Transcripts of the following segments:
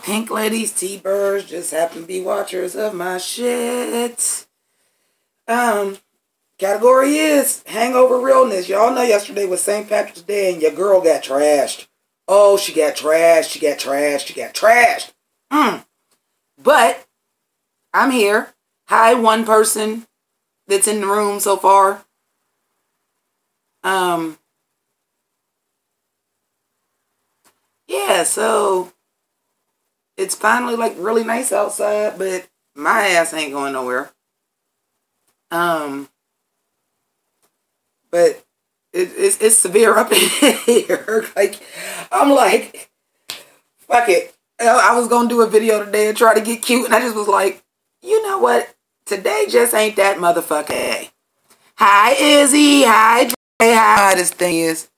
Pink ladies, T-birds, just happen to be watchers of my shit. Category is Hangover Realness. Y'all know yesterday was St. Patrick's Day and your girl got trashed. Oh, she got trashed, she got trashed, she got trashed. But I'm here. Hi, one person that's in the room so far. Yeah, so it's finally like really nice outside, but my ass ain't going nowhere. But it's severe up in here. Like, I'm like, fuck it. I was gonna do a video today and try to get cute, and I just was like, you know what? Today just ain't that motherfucking day. Hi, Izzy. Hi, Dre. Hi, this thing is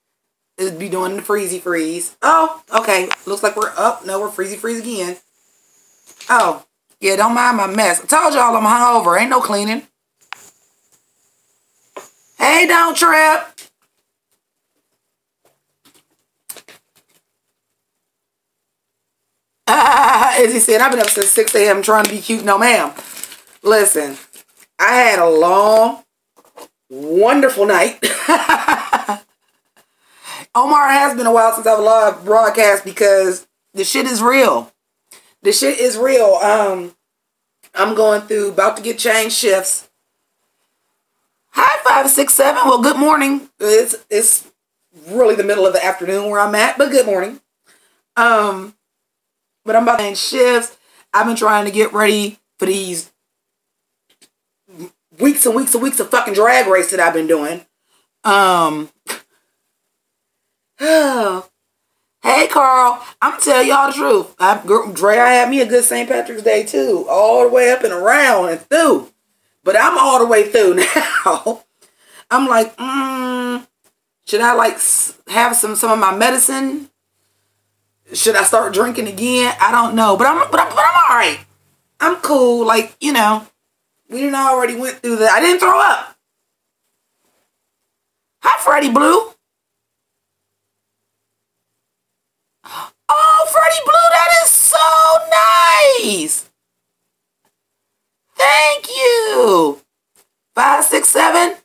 be doing the freezy freeze. Oh, okay. Looks like we're up. No, we're freezy freeze again. Oh, yeah, don't mind my mess. I told y'all I'm hungover. Ain't no cleaning. Hey, don't trip. As he said, I've been up since 6 a.m. trying to be cute. No, ma'am. Listen, I had a long, wonderful night. Omar, it has been a while since I've live broadcast because the shit is real. The shit is real. I'm going through, about to get changed shifts. Hi, 567. Well, good morning. It's really the middle of the afternoon where I'm at, but good morning. But I'm about to change shifts. I've been trying to get ready for these weeks and weeks and weeks of fucking drag race that I've been doing. Hey, Carl. I'm gonna tell y'all the truth. Dre, I had me a good St. Patrick's Day too, all the way up and around and through. But I'm all the way through now. I'm like, should I like have some of my medicine? Should I start drinking again? I don't know, but I'm all right. I'm cool. Like, you know, we didn't already went through that. I didn't throw up. Hi, Freddie Blue. Oh, Freddie Blue, that is so nice. Thank you. 567.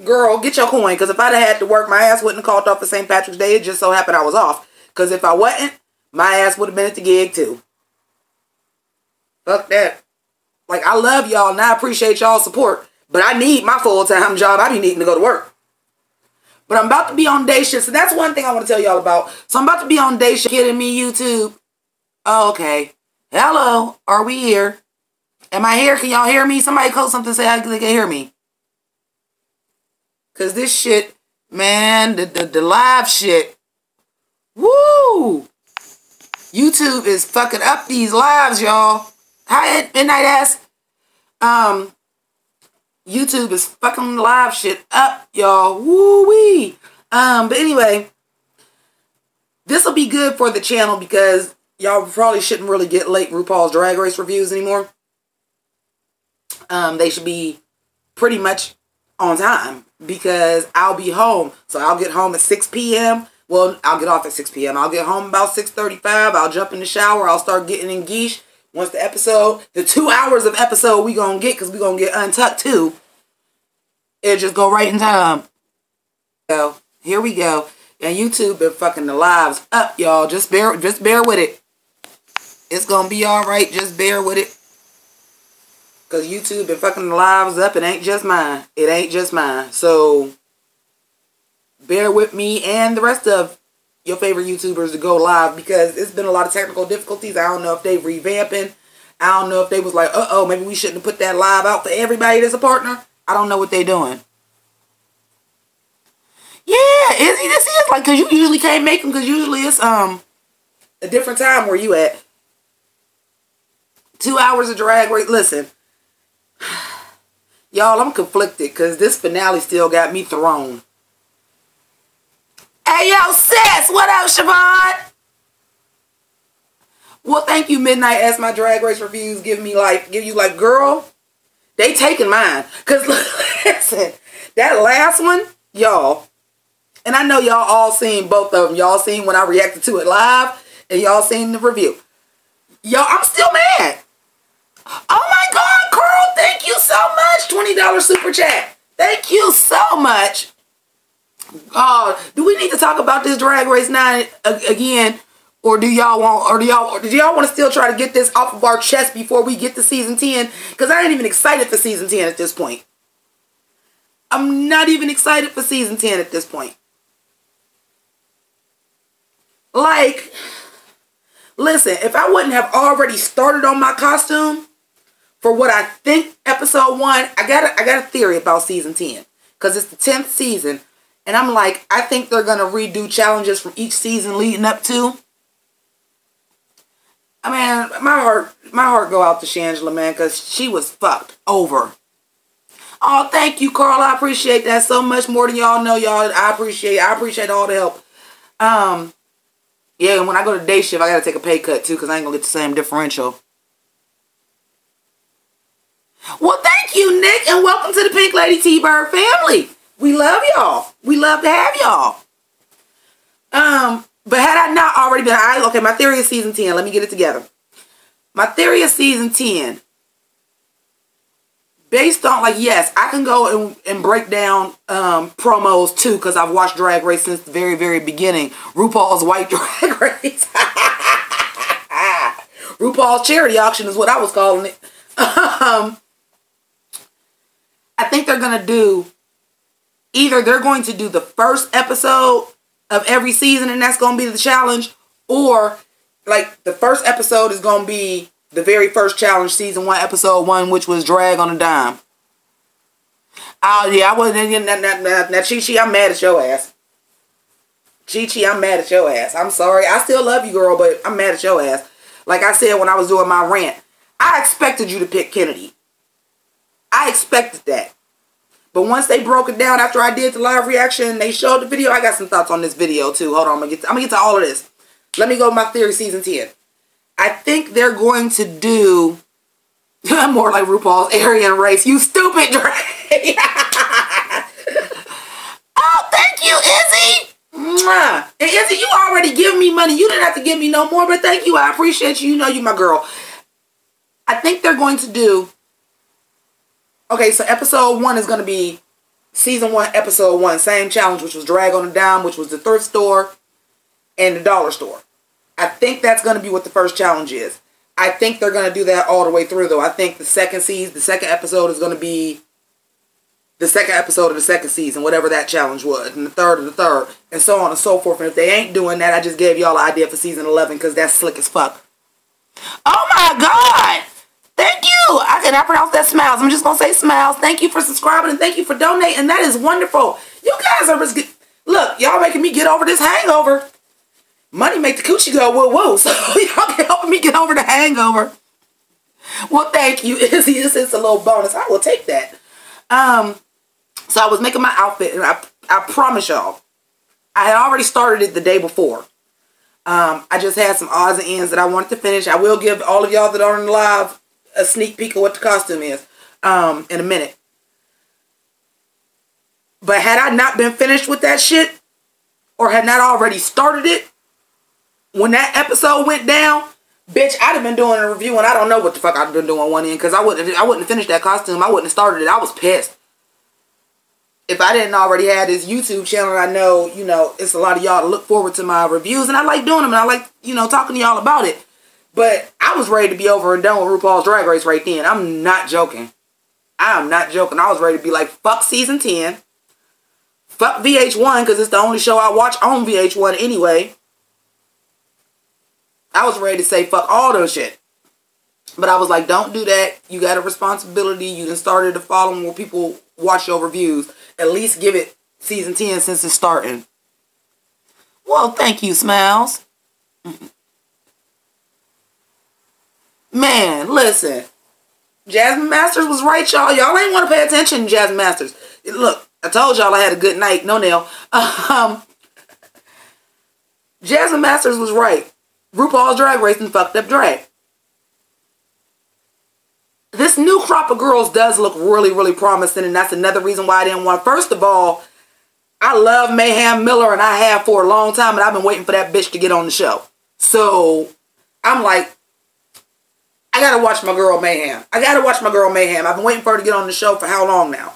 Girl, get your coin, because if I'd have had to work, my ass wouldn't have called off for St. Patrick's Day. It just so happened I was off. Because if I wasn't, my ass would have been at the gig too. Fuck that. Like, I love y'all and I appreciate y'all's support, but I need my full-time job. I be needing to go to work. But I'm about to be on day shift, so that's one thing I want to tell y'all about. So I'm about to be on day shift. Kidding me, YouTube? Oh, okay. Hello, are we here? Am I here? Can y'all hear me? Somebody call something, say they can hear me. Because this shit, man, the live shit. Woo! YouTube is fucking up these lives, y'all. Hi, Midnight Ass. YouTube is fucking live shit up, y'all. Woo-wee. But anyway, this will be good for the channel because y'all probably shouldn't really get late RuPaul's Drag Race reviews anymore. They should be pretty much on time because I'll be home. So I'll get home at 6 p.m. Well, I'll get off at 6 p.m. I'll get home about 6:35. I'll jump in the shower. I'll start getting in geesh. Once the 2 hours of episode we gonna get, because we gonna get untucked too, it'll just go right in time. So, here we go. And YouTube been fucking the lives up, y'all. Just bear with it. It's gonna be alright. Just bear with it. Because YouTube been fucking the lives up. It ain't just mine. It ain't just mine. So, bear with me and the rest of your favorite YouTubers to go live, because it's been a lot of technical difficulties. I don't know if they revamping. I don't know if they was like, uh-oh, maybe we shouldn't have put that live out for everybody that's a partner. I don't know what they doing. Yeah, this is like, because you usually can't make them, because usually it's a different time where you at. 2 hours of drag race. Listen, y'all, I'm conflicted because this finale still got me thrown. Hey, yo, sis, what up, Siobhan? Well, thank you, Midnight, as my drag race reviews give you like, girl, they taking mine. Because, listen, that last one, y'all, and I know y'all all seen both of them. Y'all seen when I reacted to it live, and y'all seen the review. Yo, I'm still mad. Oh my God, Carl, thank you so much. $20 super chat. Thank you so much. Do we need to talk about this Drag Race 9 again? Or did y'all want to still try to get this off of our chest before we get to season 10? Because I ain't even excited for season 10 at this point. I'm not even excited for season 10 at this point. Like, listen, if I wouldn't have already started on my costume for what I think episode 1, I got a theory about season 10. Because it's the 10th season. And I'm like, I think they're going to redo challenges from each season leading up to. I mean, my heart go out to Shangela, man, because she was fucked over. Oh, thank you, Carl. I appreciate that so much more than y'all know, y'all. I appreciate all the help. Yeah, and when I go to day shift, I got to take a pay cut, too, because I ain't going to get the same differential. Well, thank you, Nick, and welcome to the Pink Lady T-Bird family. We love y'all. We love to have y'all. But had I not already been, okay, my theory is season 10. Let me get it together. My theory is season 10. Based on, like, yes, I can go and break down promos, too, because I've watched Drag Race since the very, very beginning. RuPaul's White Drag Race. RuPaul's Charity Auction is what I was calling it. I think they're going to do, either they're going to do the first episode of every season, and that's going to be the challenge, or like the first episode is going to be the very first challenge, season 1, episode 1, which was Drag on a Dime. Oh yeah, I wasn't. Now, Chi-Chi, I'm mad at your ass. Chi-Chi, I'm mad at your ass. I'm sorry. I still love you, girl, but I'm mad at your ass. Like I said when I was doing my rant, I expected you to pick Kennedy. I expected that. But once they broke it down after I did the live reaction, they showed the video. I got some thoughts on this video too. Hold on, I'm gonna get to all of this. Let me go with my theory, season 10. I think they're going to do more like RuPaul's Aryan race. You stupid Drake. Oh, thank you, Izzy. Mwah. And Izzy, you already give me money. You didn't have to give me no more, but thank you. I appreciate you. You know you my girl. I think they're going to do. Okay, so episode 1 is going to be season 1, episode 1. Same challenge, which was Drag on a Dime, which was the thrift store and the dollar store. I think that's going to be what the first challenge is. I think they're going to do that all the way through, though. I think the second episode is going to be the second episode of the second season, whatever that challenge was, and the third of the third, and so on and so forth. And if they ain't doing that, I just gave y'all an idea for season 11 because that's slick as fuck. Oh my God! Thank you! I cannot pronounce that Smiles. I'm just going to say Smiles. Thank you for subscribing and thank you for donating. That is wonderful. You guys are just... Look, y'all making me get over this hangover. Money make the coochie go woo woo. So y'all can help me get over the hangover. Well, thank you. This is a little bonus. I will take that. So I was making my outfit and I promise y'all, I had already started it the day before. I just had some odds and ends that I wanted to finish. I will give all of y'all that are in the live a sneak peek of what the costume is in a minute. But had I not been finished with that shit, or had not already started it, when that episode went down, bitch, I'd have been doing a review and I don't know what the fuck I'd have been doing one in, because I wouldn't finish that costume. I wouldn't have started it. I was pissed. If I didn't already have this YouTube channel, I know, you know, it's a lot of y'all to look forward to my reviews, and I like doing them, and I like, you know, talking to y'all about it. But I was ready to be over and done with RuPaul's Drag Race right then. I'm not joking. I'm not joking. I was ready to be like, fuck season 10. Fuck VH1, because it's the only show I watch on VH1 anyway. I was ready to say fuck all those shit. But I was like, don't do that. You got a responsibility. You done started to follow where people watch your reviews. At least give it season 10 since it's starting. Well, thank you, Smiles. Man, listen. Jasmine Masters was right, y'all. Y'all ain't want to pay attention to Jasmine Masters. Look, I told y'all I had a good night. No nail. Jasmine Masters was right. RuPaul's Drag Race and fucked up drag. This new crop of girls does look really, really promising, and that's another reason why I didn't want. First of all, I love Mayhem Miller, and I have for a long time, and I've been waiting for that bitch to get on the show. So I'm like, I gotta watch my girl Mayhem. I gotta watch my girl Mayhem. I've been waiting for her to get on the show for how long now?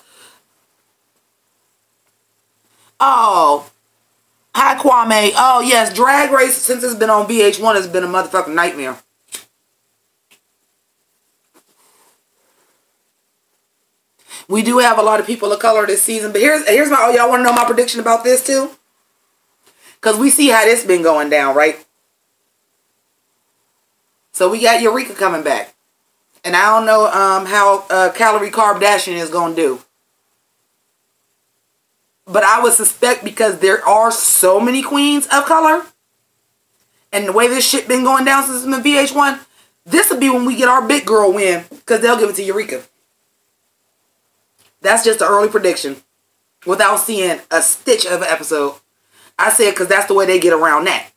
Oh, hi Kwame. Oh yes, Drag Race since it's been on VH1 has been a motherfucking nightmare. We do have a lot of people of color this season, but here's my, oh, y'all want to know my prediction about this too? Because we see how this been going down, right? So we got Eureka coming back. And I don't know how Calorie Carb Dashing is going to do. But I would suspect because there are so many queens of color, and the way this shit been going down since it's been VH1, this will be when we get our big girl win, because they'll give it to Eureka. That's just an early prediction without seeing a stitch of an episode. I said because that's the way they get around that.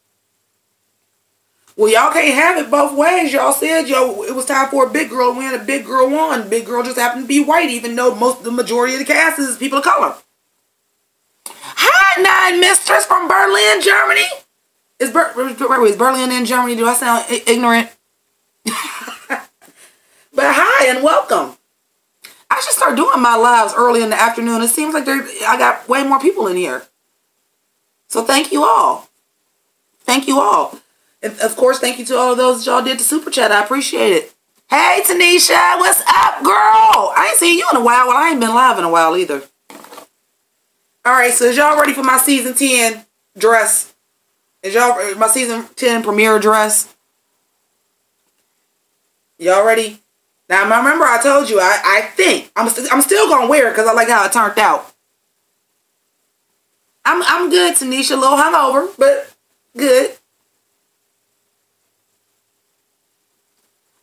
Well, y'all can't have it both ways. Y'all said, it was time for a big girl to win. A big girl won. Big girl just happened to be white, even though the majority of the cast is people of color. Hi, Nine Mistress from Berlin, Germany. Is Berlin in Germany? Do I sound ignorant? But hi and welcome. I should start doing my lives early in the afternoon. It seems like I got way more people in here. So thank you all. Thank you all. And of course, thank you to all of those that y'all did the super chat. I appreciate it. Hey, Tanisha, what's up, girl? I ain't seen you in a while. Well, I ain't been live in a while either. All right, so is y'all ready for my season 10 dress? Is y'all my season 10 premiere dress? Y'all ready? Now, remember I told you, I think, I'm still going to wear it because I like how it turned out. I'm good, Tanisha. A little hungover, but good.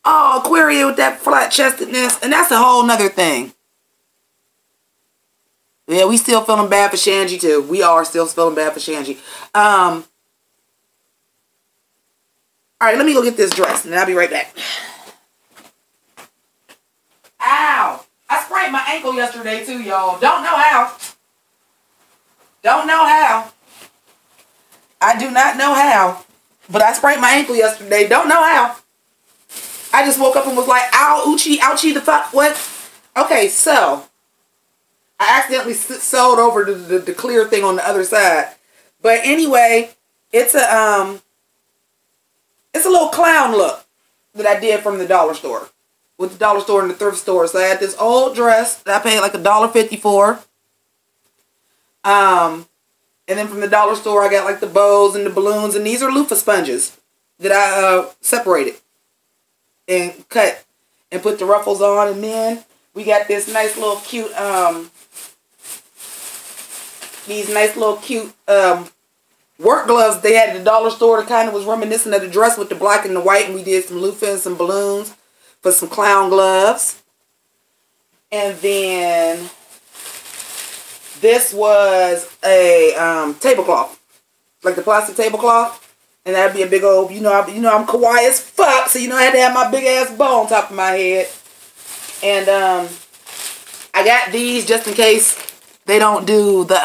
Oh, Aquaria with that flat-chestedness. And that's a whole nother thing. Yeah, we still feeling bad for Shanji, too. We are still feeling bad for Shanji. All right, let me go get this dress, and I'll be right back. Ow! I sprained my ankle yesterday too, y'all. Don't know how. Don't know how. I do not know how. But I sprained my ankle yesterday. Don't know how. I just woke up and was like, ow, oochie, ouchie, the fuck, what? Okay, so. I accidentally sewed over the clear thing on the other side. But anyway, it's a little clown look that I did from the dollar store. With the dollar store and the thrift store. So I had this old dress that I paid like $1.50 for. And then from the dollar store I got like the bows and the balloons. And these are loofah sponges that I separated and cut and put the ruffles on. And then we got this nice little cute these nice little cute work gloves they had at the dollar store that kind of was reminiscent of the dress with the black and the white. And we did some loofah and some balloons for some clown gloves. And then this was a tablecloth, like the plastic tablecloth, and that'd be a big old, I'm kawaii as fuck, so I had to have my big ass bow on top of my head. And I got these just in case they don't do the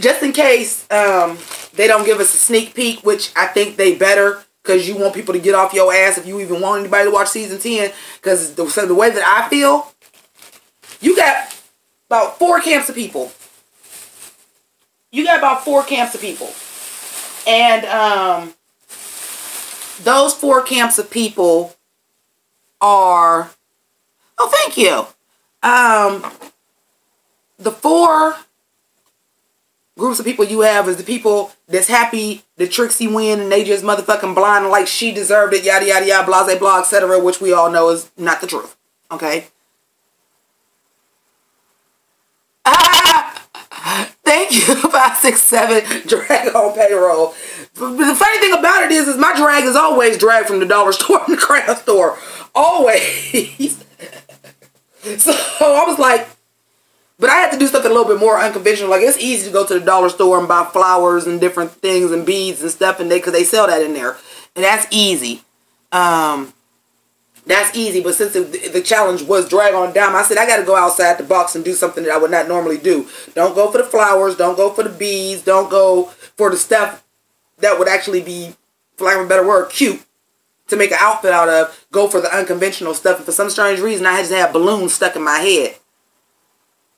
just in case they don't give us a sneak peek, which I think they better. Because you want people to get off your ass if you even want anybody to watch season 10. Because the way that I feel, you got about 4 camps of people. You got about 4 camps of people. And those 4 camps of people are... Oh, thank you. The 4 groups of people you have is the people that's happy that Trixie win and they just motherfucking blind and like she deserved it, yada yada yada, blase blah, etc., which we all know is not the truth. Okay? Thank you, 567 drag on payroll. But the funny thing about it is my drag is always drag from the dollar store and the craft store. Always. So I was like, but I had to do something a little bit more unconventional. Like, it's easy to go to the dollar store and buy flowers and different things and beads and stuff, and because they sell that in there, and that's easy. That's easy. But since the challenge was drag on a dime, I said I got to go outside the box and do something that I would not normally do. Don't go for the flowers. Don't go for the beads. Don't go for the stuff that would actually be, for lack of a better word, cute to make an outfit out of, go for the unconventional stuff. And for some strange reason, I just had balloons stuck in my head.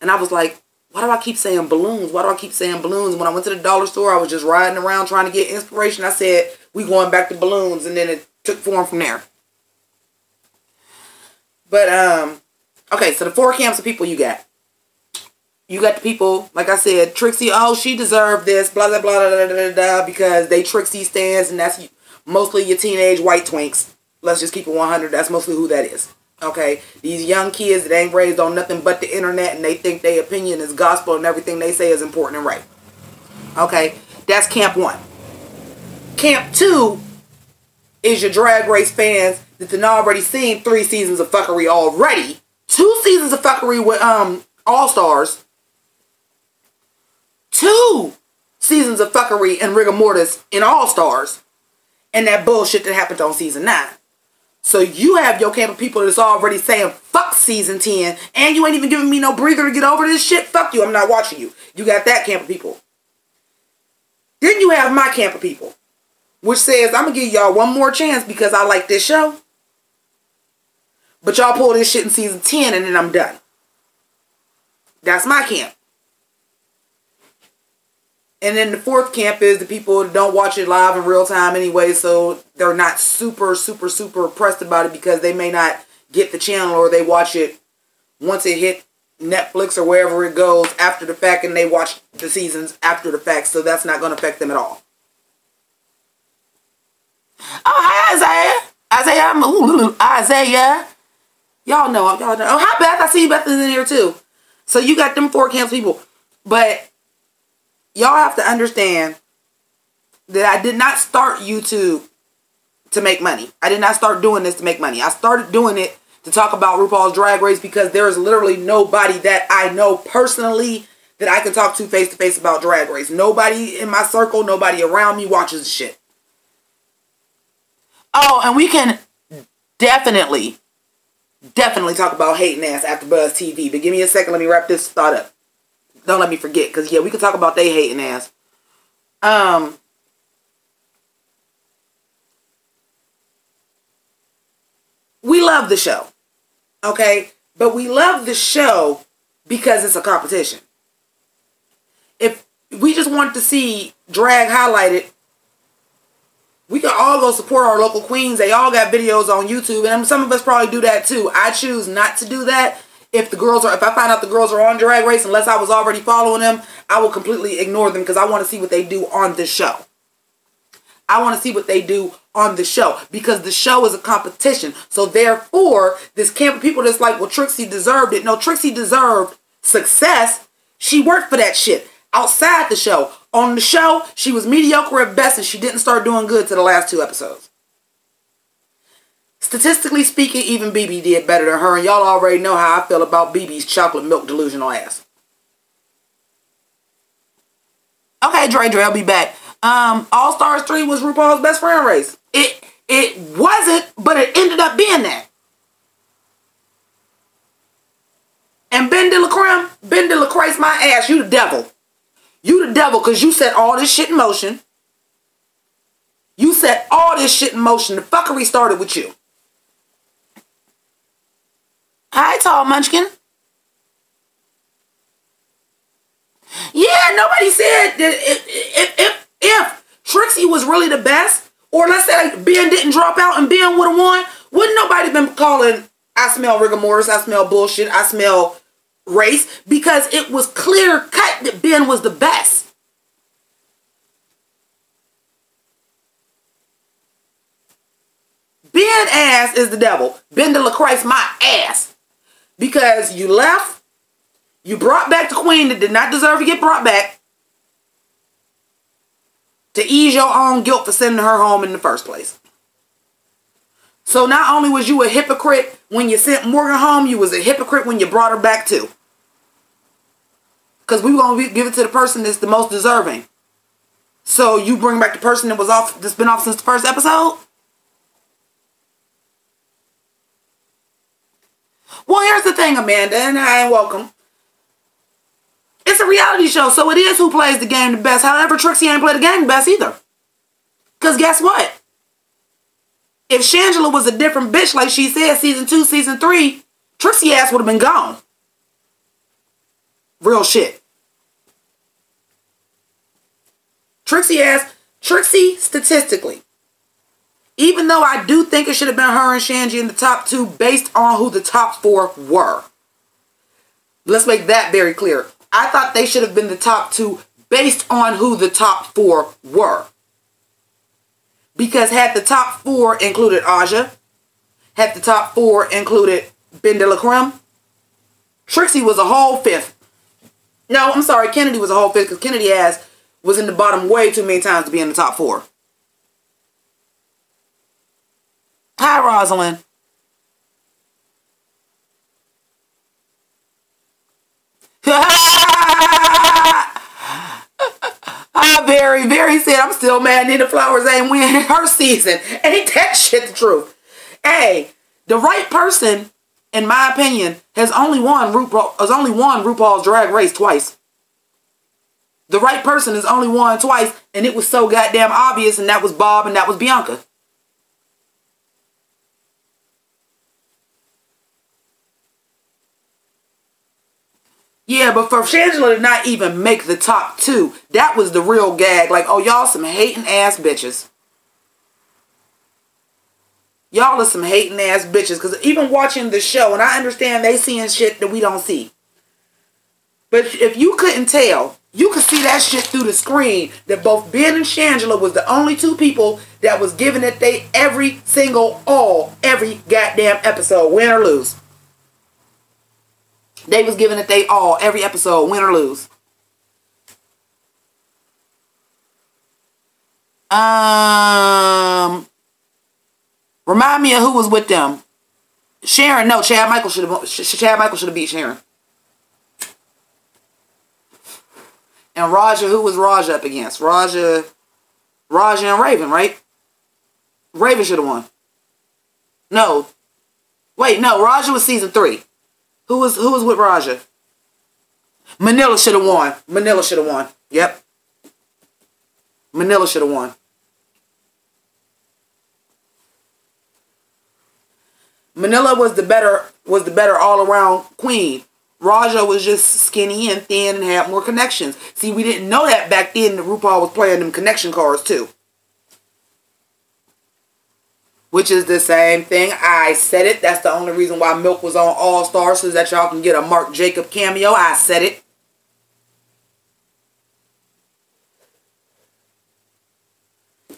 And I was like, why do I keep saying balloons? Why do I keep saying balloons? When I went to the dollar store, I was just riding around trying to get inspiration. I said, we going back to balloons. And then it took form from there. But, okay, so the 4 camps of people you got. You got the people, like I said, Trixie, oh, she deserved this, blah, blah, blah, blah, blah, blah, blah, because they Trixie stands, and that's mostly your teenage white twinks. Let's just keep it 100. That's mostly who that is. Okay? These young kids that ain't raised on nothing but the internet, and they think their opinion is gospel and everything they say is important and right. Okay? That's camp 1. Camp 2 is your Drag Race fans that have already seen 3 seasons of fuckery already. 2 seasons of fuckery with All-Stars. 2 seasons of fuckery and rigor mortis in All-Stars. And that bullshit that happened on season 9. So you have your camp of people that's already saying fuck season 10. And you ain't even giving me no breather to get over this shit. Fuck you, I'm not watching you. You got that camp of people. Then you have my camp of people. Which says, I'm going to give y'all one more chance because I like this show. But y'all pull this shit in season 10 and then I'm done. That's my camp. And then the 4th camp is the people that don't watch it live in real time anyway, so they're not super, super, super impressed about it because they may not get the channel, or they watch it once it hit Netflix or wherever it goes after the fact, and they watch the seasons after the fact, so that's not going to affect them at all. Oh, hi, Isaiah. Y'all know. Oh, hi, Beth. I see Beth is in here too. So you got them 4 camps people. But y'all have to understand that I did not start YouTube to make money. I did not start doing this to make money. I started doing it to talk about RuPaul's Drag Race because there is literally nobody that I know personally that I can talk to face about Drag Race. Nobody in my circle, nobody around me watches the shit. Oh, and we can definitely talk about hating ass after Buzz TV. But give me a second. Let me wrap this thought up. Don't let me forget. Because, yeah, we can talk about they hating ass. We love the show. Okay? But we love the show because it's a competition. If we just want to see drag highlighted, we can all go support our local queens. They all got videos on YouTube. And some of us probably do that too. I choose not to do that. If I find out the girls are on Drag Race, unless I was already following them, I will completely ignore them because I want to see what they do on the show. I want to see what they do on the show because the show is a competition. So therefore, this camp of people that's like, well, Trixie deserved it. No, Trixie deserved success. She worked for that shit outside the show. On the show, she was mediocre at best and she didn't start doing good to the last 2 episodes. Statistically speaking, even BB did better than her, and y'all already know how I feel about BB's chocolate milk delusional ass. Okay, Dre, I'll be back. All Stars 3 was RuPaul's best friend race. It wasn't, but it ended up being that. And Ben de la Creme, my ass, you the devil. You the devil because you set all this shit in motion. You set all this shit in motion. The fuckery started with you. Hi, Tall Munchkin. Yeah, nobody said that if Trixie was really the best, or let's say Ben didn't drop out and Ben would have won, wouldn't nobody been calling, I smell rigor mortis, I smell bullshit, I smell race, because it was clear cut that Ben was the best. Ben ass is the devil. Ben de la Christ my ass. Because you left, you brought back the queen that did not deserve to get brought back to ease your own guilt for sending her home in the first place. So not only was you a hypocrite when you sent Morgan home, you was a hypocrite when you brought her back too. Because we were going to give it to the person that's the most deserving. So you bring back the person that's been off since the first episode? Well, here's the thing, Amanda, and hi and welcome. It's a reality show, so it is who plays the game the best. However, Trixie ain't played the game the best either. Because guess what? If Shangela was a different bitch, like she said, season 2, season 3, Trixie ass would have been gone. Real shit. Trixie, statistically, even though I do think it should have been her and Shanji in the top 2 based on who the top 4 were. Let's make that very clear. I thought they should have been the top 2 based on who the top 4 were. Because had the top 4 included Aja, had the top 4 included Ben de la Creme, Trixie was a whole 5th. No, I'm sorry, Kennedy was a whole 5th because Kennedy ass was in the bottom way too many times to be in the top 4. Hi, Rosalind. Very, very said, I'm still mad Nina Flowers ain't winning her season. Ain't that shit the truth? Hey, the right person, in my opinion, has only won RuPaul's Drag Race twice. The right person has only won twice, and it was so goddamn obvious, and that was Bob and that was Bianca. Yeah, but for Shangela to not even make the top 2, that was the real gag. Like, oh, y'all some hating ass bitches. Y'all are some hating ass bitches. Because even watching the show, and I understand they seeing shit that we don't see. But if you couldn't tell, you could see that shit through the screen. That both Ben and Shangela was the only 2 people that was giving it they every goddamn episode, win or lose. They was giving it they all every episode, win or lose. Remind me of who was with them. Sharon, no, Chad Michael should have beat Sharon. And Raja, who was Raja up against? Raja and Raven, right? Raven should have won. No. Wait, no, Raja was season 3. Who was with Raja? Manila should have won. Manila should have won. Yep. Manila should have won. Manila was the better all-around queen. Raja was just skinny and thin and had more connections. See, we didn't know that back then that RuPaul was playing them connection cards too. Which is the same thing. I said it. That's the only reason why Milk was on All Stars, so that y'all can get a Mark Jacob cameo. I said it.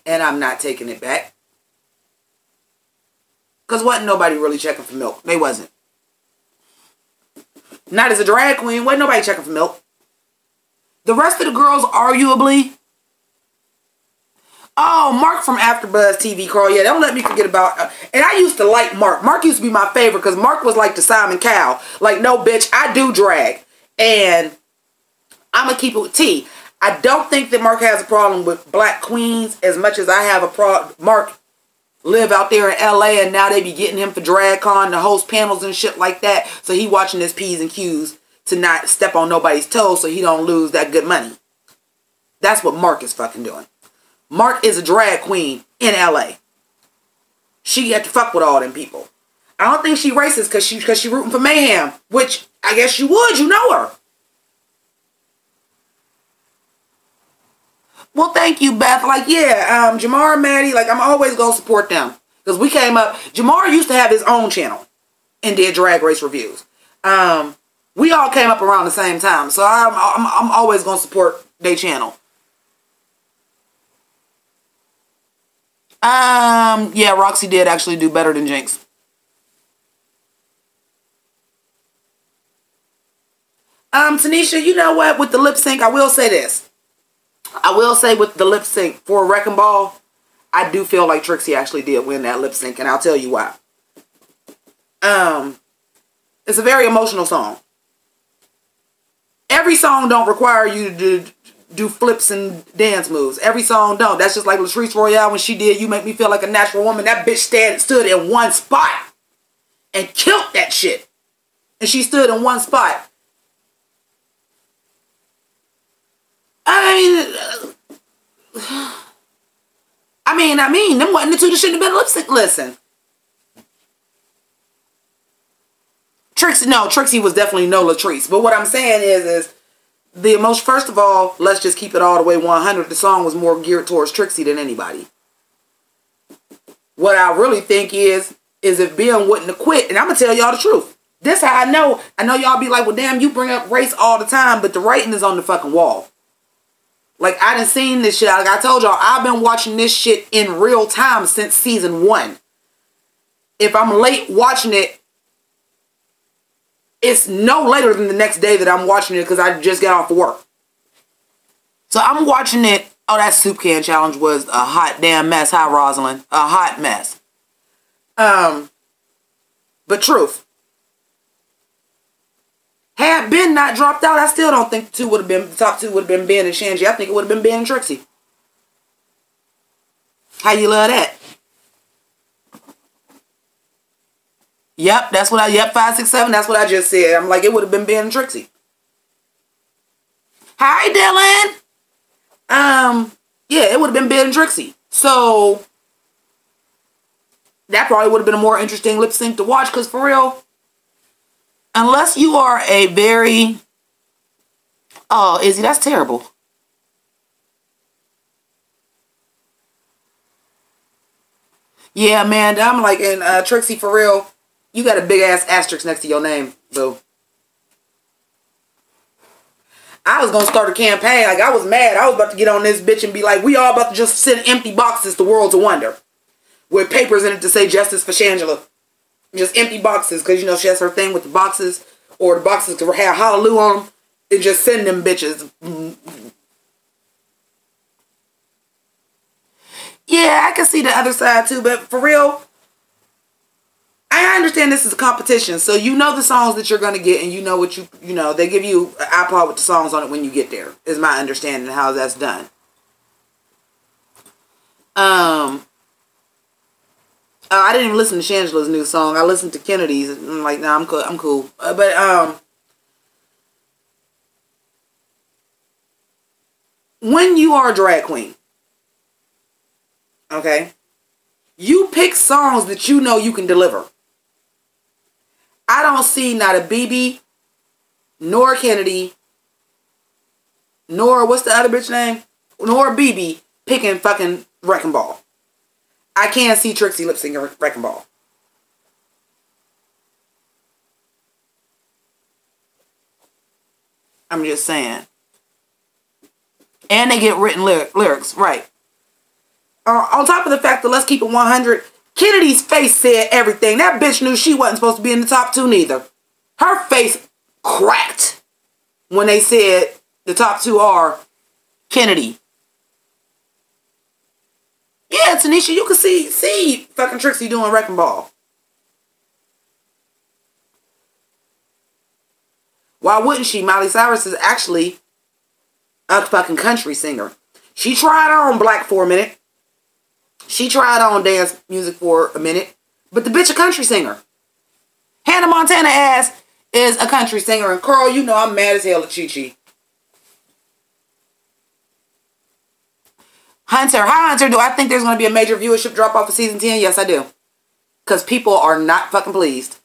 And I'm not taking it back. Because wasn't nobody really checking for Milk. They wasn't. Not as a drag queen. Wasn't nobody checking for Milk. The rest of the girls, arguably. Oh, Mark from AfterBuzz TV, Carl. Yeah, don't let me forget about... and I used to like Mark. Mark used to be my favorite because Mark was like the Simon Cowell. Like, no, bitch, I do drag. And I'm going to keep it with T. I don't think that Mark has a problem with black queens as much as I have a problem. Mark live out there in LA and now they be getting him for DragCon to host panels and shit like that. So he watching his P's and Q's to not step on nobody's toes so he don't lose that good money. That's what Mark is fucking doing. Mark is a drag queen in LA. She had to fuck with all them people. I don't think she racist because she rooting for Mayhem, which I guess you would. You know her. Well, thank you, Beth. Like, yeah, Jamar and Maddie, like, I'm always going to support them. Because we came up... Jamar used to have his own channel and did Drag Race reviews. We all came up around the same time. So I'm always going to support their channel. Yeah, Roxy did actually do better than Jinx. Tanisha, you know what? With the lip sync, I will say this. I will say with the lip sync for Wrecking Ball, I do feel like Trixie actually did win that lip sync, and I'll tell you why. It's a very emotional song. Every song don't require you to do flips and dance moves. Every song don't. That's just like Latrice Royale when she did You Make Me Feel Like a Natural Woman. That bitch stood in one spot and killed that shit. And she stood in one spot. I mean, Them wasn't the two that shouldn't have been lip sync. Listen. Trixie was definitely no Latrice. But what I'm saying is the emotion, first of all, let's just keep it all the way 100. The song was more geared towards Trixie than anybody. What I really think is if Ben wouldn't have quit, and I'm going to tell y'all the truth. This how I know. I know y'all be like, well, damn, you bring up race all the time, but the writing is on the fucking wall. Like, I done seen this shit. Like I told y'all, I've been watching this shit in real time since season 1. If I'm late watching it, it's no later than the next day that I'm watching it because I just got off of work. So I'm watching it. Oh, that soup can challenge was a hot damn mess. Hi, Rosalind. A hot mess. But truth. Had Ben not dropped out, I still don't think the top two would have been Ben and Shanji. I think it would have been Ben and Trixie. How you love that? Yep, 5, 6, 7, that's what I just said. I'm like, it would have been Ben and Trixie. Hi, Dylan. Yeah, it would have been Ben and Trixie. So, that probably would have been a more interesting lip sync to watch, because for real, unless you are a very... Oh, Izzy, that's terrible. Yeah, man, I'm like, and Trixie, for real, you got a big ass asterisk next to your name, boo. I was gonna start a campaign. Like, I was mad. I was about to get on this bitch and be like, we all about to just send empty boxes to Worlds of Wonder with papers in it to say justice for Shangela. Just empty boxes, because, you know, she has her thing with the boxes, or the boxes could have hallelujah on them, and just send them bitches. Yeah, I can see the other side too, but for real, I understand this is a competition, so you know the songs that you're going to get, and you know what you know, they give you an iPod with the songs on it when you get there, is my understanding of how that's done. I didn't even listen to Shangela's new song. I listened to Kennedy's, and I'm like, nah, I'm cool. When you are a drag queen, okay, you pick songs that you know you can deliver. I don't see not a BB, nor Kennedy, nor, what's the other bitch name? Nor BB picking fucking Wrecking Ball. I can't see Trixie lip syncing Wrecking Ball. I'm just saying. And they get written lyrics, right. On top of the fact that, let's keep it 100, Kennedy's face said everything. That bitch knew she wasn't supposed to be in the top 2 neither. Her face cracked when they said the top 2 are Kennedy. Yeah, Tanisha, you can see fucking Trixie doing Wrecking Ball. Why wouldn't she? Miley Cyrus is actually a fucking country singer. She tried on black for a minute. She tried on dance music for a minute. But the bitch a country singer. Hannah Montana ass is a country singer. And Carl, you know I'm mad as hell at Chi Chi. Hunter. Hi, Hunter. Do I think there's going to be a major viewership drop off of season 10? Yes, I do. Because people are not fucking pleased.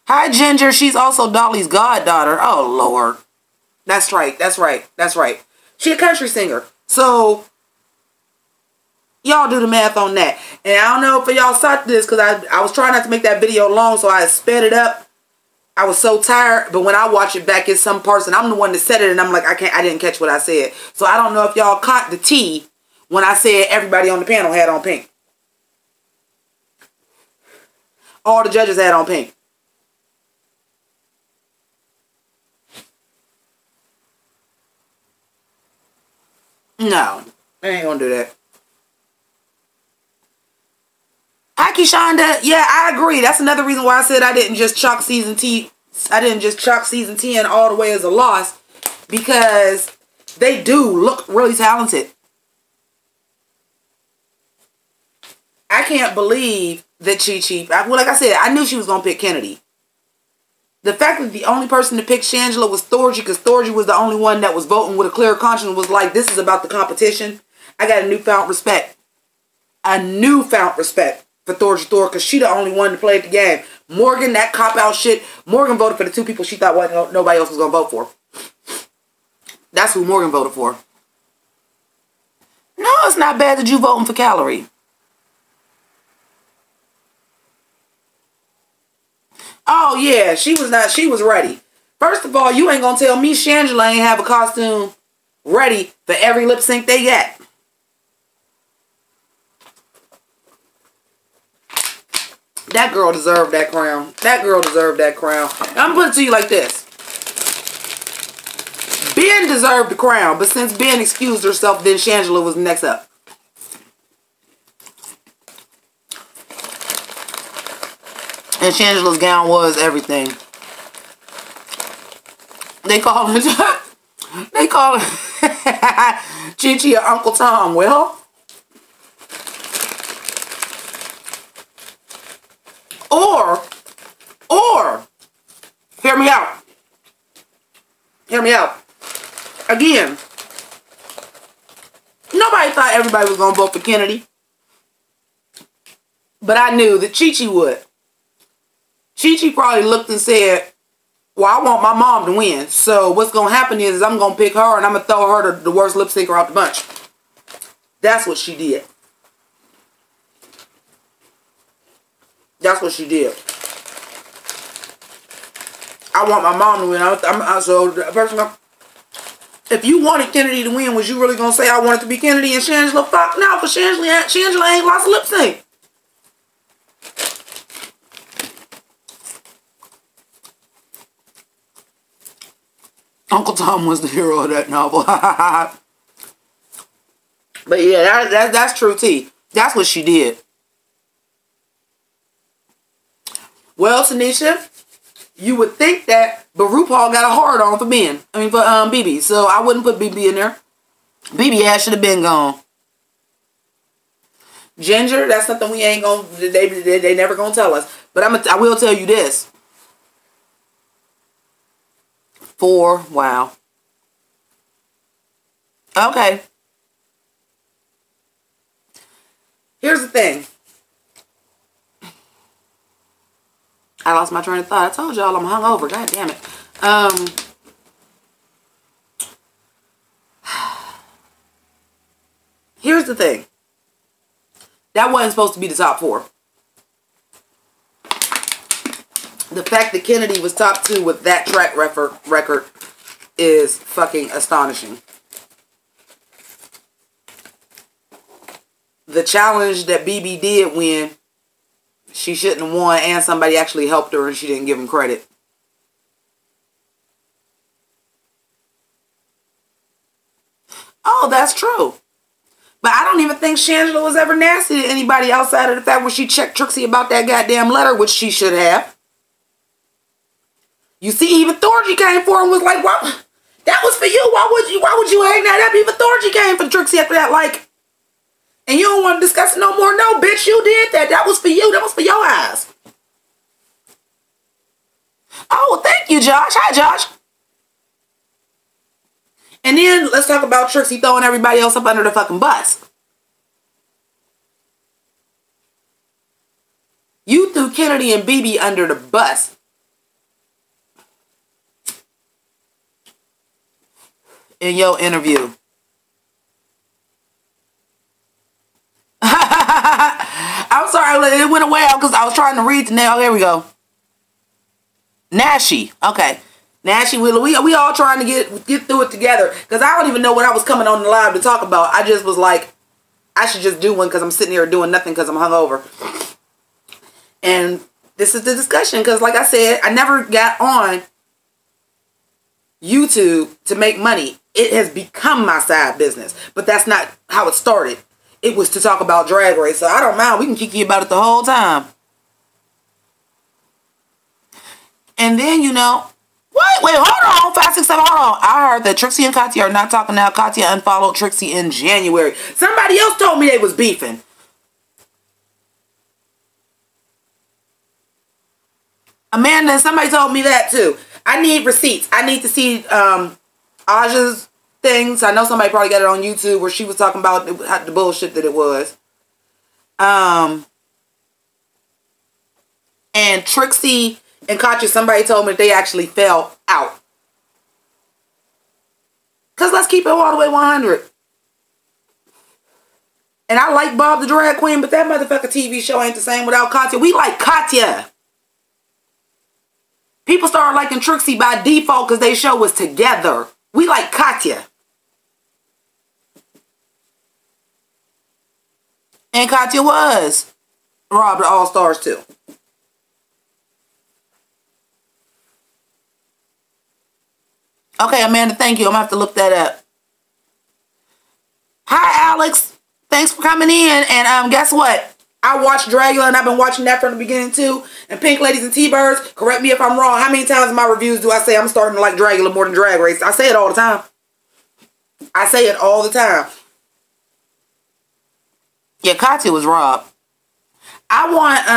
Hi, Ginger. She's also Dolly's goddaughter. Oh, Lord. That's right. That's right. That's right. She a country singer. So, y'all do the math on that. And I don't know if y'all saw this, because I was trying not to make that video long, so I sped it up. I was so tired, but when I watch it back, it's some parts, and I'm the one that said it, and I'm like, I didn't catch what I said. So I don't know if y'all caught the tea when I said everybody on the panel had on pink. All the judges had on pink. No, I ain't gonna do that. Hi, Kishonda. Yeah, I agree. That's another reason why I said I didn't just chalk season 10 all the way as a loss, because they do look really talented. I can't believe that Chi Chi, well, like I said, I knew she was gonna pick Kennedy. The fact that the only person to pick Shangela was Thorgy, because Thorgy was the only one that was voting with a clear conscience, was like, this is about the competition. I got a newfound respect. A newfound respect for Thorgy Thor, because she the only one to play the game. Morgan, that cop-out shit, Morgan voted for the two people she thought nobody else was going to vote for. That's who Morgan voted for. No, it's not bad that you voting for Calorie. Oh, yeah, she was ready. First of all, you ain't gonna tell me Shangela ain't have a costume ready for every lip sync they got. That girl deserved that crown. That girl deserved that crown. I'm gonna put it to you like this. Ben deserved the crown, but since Ben excused herself, then Shangela was next up. And Shangela's gown was everything. They call him Chi-Chi or Uncle Tom. Well, or hear me out. Hear me out. Again, nobody thought everybody was gonna vote for Kennedy, but I knew that Chi-Chi would. Chi-Chi probably looked and said, well, I want my mom to win. So what's going to happen is I'm going to pick her and I'm going to throw her the worst lip syncer out the bunch. That's what she did. That's what she did. I want my mom to win. So the person, if you wanted Kennedy to win, was you really going to say I wanted to be Kennedy and Shangela? Fuck no, for Shangela ain't lost a lip sync. Uncle Tom was the hero of that novel. But yeah, that's true tea. That's what she did. Well, Tanisha, you would think that, but RuPaul got a hard on for Ben. I mean, for BB. So I wouldn't put BB in there. BB ass should have been gone. Ginger, that's something we ain't gonna. They never gonna tell us. But I will tell you this. 4, wow. Okay. Here's the thing. I lost my train of thought. I told y'all I'm hungover. God damn it. Here's the thing. That wasn't supposed to be the top 4. The fact that Kennedy was top 2 with that track record is fucking astonishing. The challenge that BB did win, she shouldn't have won, and somebody actually helped her and she didn't give him credit. Oh, that's true. But I don't even think Shangela was ever nasty to anybody outside of the fact when she checked Trixie about that goddamn letter, which she should have. You see, even Thorgy came for her and was like, "What? That was for you. Why would you hang that up?" Even Thorgy came for Trixie after that, like, and you don't want to discuss it no more. No, bitch, you did that. That was for you. That was for your eyes. Oh, well, thank you, Josh. Hi, Josh. And then let's talk about Trixie throwing everybody else up under the fucking bus. You threw Kennedy and BB under the bus. In your interview. I'm sorry, it went away because I was trying to read the name. Oh, there we go. Nashi. Okay. Nashi, we all trying to get through it together. Because I don't even know what I was coming on the live to talk about. I just was like, I should just do one because I'm sitting here doing nothing because I'm hungover. And this is the discussion because, like I said, I never got on YouTube to make money. It has become my side business. But that's not how it started. It was to talk about Drag Race. So I don't mind. We can kiki about it the whole time. And then, you know, wait, hold on. 5, 6, 7, hold on. I heard that Trixie and Katya are not talking now. Katya unfollowed Trixie in January. Somebody else told me they was beefing. Amanda, somebody told me that too. I need receipts. I need to see Aja's things. I know somebody probably got it on YouTube where she was talking about the bullshit that it was. And Trixie and Katya, somebody told me that they actually fell out. Because let's keep it all the way 100. And I like Bob the Drag Queen, but that motherfucker TV show ain't the same without Katya. We like Katya. People started liking Trixie by default because they show was together. We like Katya. And Katya was Rob the All-Stars too. Okay, Amanda, thank you. I'm going to have to look that up. Hi, Alex. Thanks for coming in. And guess what? I watched Dragula, and I've been watching that from the beginning too. And Pink Ladies and T-Birds, correct me if I'm wrong. How many times in my reviews do I say I'm starting to like Dragula more than Drag Race? I say it all the time. I say it all the time. Yeah, Katya was robbed. I want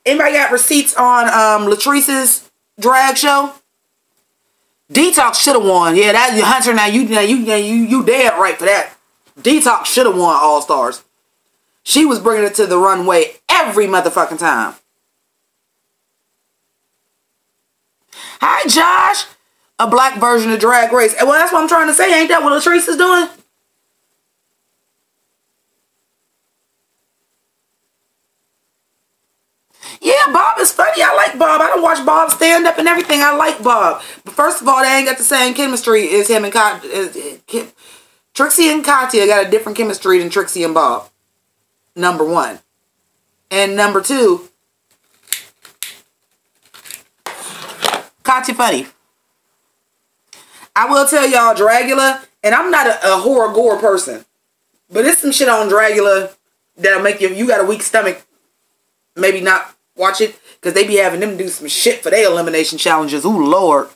anybody got receipts on Latrice's drag show? Detox should have won. Yeah, that Hunter. Now you dead right for that. Detox should have won All Stars. She was bringing it to the runway every motherfucking time. Hi, Josh. A black version of Drag Race. Well, that's what I'm trying to say. Ain't that what Latrice is doing? Yeah, Bob is funny. I like Bob. I don't watch Bob stand up and everything. I like Bob. But first of all, they ain't got the same chemistry as him and Trixie and Katya got a different chemistry than Trixie and Bob. Number one. And number two, Katya funny. I will tell y'all, Dragula, and I'm not a horror gore person, but there's some shit on Dragula that'll make you got a weak stomach, maybe not watch it, because they be having them do some shit for their elimination challenges. Ooh, Lord.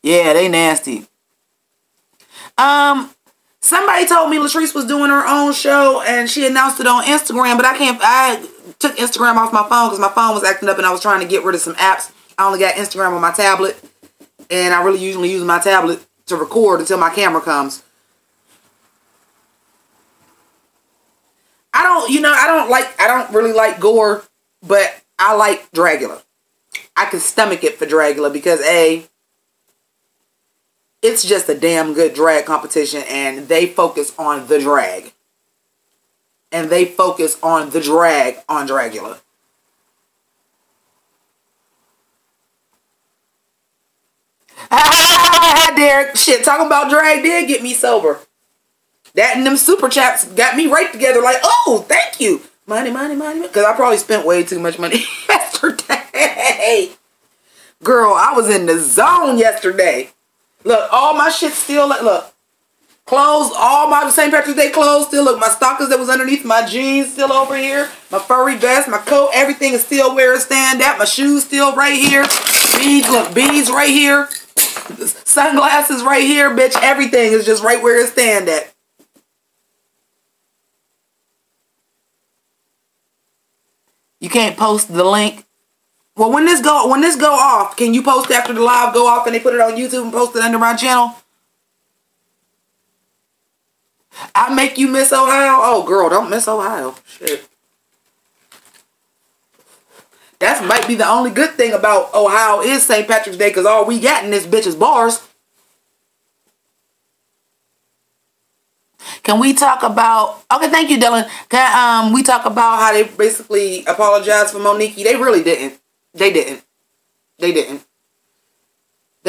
Yeah, they nasty. Somebody told me Latrice was doing her own show, and she announced it on Instagram, but I took Instagram off my phone because my phone was acting up, and I was trying to get rid of some apps. I only got Instagram on my tablet, and I really usually use my tablet to record until my camera comes. I don't really like gore, but I like Dragula. I can stomach it for Dragula because it's just a damn good drag competition, and they focus on the drag. And they focus on the drag on Dragula. Derek, shit, talking about drag did get me sober. That and them super chats got me right together like, oh, thank you. Money. Because I probably spent way too much money yesterday. Girl, I was in the zone yesterday. Look, all my shit still, look. Clothes, all my St. Patrick's Day clothes still, look. My stockings that was underneath my jeans still over here. My furry vest, my coat, everything is still where it stand at. My shoes still right here. Beads, look, beads right here. Sunglasses right here, bitch. Everything is just right where it stand at. You can't post the link. Well, when this go off, can you post after the live go off and they put it on YouTube and post it under my channel? I make you miss Ohio? Oh, girl, don't miss Ohio. Shit. That might be the only good thing about Ohio is St. Patrick's Day, because all we got in this bitch is bars. Can we talk about... Okay, thank you, Dylan. Can we talk about how they basically apologized for Monique? They really didn't. They didn't. They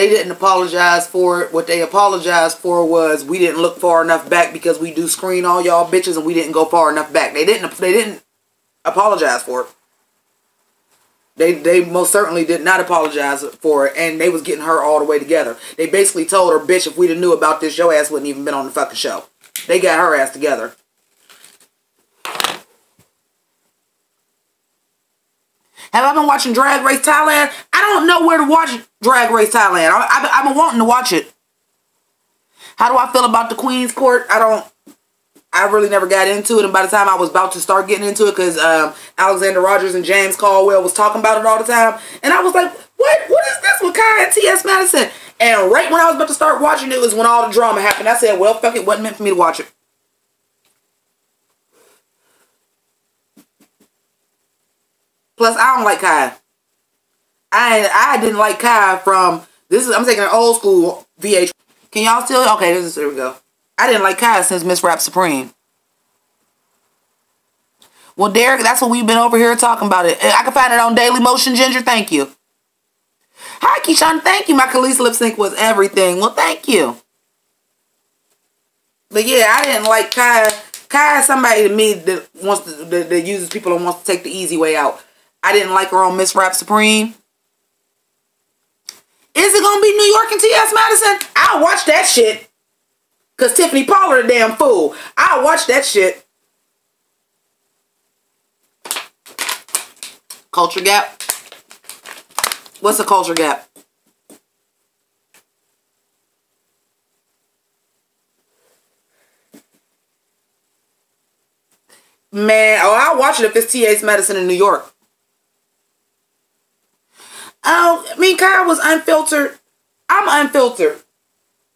didn't apologize for it. What they apologized for was we didn't look far enough back because we do screen all y'all bitches and we didn't go far enough back. They didn't apologize for it. They most certainly did not apologize for it, and they was getting her all the way together. They basically told her, bitch, if we'd have knew about this, your ass wouldn't even been on the fucking show. They got her ass together. Have I been watching Drag Race Thailand? I don't know where to watch Drag Race Thailand. I've been wanting to watch it. How do I feel about the Queen's Court? I I really never got into it. And by the time I was about to start getting into it, because Alexander Rogers and James Caldwell was talking about it all the time. And I was like, what is this with Kai and T.S. Madison? And right when I was about to start watching it was when all the drama happened. I said, well, fuck it, wasn't meant for me to watch it. Plus, I don't like Kai. I didn't like Kai from, I'm taking an old school VH. Can y'all still, okay, here we go. I didn't like Kai since Miss Rap Supreme. Well, Derek, that's what we've been over here talking about it. I can find it on Daily Motion, Ginger, thank you. Hi, Keyshawn, thank you. My Khalees lip sync was everything. Well, thank you. But yeah, I didn't like Kai. Kai is somebody to me that wants to, that uses people and wants to take the easy way out. I didn't like her on Miss Rap Supreme. Is it gonna be New York and T.S. Madison? I'll watch that shit. Cause Tiffany Pollard a damn fool. I'll watch that shit. Culture gap. What's a culture gap? Man, I'll watch it if it's T.S. Madison in New York. I mean, Kai was unfiltered. I'm unfiltered.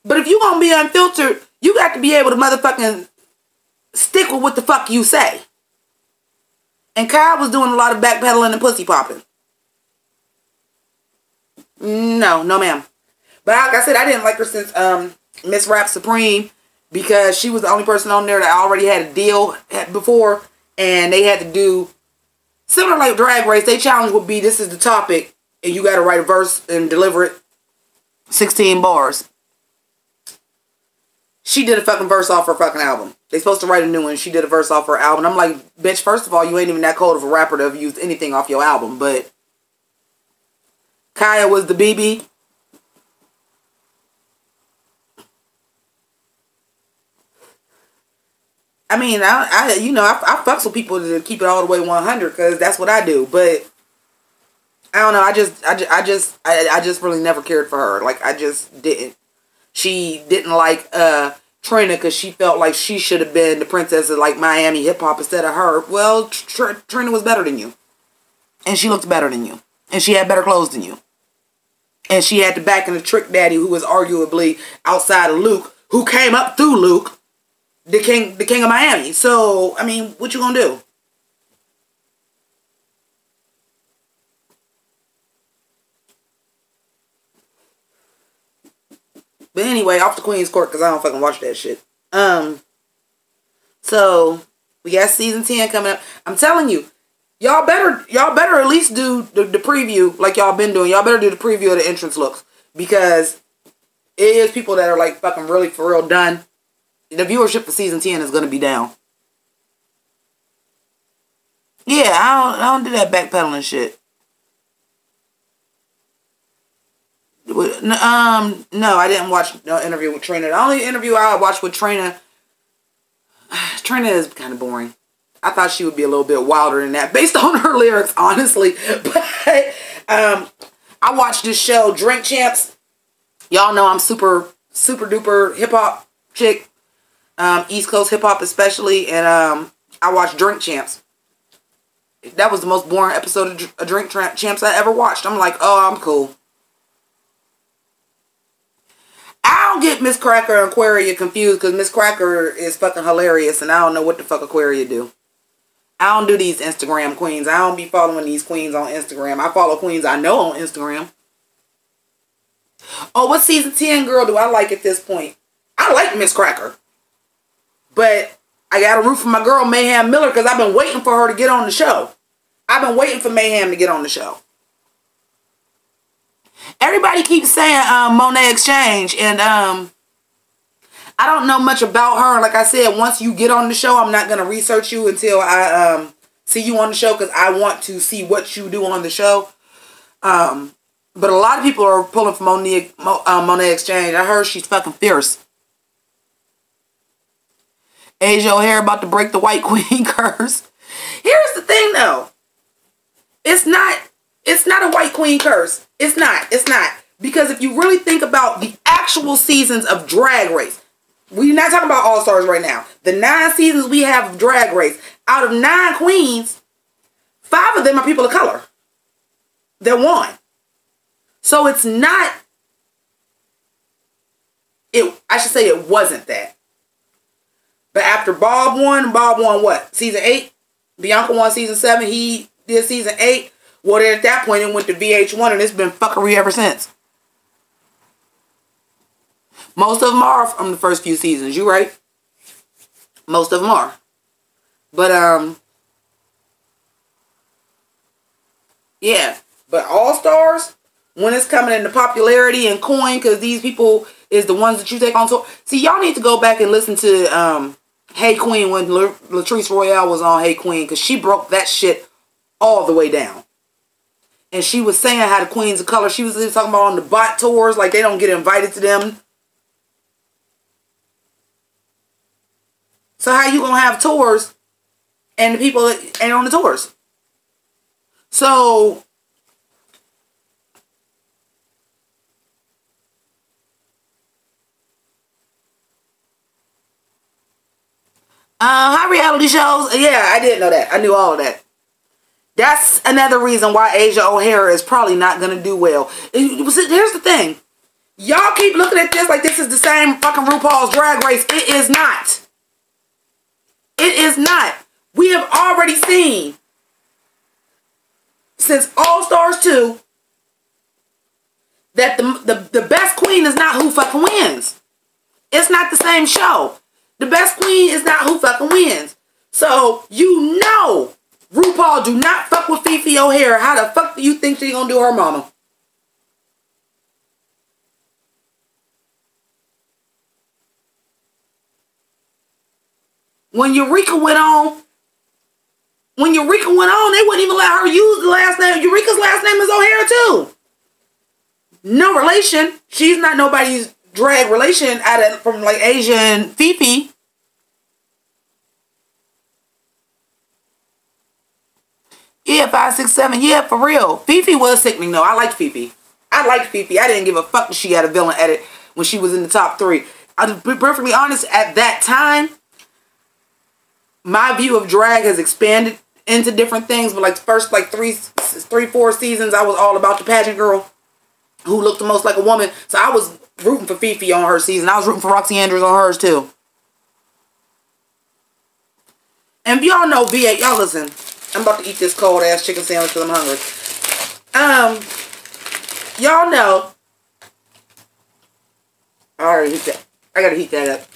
But if you gonna be unfiltered, you got to be able to motherfucking stick with what the fuck you say. And Kai was doing a lot of backpedaling and pussy popping. No ma'am. But like I said, I didn't like her since Miss Rap Supreme, because she was the only person on there that already had a deal before, and they had to do similar like Drag Race. Their challenge would be, this is the topic, and you got to write a verse and deliver it 16 bars. She did a fucking verse off her fucking album. They supposed to write a new one. She did a verse off her album. I'm like, bitch, first of all, you ain't even that cold of a rapper to have used anything off your album. But Kaya was the BB. I mean, I fucks with people to keep it all the way 100, because that's what I do. But I don't know. I just really never cared for her. Like, I just didn't. She didn't like Trina because she felt like she should have been the princess of like Miami hip hop instead of her. Well, Trina was better than you, and she looked better than you, and she had better clothes than you, and she had the back of the Trick Daddy, who was arguably outside of Luke, who came up through Luke, the king of Miami. So I mean, what you gonna do? But anyway, off the Queen's Court, because I don't fucking watch that shit. So we got season 10 coming up. I'm telling you, y'all better at least do the preview like y'all been doing. Y'all better do the preview of the entrance looks, because it is people that are like fucking really for real done. The viewership for season 10 is gonna be down. Yeah, I don't do that backpedaling shit. No, I didn't watch no interview with Trina. The only interview I watched with Trina is kind of boring. I thought she would be a little bit wilder than that, based on her lyrics, honestly. But I watched this show, Drink Champs. Y'all know I'm super duper hip hop chick, East Coast hip hop especially, and I watched Drink Champs. That was the most boring episode of Drink Champs I ever watched. I'm like, oh, I'm cool. I don't get Miss Cracker and Aquaria confused, because Miss Cracker is fucking hilarious, and I don't know what the fuck Aquaria do. I don't do these Instagram queens. I don't be following these queens on Instagram. I follow queens I know on Instagram. Oh, what season 10 girl do I like at this point? I like Miss Cracker. But I got to root for my girl Mayhem Miller, because I've been waiting for her to get on the show. I've been waiting for Mayhem to get on the show. Everybody keeps saying Monet Exchange, and I don't know much about her. Like I said, once you get on the show, I'm not going to research you until I see you on the show, because I want to see what you do on the show. But a lot of people are pulling for Monet Exchange. I heard she's fucking fierce. Asia O'Hare about to break the White Queen curse. Here's the thing, though. It's not a White Queen curse. It's not. Because if you really think about the actual seasons of Drag Race, We're not talking about All Stars right now. The 9 seasons we have of Drag Race, out of 9 queens, 5 of them are people of color. That won. So it's not. I should say it wasn't that. But after Bob won what? Season 8? Bianca won season 7. He did season 8. Well, then at that point, it went to VH1, and it's been fuckery ever since. Most of them are from the first few seasons. You right? Most of them are. But, yeah. But All Stars, when it's coming into popularity and coin, because these people is the ones that you take on tour. See, y'all need to go back and listen to Hey Queen when Latrice Royale was on Hey Queen, because she broke that shit all the way down. And she was saying how the queens of color, she was talking about on the bot tours, like they don't get invited to them. So how you gonna have tours and the people ain't on the tours? So high reality shows, yeah, I didn't know that. I knew all of that. That's another reason why Asia O'Hara is probably not gonna do well. Here's the thing. Y'all keep looking at this like this is the same fucking RuPaul's Drag Race. It is not. It is not. We have already seen since All Stars 2 that the best queen is not who fucking wins. It's not the same show. The best queen is not who fucking wins. So, you know RuPaul do not fuck with Fifi O'Hara. How the fuck do you think she gonna do her mama? When Eureka went on, they wouldn't even let her use the last name. Eureka's last name is O'Hara too. No relation. She's not nobody's drag relation from like Asia and Fifi. Yeah, 5, 6, 7. Yeah, for real. Fifi was sickening though. I liked Fifi. I didn't give a fuck that she had a villain edit when she was in the top 3. I'll be perfectly honest, at that time, my view of drag has expanded into different things. But like the first like 3, 4 seasons, I was all about the pageant girl who looked the most like a woman. So I was rooting for Fifi on her season. I was rooting for Roxy Andrews on hers too. And if y'all know V8, y'all listen. I'm about to eat this cold ass chicken sandwich because I'm hungry. Y'all know. I already heat that. I gotta heat that up.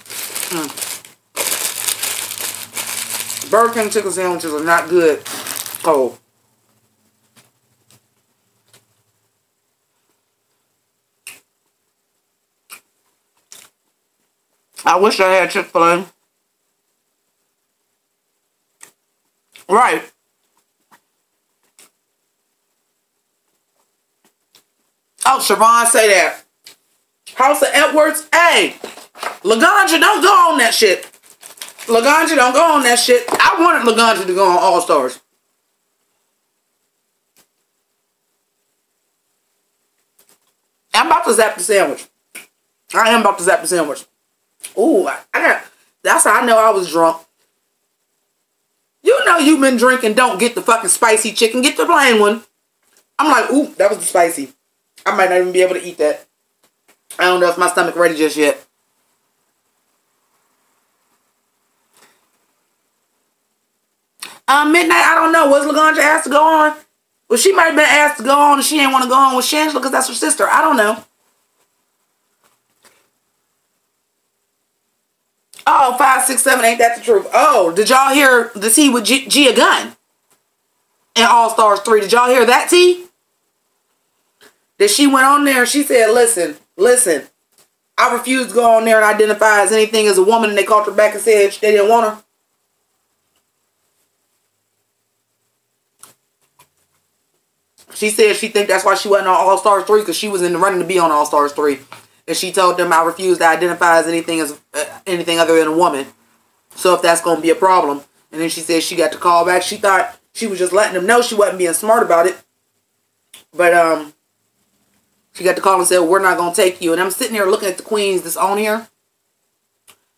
Burger King chicken sandwiches are not good cold. I wish I had Chick-fil-A. Right. Oh, Siobhan say that. House of Edwards. Hey, Laganja, don't go on that shit. Laganja, don't go on that shit. I wanted Laganja to go on All Stars. I'm about to zap the sandwich. I am about to zap the sandwich. Ooh, that's how I know I was drunk. You know you've been drinking, don't get the fucking spicy chicken. Get the plain one. I'm like, ooh, that was the spicy. I might not even be able to eat that. I don't know if my stomach ready just yet. Midnight, I don't know. Was Laganja asked to go on? Well, she might have been asked to go on and she didn't want to go on with Shangela because that's her sister. I don't know. Oh, 5, 6, 7, ain't that the truth? Oh, did y'all hear the tea with Gia Gunn in All Stars 3? Did y'all hear that tea? That she went on there and she said, listen, I refuse to go on there and identify as anything as a woman, and they called her back and said they didn't want her. She said she think that's why she wasn't on All Stars 3, because she was in the running to be on All Stars 3. And she told them, I refuse to identify as anything other than a woman. So if that's going to be a problem. And then she said she got the call back. She thought she was just letting them know, she wasn't being smart about it. But she got the call and said, we're not going to take you. And I'm sitting here looking at the queens that's on here.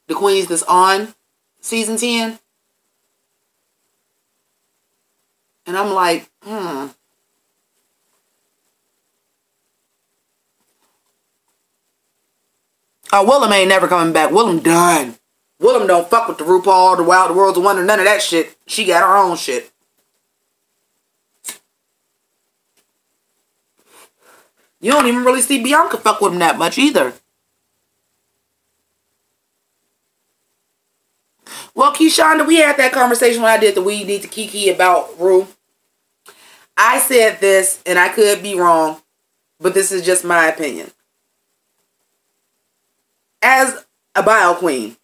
The queens that's on season 10. And I'm like, Oh, Willem ain't never coming back. Willem done. Willem don't fuck with the RuPaul, the Wild Worlds of Wonder, none of that shit. She got her own shit. You don't even really see Bianca fuck with him that much either. Well, Keishonda, we had that conversation when I did the We Need to Kiki about Ru. I said this, and I could be wrong, but this is just my opinion. As a bio queen,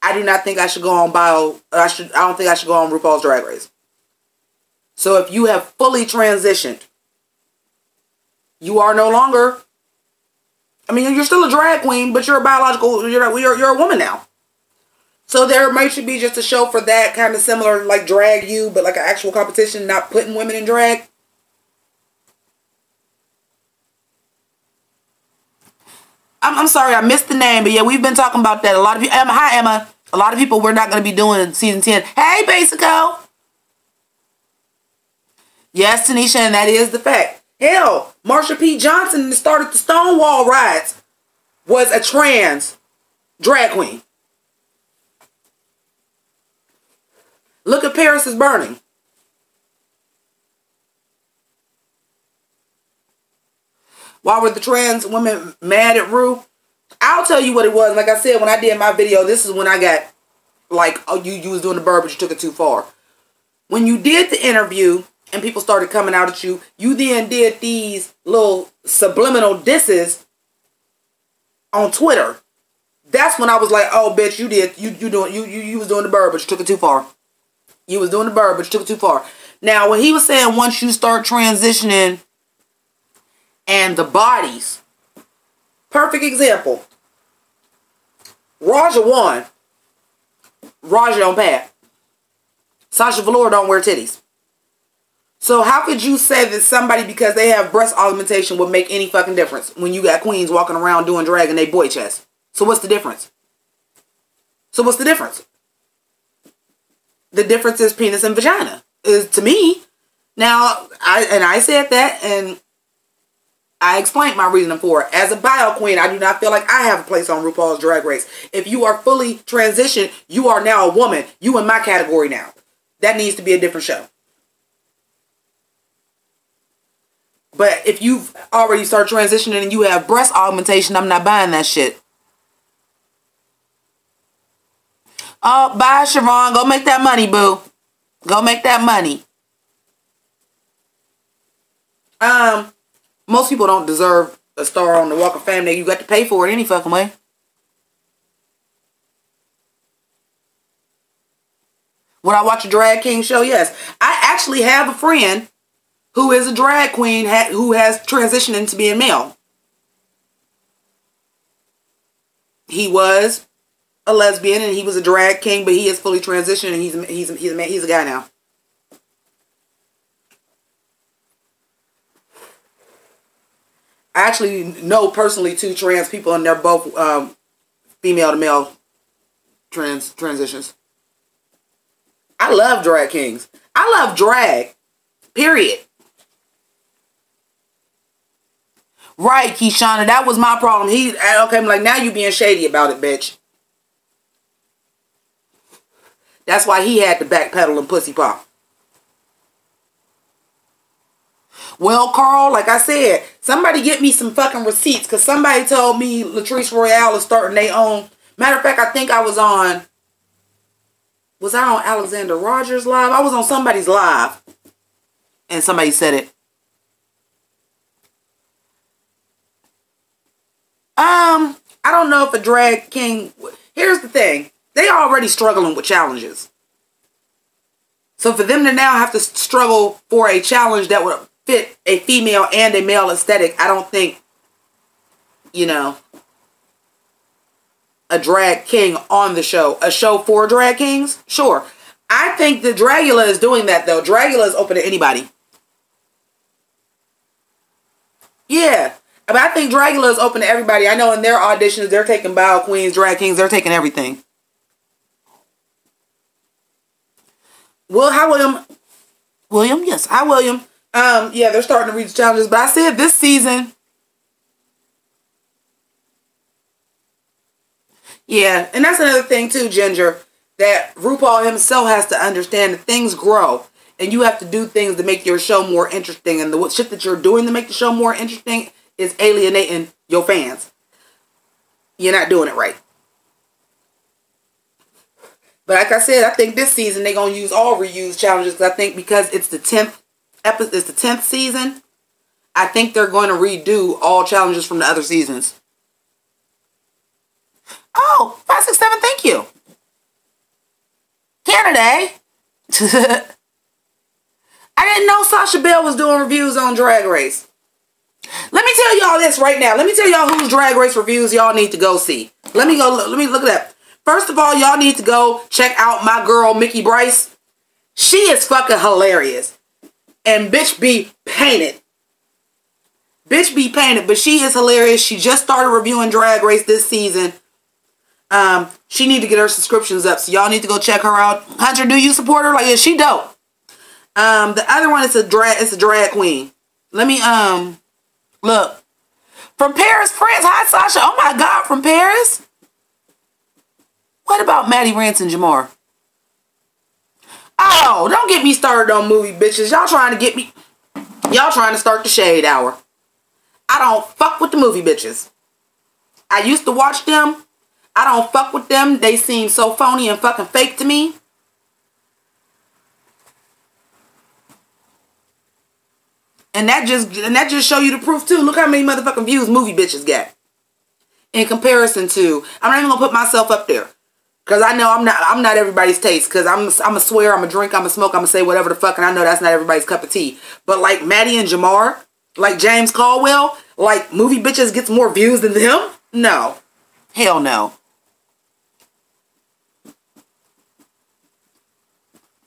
I do not think I should go on I don't think I should go on RuPaul's Drag Race. So if you have fully transitioned, you are no longer, I mean, you're still a drag queen, but you're a biological, you're a woman now. So there might should be just a show for that, kind of similar, like Drag You, but like an actual competition, not putting women in drag. I'm sorry, I missed the name, but yeah, we've been talking about that. A lot of people, hi Emma. A lot of people we're not going to be doing season 10. Hey, Basico. Yes, Tanisha, and that is the fact. Hell, Marsha P. Johnson that started the Stonewall riots was a trans drag queen. Look at Paris is Burning. Why were the trans women mad at Ru? I'll tell you what it was. Like I said, when I did my video, this is when I got, like, oh, you was doing the bird, but you took it too far. When you did the interview and people started coming out at you, you then did these little subliminal disses on Twitter. That's when I was like, oh, bitch, you was doing the bird, but you took it too far. You was doing the bird, but you took it too far. Now, when he was saying once you start transitioning and the bodies, perfect example. Raja won. Raja don't pat. Sasha Velour don't wear titties. So how could you say that somebody, because they have breast augmentation, would make any fucking difference when you got queens walking around doing drag and they boy chest? So what's the difference? The difference is penis and vagina, is to me. Now, I said that, and I explained my reasoning for it. As a bio queen, I do not feel like I have a place on RuPaul's Drag Race. If you are fully transitioned, you are now a woman. You in my category now. That needs to be a different show. But if you've already started transitioning and you have breast augmentation, I'm not buying that shit. Oh, bye, Siobhan. Go make that money, boo. Go make that money. Most people don't deserve a star on the Walk of Fame. You got to pay for it any fucking way. When I watch a drag king show, yes. I actually have a friend who is a drag queen who has transitioned into being male. He was a lesbian and he was a drag king, but he is fully transitioned and he's a guy now. I actually know personally 2 trans people, and they're both female to male transitions. I love drag kings. I love drag. Period. Right, Keishana. That was my problem. Okay, I'm like, now you being shady about it, bitch. That's why he had to backpedal and pussy pop. Well, Carl, like I said, somebody get me some fucking receipts, because somebody told me Latrice Royale is starting their own. Matter of fact, I think I was on Alexander Rogers' live? I was on somebody's live, and somebody said it. I don't know if a drag king... Here's the thing. They already struggling with challenges. So for them to now have to struggle for a challenge that would fit a female and a male aesthetic, I don't think, a drag king on the show. A show for drag kings? Sure. I think that Dragula is doing that, though. Dragula is open to anybody. Yeah. But I think Dragula is open to everybody. I know in their auditions, they're taking bio queens, drag kings, they're taking everything. Well, hi, William. William, yes. Hi, William. Yeah, they're starting to reach challenges. But I said this season, yeah, and that's another thing too, Ginger, that RuPaul himself has to understand that things grow. And you have to do things to make your show more interesting. And the shit that you're doing to make the show more interesting is alienating your fans. You're not doing it right. But like I said, I think this season they're going to use all reuse challenges. Because I think because it's the 10th episode, it's the 10th season, I think they're going to redo all challenges from the other seasons. Oh, 567, thank you. Canada. I didn't know Sasha Bell was doing reviews on Drag Race. Let me tell y'all this right now. Let me tell y'all whose Drag Race reviews y'all need to go see. Let me look at that. First of all, y'all need to go check out my girl, Mickey Bryce. She is fucking hilarious. And bitch be painted. Bitch be painted, but she is hilarious. She just started reviewing Drag Race this season. She need to get her subscriptions up. So y'all need to go check her out. Hunter, do you support her? Like, is she dope? The other one is a drag queen. Let me, look. From Paris, France. Hi, Sasha. Oh my God, from Paris? What about Maddie Rance and Jamar? Oh, don't get me started on movie bitches. Y'all trying to start the shade hour. I don't fuck with the movie bitches. I used to watch them. I don't fuck with them. They seem so phony and fucking fake to me. And that just show you the proof too. Look how many motherfucking views movie bitches get. In comparison to, I'm not even gonna put myself up there. Cause I know I'm not everybody's taste. Cause I'm a swear, I'm a drink, I'm a smoke, I'm a say whatever the fuck, and I know that's not everybody's cup of tea. But like Maddie and Jamar, like James Caldwell, like movie bitches gets more views than him? No. Hell no.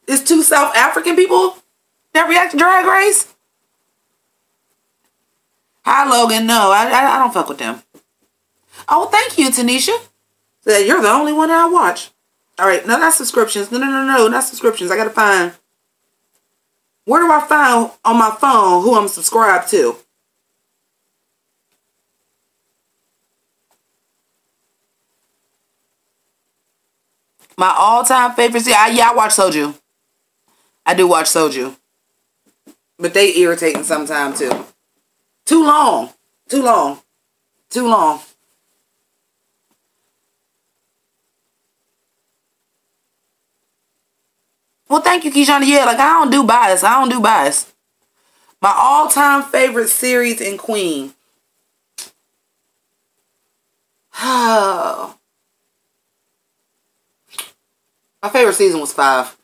It's two South African people that react to Drag Race? Hi, Logan. No, I don't fuck with them. Oh, thank you, Tanisha. So you're the only one I watch. All right, no, not subscriptions. No, not subscriptions. I gotta find. Where do I find on my phone who I'm subscribed to? My all-time favorites. Yeah, I watch Soju. I do watch Soju. But they irritating sometimes too. Too long. Too long. Too long. Well, thank you, Keishana. Yeah, like I don't do bias. My all-time favorite series in Queen. Oh. My favorite season was 5.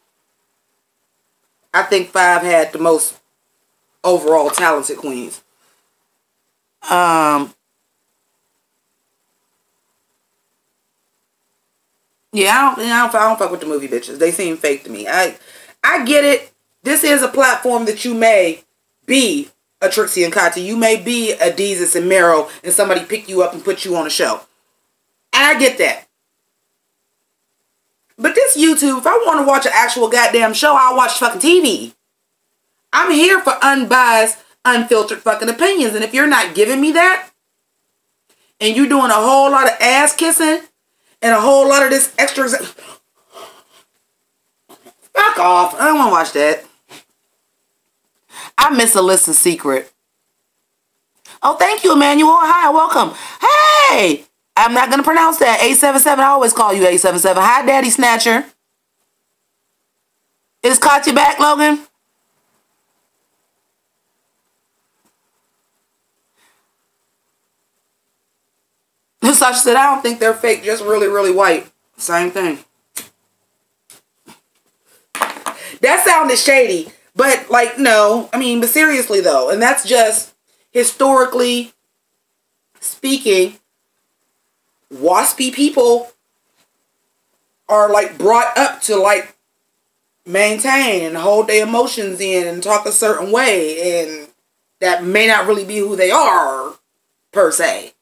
I think 5 had the most overall talented queens. Yeah, I don't fuck with the movie bitches. They seem fake to me. I get it. This is a platform that you may be a Trixie and Kati. You may be a Deezus and Mero, and somebody pick you up and put you on a show. And I get that. But this YouTube, if I want to watch an actual goddamn show, I'll watch fucking TV. I'm here for unbiased, unfiltered fucking opinions. And if you're not giving me that, and you're doing a whole lot of ass kissing, and a whole lot of this extra... Fuck off. I don't want to watch that. I miss Alyssa's secret. Oh, thank you, Emmanuel. Hi, welcome. Hey! I'm not going to pronounce that. 877. I always call you 877. Hi, Daddy Snatcher. Is Katya back, Logan? Sasha said, I don't think they're fake, just really, really white. Same thing. That sounded shady. But, like, no. I mean, but seriously, though. And that's just, historically speaking, waspy people are, like, brought up to, like, maintain and hold their emotions in and talk a certain way. And that may not really be who they are, per se.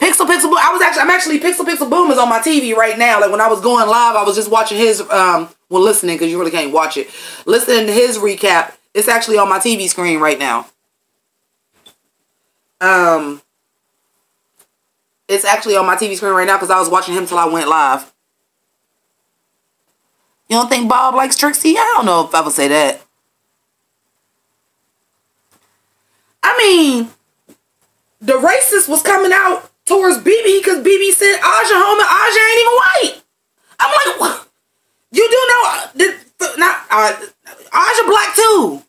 Pixel Boom. I'm actually Pixel Boom is on my TV right now. Like when I was going live, I was just watching his listening, because you really can't watch it. Listening to his recap. It's actually on my TV screen right now. It's actually on my TV screen right now because I was watching him till I went live. You don't think Bob likes Trixie? I don't know if I would say that. I mean, the racist was coming out towards BB because BB sent Aja home and Aja ain't even white. I'm like, what? You do know Aja black too.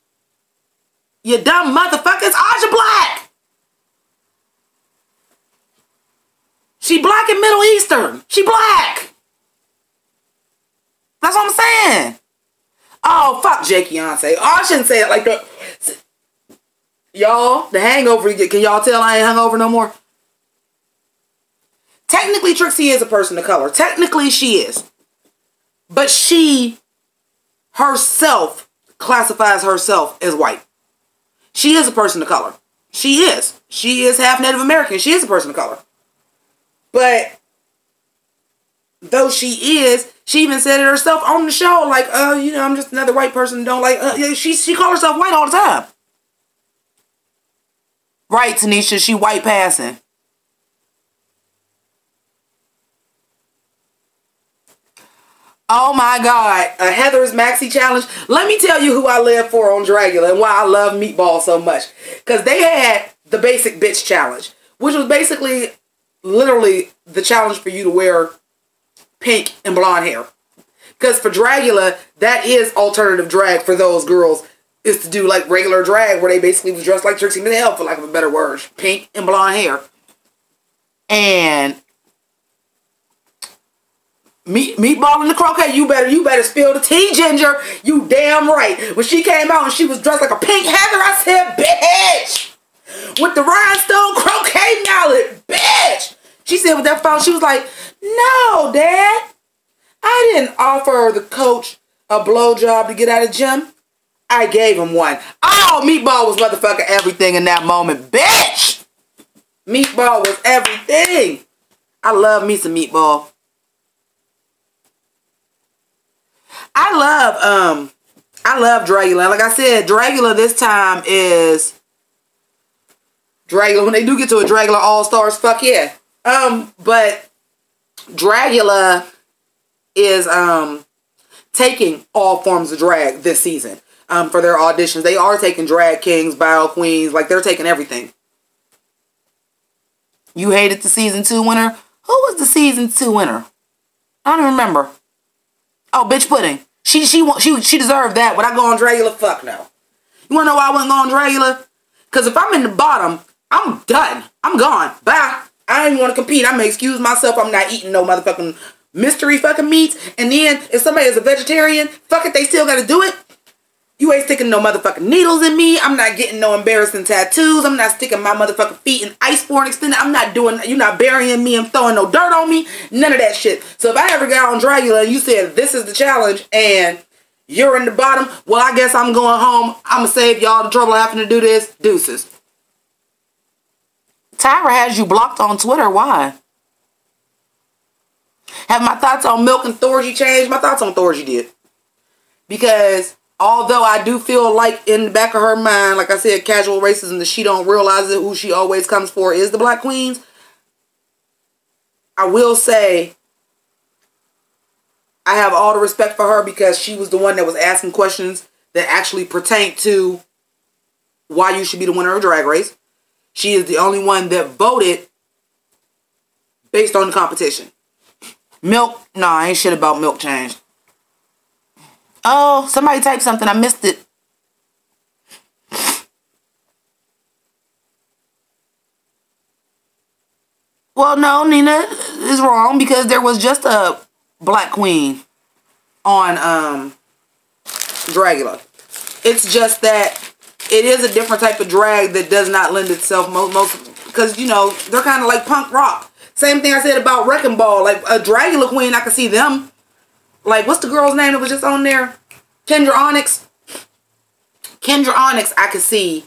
You dumb motherfuckers. Aja black. She black and Middle Eastern. She black. That's what I'm saying. Oh, fuck Jake Beyonce. Oh, I shouldn't say it like that. Y'all, the hangover, can y'all tell I ain't hungover no more? Technically, Trixie is a person of color. Technically, she is. But she herself classifies herself as white. She is a person of color. She is. She is half Native American. She is a person of color. But though she is, she even said it herself on the show, like, I'm just another white person. Don't like. She called herself white all the time. Right, Tanisha, she white passing. Oh my God, a Heather's Maxi Challenge. Let me tell you who I live for on Dragula and why I love Meatball so much. Because they had the Basic Bitch Challenge, which was basically literally the challenge for you to wear pink and blonde hair. Because for Dragula, that is alternative drag for those girls, is to do like regular drag where they basically was dressed like Trixie Mattel, for lack of a better word. Pink and blonde hair. And Meatball and the Croquet, you better spill the tea, Ginger. You damn right. When she came out and she was dressed like a pink Heather, I said, bitch! With the rhinestone croquet mallet, bitch! She said with that phone, she was like, no, Dad. I didn't offer the coach a blowjob to get out of gym. I gave him one. Oh, Meatball was motherfucking everything in that moment, bitch! Meatball was everything. I love me some Meatball. I love Dragula. Like I said, Dragula this time is Dragula. When they do get to a Dragula All-Stars, fuck yeah. But Dragula is taking all forms of drag this season for their auditions. They are taking drag kings, bio queens, like they're taking everything. You hated the season 2 winner? Who was the season 2 winner? I don't remember. Oh, Bitch Pudding. She deserved that. Would I go on Dragula? Fuck no. You wanna know why I wouldn't go on Dragula? Because if I'm in the bottom, I'm done. I'm gone. Bye. I don't even want to compete. I'm gonna excuse myself. I'm not eating no motherfucking mystery fucking meats. And then if somebody is a vegetarian, fuck it, they still gotta do it. You ain't sticking no motherfucking needles in me. I'm not getting no embarrassing tattoos. I'm not sticking my motherfucking feet in ice for an extended. I'm not doing, you're not burying me and throwing no dirt on me. None of that shit. So if I ever got on Dragula and you said this is the challenge and you're in the bottom, well, I guess I'm going home. I'm gonna save y'all the trouble of having to do this. Deuces. Tyra has you blocked on Twitter. Why? Have my thoughts on Milk and Thorgy changed? My thoughts on Thorgy did. Because although I do feel like in the back of her mind, like I said, casual racism, that she don't realize that who she always comes for is the black queens. I will say I have all the respect for her because she was the one that was asking questions that actually pertain to why you should be the winner of Drag Race. She is the only one that voted based on the competition. Milk, nah, ain't shit about Milk changed. Oh, somebody typed something. I missed it. Well, no, Nina is wrong because there was just a black queen on Dragula. It's just that it is a different type of drag that does not lend itself most because, you know, they're kind of like punk rock. Same thing I said about Wrecking Ball. Like a Dragula queen, I could see them. Like, what's the girl's name that was just on there? Kendra Onyx. Kendra Onyx, I could see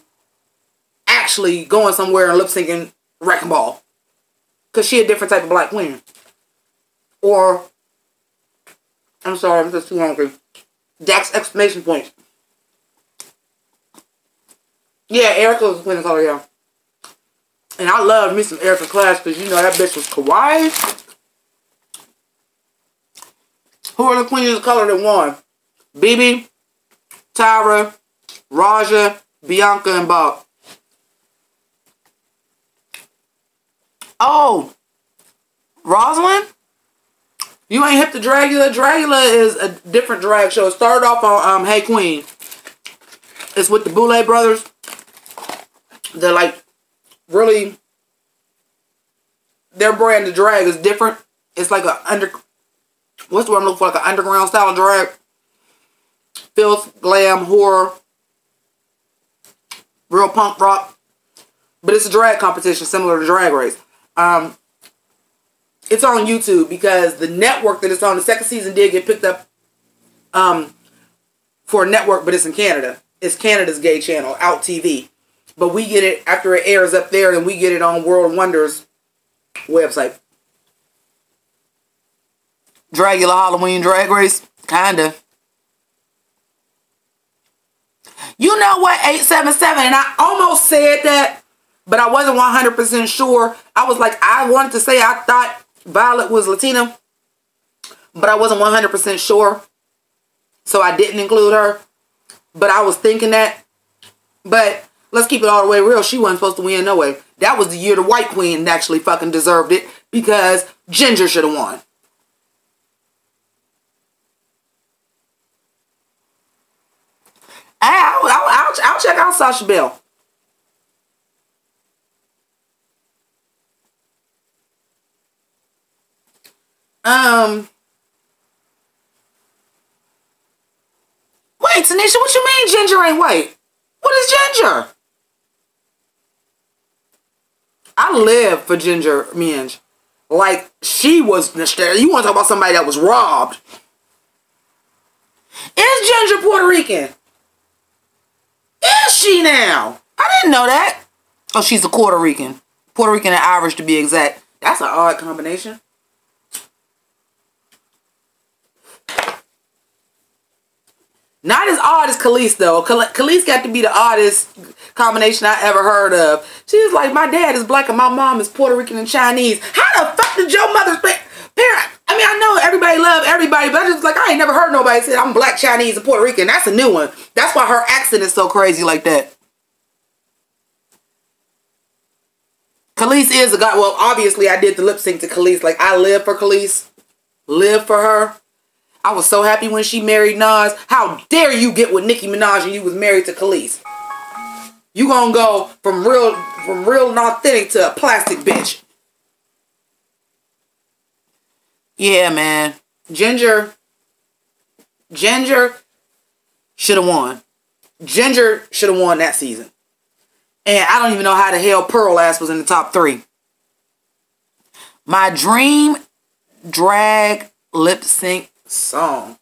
actually going somewhere and lip syncing Wrecking Ball. Because she a different type of black queen. Or, I'm sorry, I'm just too hungry. Dax exclamation point. Yeah, Erica was the queen of color, yeah. And I love me some Erica Clash because, you know, that bitch was kawaii. Who are the queens of color that won? BB, Tyra, Raja, Bianca, and Bob. Oh, Rosalind? You ain't hip to Dragula? Dragula is a different drag show. It started off on Hey Queen. It's with the Boulay brothers. They're like really, their brand of drag is different. It's like what's the word I'm looking for? Like an underground style of drag. Filth, glam, horror, real punk rock. But it's a drag competition similar to Drag Race. It's on YouTube because the network that it's on, the second season did get picked up for a network, but it's in Canada. It's Canada's gay channel, Out TV. But we get it after it airs up there, and we get it on World of Wonders website. Dragula Halloween Drag Race? Kinda. You know what, 877, and I almost said that, but I wasn't 100% sure. I was like, I wanted to say I thought Violet was Latina, but I wasn't 100% sure, so I didn't include her. But I was thinking that. But let's keep it all the way real. She wasn't supposed to win no way. That was the year the white queen actually fucking deserved it because Ginger should have won. I'll check out Sasha Bell. Wait, Tanisha, what you mean Ginger ain't white? What is Ginger? I live for Ginger Minge. Like, she was, you want to talk about somebody that was robbed. Is Ginger Puerto Rican? Is she now? I didn't know that. Oh, she's a Puerto Rican. Puerto Rican and Irish to be exact. That's an odd combination. Not as odd as Khalees, though. Khalees got to be the oddest combination I ever heard of. She was like, my dad is black and my mom is Puerto Rican and Chinese. How the fuck did your mother's parent? I mean, I know everybody love everybody, but I just like, I ain't never heard nobody say I'm black, Chinese, and Puerto Rican. That's a new one. That's why her accent is so crazy like that. Khalees is a guy. Well, obviously, I did the lip sync to Khalees. Like, I live for Khalees. Live for her. I was so happy when she married Nas. How dare you get with Nicki Minaj and you was married to Khalees? You gonna go from real and authentic to a plastic bitch. Yeah, man. Ginger should have won. Ginger should have won that season. And I don't even know how the hell Pearl ass was in the top 3. My dream drag lip sync song.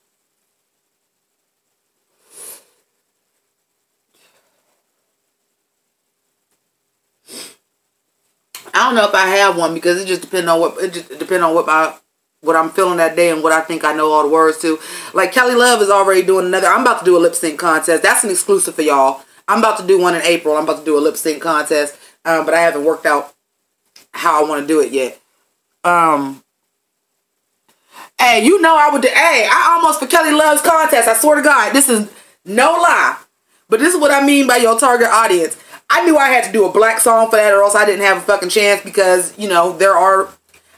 I don't know if I have one because it just depends on what I'm feeling that day and what I think I know all the words to. Like Kelly Love is already doing another. I'm about to do a lip sync contest. That's an exclusive for y'all. I'm about to do one in April. I'm about to do a lip sync contest, but I haven't worked out how I want to do it yet. Hey, you know I would do. Hey, I almost for Kelly Love's contest. I swear to God, this is no lie. But this is what I mean by your target audience. I knew I had to do a black song for that or else I didn't have a fucking chance because, you know,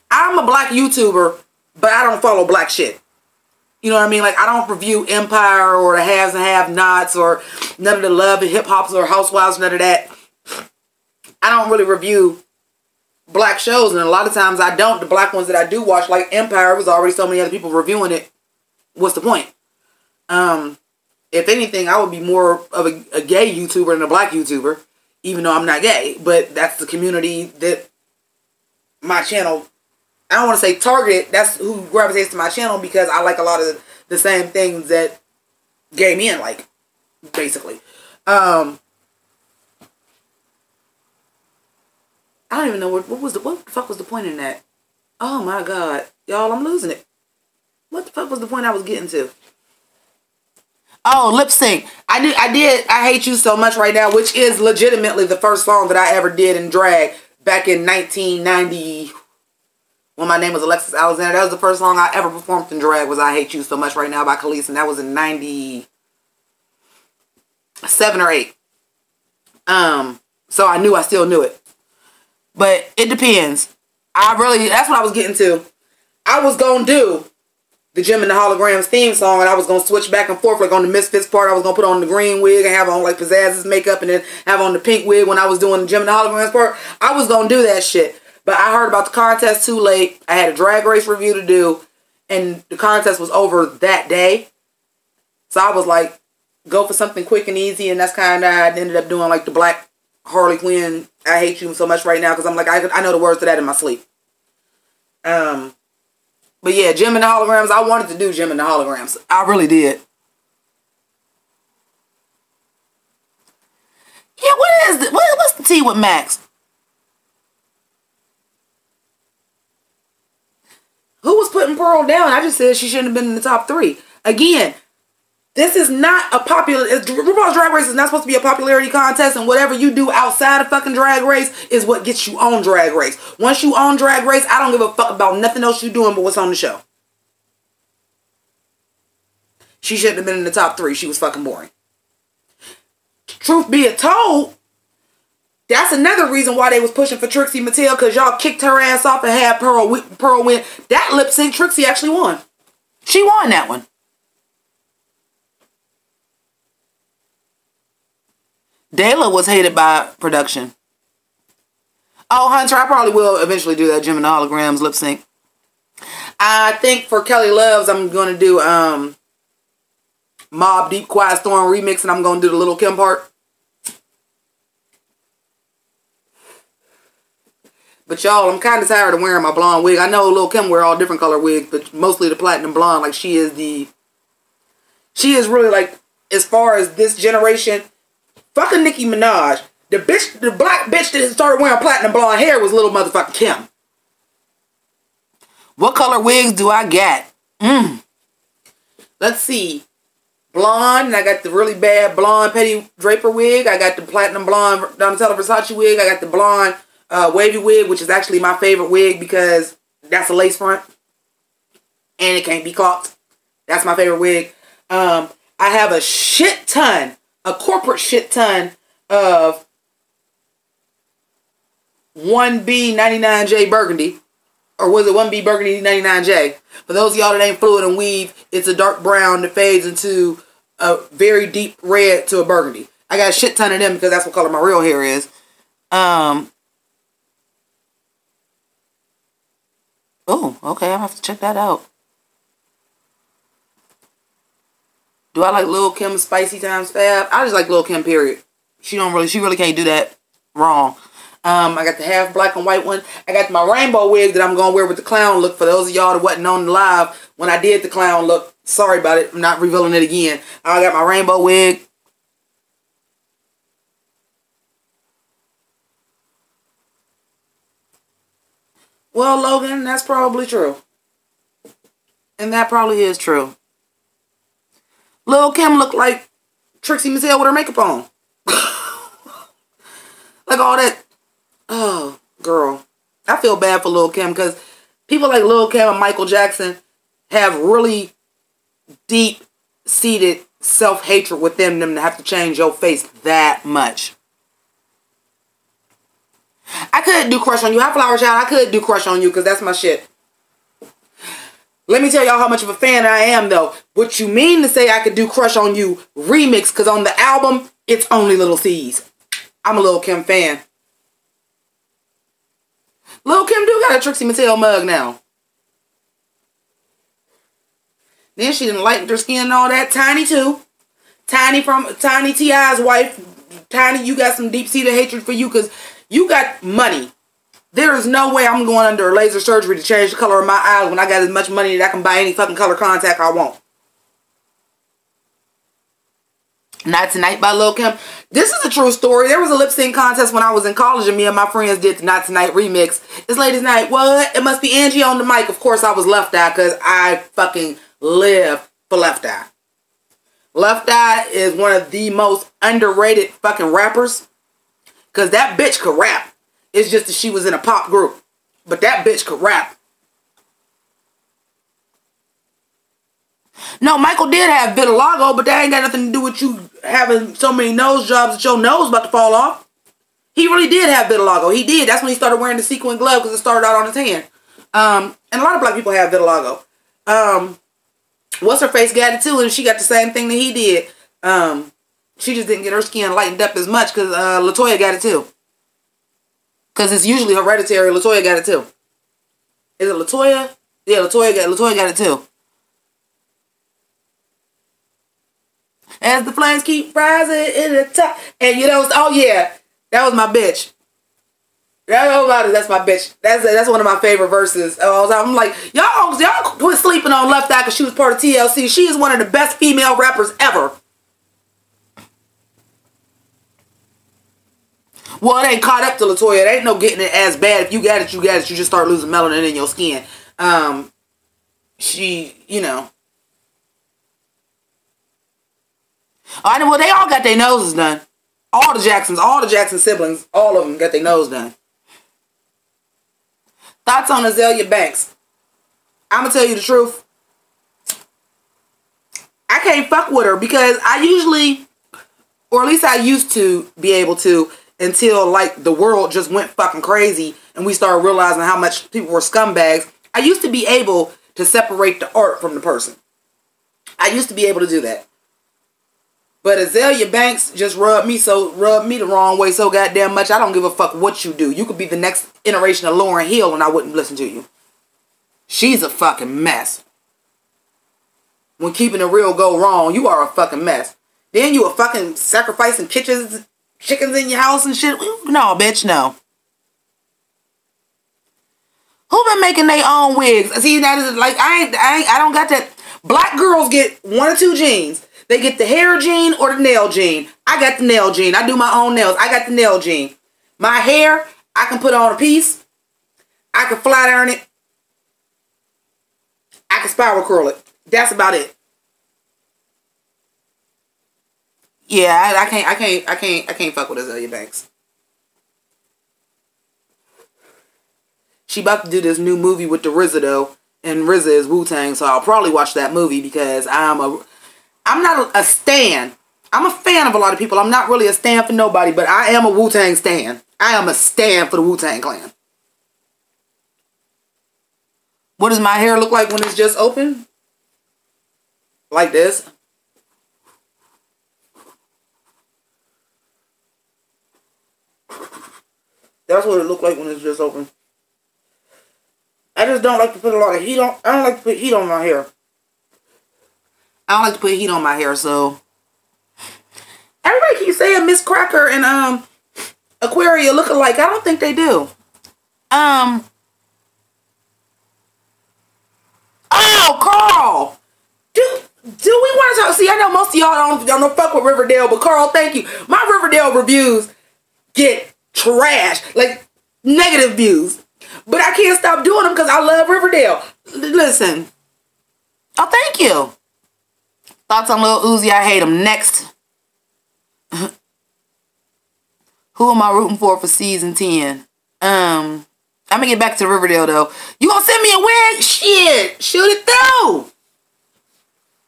I'm a black YouTuber, but I don't follow black shit. You know what I mean? Like, I don't review Empire or the haves and have-nots or none of the Love and Hip Hops or Housewives, none of that. I don't really review black shows, and a lot of times I don't. The black ones that I do watch, like Empire, was already so many other people reviewing it. What's the point? If anything, I would be more of a gay YouTuber than a black YouTuber, even though I'm not gay. But that's the community that my channel, I don't want to say targeted, that's who gravitates to my channel because I like a lot of the same things that gay men like, basically. I don't even know what the fuck was the point in that? Oh my god. Y'all, I'm losing it. What the fuck was the point I was getting to? Oh, lip sync. I did I Hate You So Much Right Now, which is legitimately the first song that I ever did in drag back in 1990 when my name was Alexis Alexander. That was the first song I ever performed in drag, was I Hate You So Much Right Now by Khalees, and that was in 97 or 8. So I still knew it. But it depends. That's what I was getting to. I was gonna do the Jim and the Holograms theme song, and I was gonna switch back and forth. Like on the Misfits part, I was gonna put on the green wig and have on like Pizzazz's makeup, and then have on the pink wig when I was doing the Jim and the Holograms part. I was gonna do that shit, but I heard about the contest too late. I had a drag race review to do, and the contest was over that day. So I was like, go for something quick and easy, and that's kind of I ended up doing like the Black Harley Quinn, I Hate You So Much Right Now, because I'm like, I know the words to that in my sleep. But yeah, Jim and the Holograms, I wanted to do Jim and the Holograms. I really did. Yeah, what's the tea with Max? Who was putting Pearl down? I just said she shouldn't have been in the top 3. Again, this is not a RuPaul's Drag Race is not supposed to be a popularity contest, and whatever you do outside of fucking Drag Race is what gets you on Drag Race. Once you on Drag Race, I don't give a fuck about nothing else you doing but what's on the show. She shouldn't have been in the top 3. She was fucking boring. Truth be told, that's another reason why they was pushing for Trixie Mattel, because y'all kicked her ass off and had Pearl win. That lip sync, Trixie actually won. She won that one. Dayla was hated by production. Oh, Hunter, I probably will eventually do that Jim and the Holograms lip sync. I think for Kelly Loves, I'm going to do Mob Deep Quiet Storm remix, and I'm going to do the Little Kim part. But y'all, I'm kind of tired of wearing my blonde wig. I know Lil' Kim wear all different color wigs, but mostly the platinum blonde. Like, she is really, like, as far as this generation, fucking Nicki Minaj. The black bitch that started wearing platinum blonde hair was little motherfucking Kim. What color wigs do I get? Let's see. Blonde, and I got the really bad blonde Petty Draper wig. I got the platinum blonde Donatella Versace wig. I got the blonde wavy wig, which is actually my favorite wig because that's a lace front. And it can't be clocked. That's my favorite wig. I have a corporate shit ton of 1B99J Burgundy. Or was it 1B Burgundy 99J? For those of y'all that ain't fluid and weave, it's a dark brown that fades into a very deep red to a burgundy. I got a shit ton of them because that's what color my real hair is. Oh, okay. I'll have to check that out. Do I like Lil' Kim Spicy Times Fab? I just like Lil' Kim, period. She really can't do that wrong. I got the half black and white one. I got my rainbow wig that I'm going to wear with the clown look. For those of y'all that wasn't on the live when I did the clown look, sorry about it. I'm not revealing it again. I got my rainbow wig. Well, Logan, that's probably true. And that probably is true. Lil' Kim looked like Trixie Mattel with her makeup on. Like all that. Oh, girl. I feel bad for Lil' Kim because people like Lil' Kim and Michael Jackson have really deep-seated self-hatred within them to have to change your face that much. I could do Crush on You. Hi, Flower Child. I could do Crush on You because that's my shit. Let me tell y'all how much of a fan I am, though. What you mean to say I could do Crush on You remix, because on the album, it's only Little C's. I'm a Lil' Kim fan. Lil' Kim do got a Trixie Mattel mug now. Then she done lightened her skin and all that. Tiny, too. Tiny T.I.'s wife. Tiny, you got some deep-seated hatred for you because you got money. There is no way I'm going under laser surgery to change the color of my eyes when I got as much money that I can buy any fucking color contact I want. Not Tonight by Lil' Kim. This is a true story. There was a lip sync contest when I was in college and me and my friends did the Not Tonight remix. It's Ladies Night. What? It must be Angie on the mic. Of course I was Left Eye because I fucking live for Left Eye. Left Eye is one of the most underrated fucking rappers because that bitch could rap. It's just that she was in a pop group. But that bitch could rap. No, Michael did have vitiligo, but that ain't got nothing to do with you having so many nose jobs that your nose about to fall off. He really did have vitiligo. He did. That's when he started wearing the sequin glove because it started out on his hand. And a lot of black people have vitiligo. What's her face got it too, and she got the same thing that he did. She just didn't get her skin lightened up as much because LaToya got it too. Because it's usually hereditary. LaToya got it too. Is it LaToya? Yeah, LaToya got it too. As the flames keep rising in the top. And you know, oh yeah, that was my bitch. That's my bitch. That's one of my favorite verses. I'm like, y'all quit sleeping on Left Eye because she was part of TLC. She is one of the best female rappers ever. Well, it ain't caught up to LaToya. It ain't no getting it as bad. If you got it, you got it. You just start losing melanin in your skin. She, you know. Well, they all got their noses done. All the Jackson siblings, all of them got their nose done. Thoughts on Azealia Banks? I'm going to tell you the truth. I can't fuck with her because I usually, or at least I used to be able to, until like the world just went fucking crazy and we started realizing how much people were scumbags. I used to be able to separate the art from the person. I used to be able to do that. But Azealia Banks just rubbed me the wrong way so goddamn much. I don't give a fuck what you do. You could be the next iteration of Lauryn Hill and I wouldn't listen to you. She's a fucking mess. When keeping it real go wrong, you are a fucking mess. Then you are fucking sacrificing chickens in your house and shit. No, bitch, no. Who been making their own wigs? See, that is like I don't got that. Black girls get one or two genes. They get the hair gene or the nail gene. I got the nail gene. I do my own nails. I got the nail gene. My hair, I can put on a piece. I can flat iron it. I can spiral curl it. That's about it. Yeah, I can't fuck with Azealia Banks. She about to do this new movie with the RZA though, and RZA is Wu-Tang, so I'll probably watch that movie because I'm not a stan. I'm a fan of a lot of people. I'm not really a stan for nobody, but I am a Wu-Tang stan. I am a stan for the Wu-Tang Clan. What does my hair look like when it's just open? Like this. That's what it looked like when it's just open. I just don't like to put a lot of heat on. I don't like to put heat on my hair. I don't like to put heat on my hair, so. Everybody keeps saying Miss Cracker and Aquaria look alike. I don't think they do. Oh, Carl! Do we want to talk? See, I know most of y'all don't fuck with Riverdale, but Carl, thank you. My Riverdale reviews get trash, like negative views. But I can't stop doing them because I love Riverdale. Listen. Oh, thank you. Thoughts on Lil Uzi? I hate him. Next. Who am I rooting for season 10? I'm gonna get back to Riverdale though. You gonna send me a wig? Shit, shoot it through.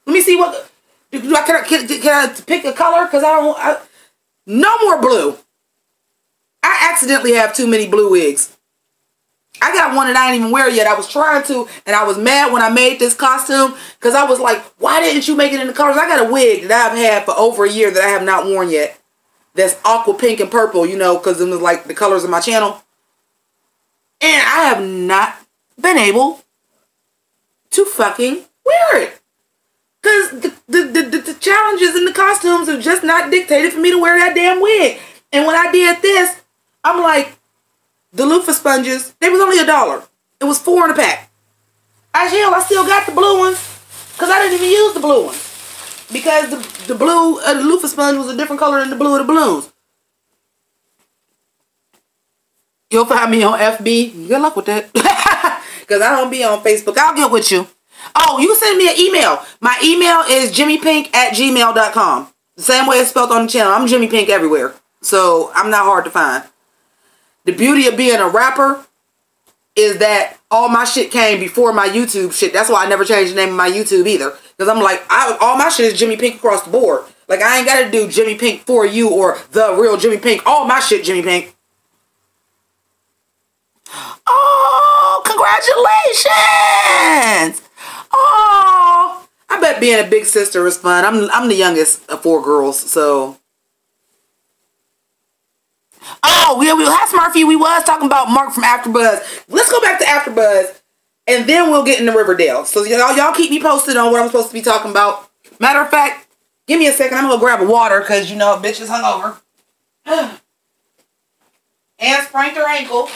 Let me see what. Can I pick a color? Because no more blue. I accidentally have too many blue wigs. I got one that I didn't even wear yet. I was trying to, and I was mad when I made this costume because I was like, why didn't you make it in the colors? I got a wig that I've had for over a year that I have not worn yet. That's aqua pink and purple, you know, because it was like the colors of my channel. And I have not been able to fucking wear it. Because the challenges in the costumes are just not dictated for me to wear that damn wig. And when I did this, I'm like, the loofah sponges, they was only $1. It was 4 in a pack. I still got the blue ones because I didn't even use the blue ones. Because the blue of the loofah sponge was a different color than the blue of the balloons. You'll find me on FB. Good luck with that. Because I don't be on Facebook. I'll get with you. Oh, you send me an email. My email is JImmiPynk@gmail.com. The same way it's spelled on the channel. I'm JImmiPynk everywhere. So I'm not hard to find. The beauty of being a rapper is that all my shit came before my YouTube shit. That's why I never changed the name of my YouTube either. Because I'm like, all my shit is JImmiPynk across the board. Like, I ain't got to do JImmiPynk for you or the real JImmiPynk. All my shit JImmiPynk. Oh, congratulations! Oh, I bet being a big sister is fun. I'm the youngest of 4 girls, so. Oh, hi Smurfy. We was talking about Mark from AfterBuzz. Let's go back to AfterBuzz, and then we'll get into Riverdale. So y'all keep me posted on what I'm supposed to be talking about. Matter of fact, give me a second. I'm gonna grab a water because bitch is hungover and sprained her ankle.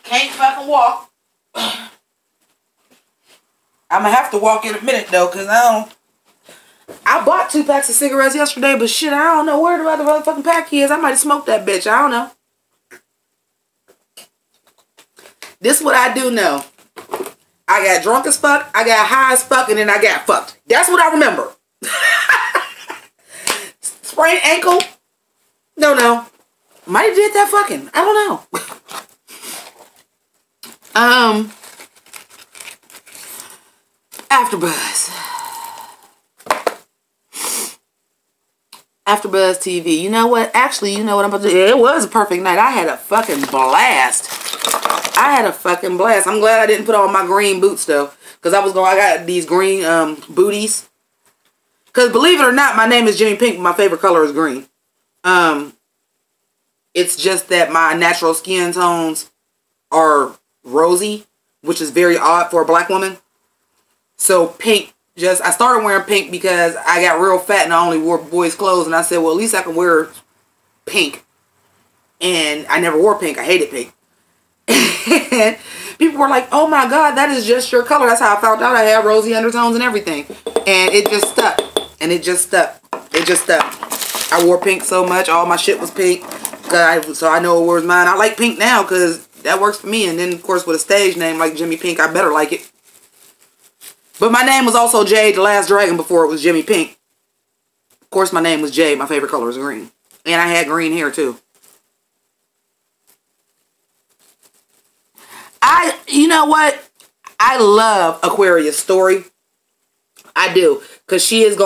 Can't fucking walk. I'm gonna have to walk in a minute though, cause I bought 2 packs of cigarettes yesterday, but shit, I don't know where the other motherfucking pack is. I might have smoked that bitch. I don't know. This is what I do know. I got drunk as fuck, I got high as fuck, and then I got fucked. That's what I remember. Sprained ankle? No. Might have did that fucking. I don't know. AfterBuzz TV. You know what? Actually, you know what I'm about to do? It was a perfect night. I had a fucking blast. I'm glad I didn't put on my green boots though, because I got these green booties. Because believe it or not, my name is JImmiPynk, but my favorite color is green. It's just that my natural skin tones are rosy, which is very odd for a black woman. So pink, I started wearing pink because I got real fat and I only wore boys' clothes. And I said, well, at least I can wear pink. And I never wore pink. I hated pink. And people were like, oh my God, that is just your color. That's how I found out I had rosy undertones and everything. And it just stuck. I wore pink so much. All my shit was pink. So I know it was mine. I like pink now because that works for me. And then, of course, with a stage name like JImmiPynk, I better like it. But my name was also Jade the Last Dragon before it was JImmiPynk. Of course, my name was Jade. My favorite color is green. And I had green hair, too. You know what? I love Aquaria's story. I do. Because she is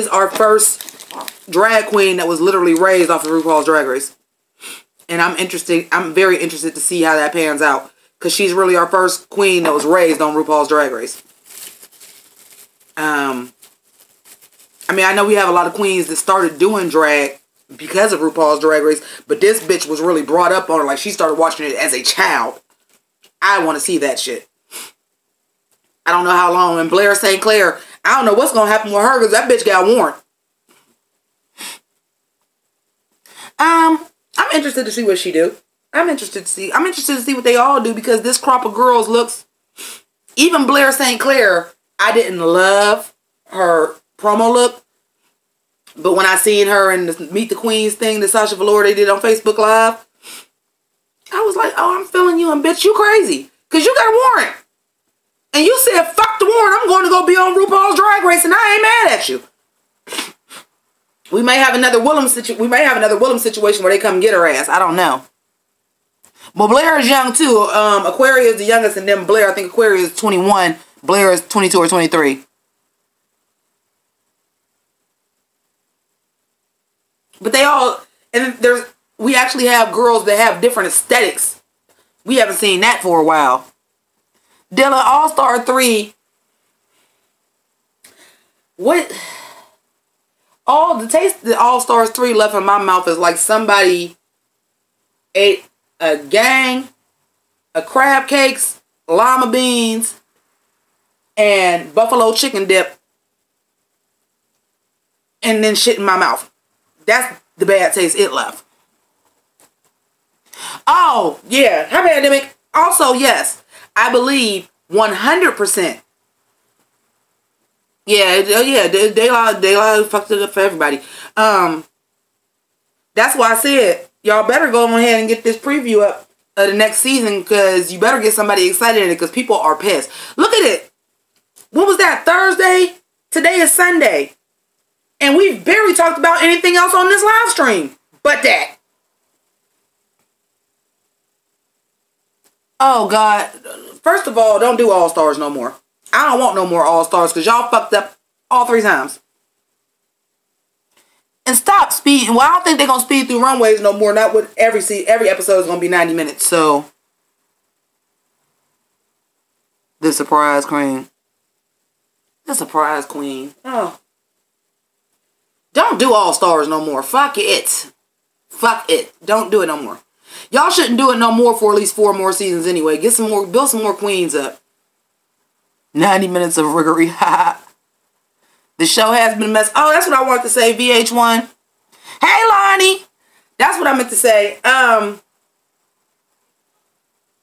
our first drag queen that was literally raised off of RuPaul's Drag Race. And I'm very interested to see how that pans out. Because she's really our first queen that was raised on RuPaul's Drag Race. I mean, I know we have a lot of queens that started doing drag because of RuPaul's Drag Race. But this bitch was really brought up on her. Like, she started watching it as a child. I want to see that shit. I don't know how long. And Blair St. Clair, I don't know what's going to happen with her because that bitch got warrant. I'm interested to see what she do. I'm interested to see what they all do because this crop of girls looks, even Blair St. Clair, I didn't love her promo look. But when I seen her in the Meet the Queens thing that Sasha Velour they did on Facebook Live, I was like, oh, I'm feeling you, and bitch, you crazy. Because you got a warrant. And you said, fuck the warrant, I'm going to go be on RuPaul's Drag Race, and I ain't mad at you. We may have another Willem situation where they come get her ass. I don't know. But Blair is young, too. Aquaria is the youngest, and then Blair, I think Aquaria is 21. Blair is 22 or 23. But they all, and we actually have girls that have different aesthetics. We haven't seen that for a while. Dilla All-Star 3. What? The taste that All-Stars 3 left in my mouth is like somebody ate a gang of crab cakes, lima beans, and buffalo chicken dip, and then shit in my mouth. That's the bad taste it left. Oh, yeah. Hi, pandemic. Also, yes, I believe 100% Yeah, they all fucked it up for everybody. That's why I said y'all better go on ahead and get this preview up of the next season, because you better get somebody excited in it, because people are pissed. Look at it. What was that, Thursday? Today is Sunday. And we've barely talked about anything else on this live stream but that. Oh, God. First of all, don't do All-Stars no more. I don't want no more All-Stars, because y'all fucked up all 3 times. And stop speeding. Well, I don't think they're going to speed through runways no more. Not with every episode is going to be 90 minutes. So, the surprise queen. The surprise queen. Oh. Don't do All-Stars no more. Fuck it. Fuck it. Don't do it no more. Y'all shouldn't do it no more for at least 4 more seasons anyway. Get some more, build some more queens up. 90 minutes of riggery. The show has been a mess. Oh, that's what I wanted to say. VH1. Hey, Lonnie. That's what I meant to say.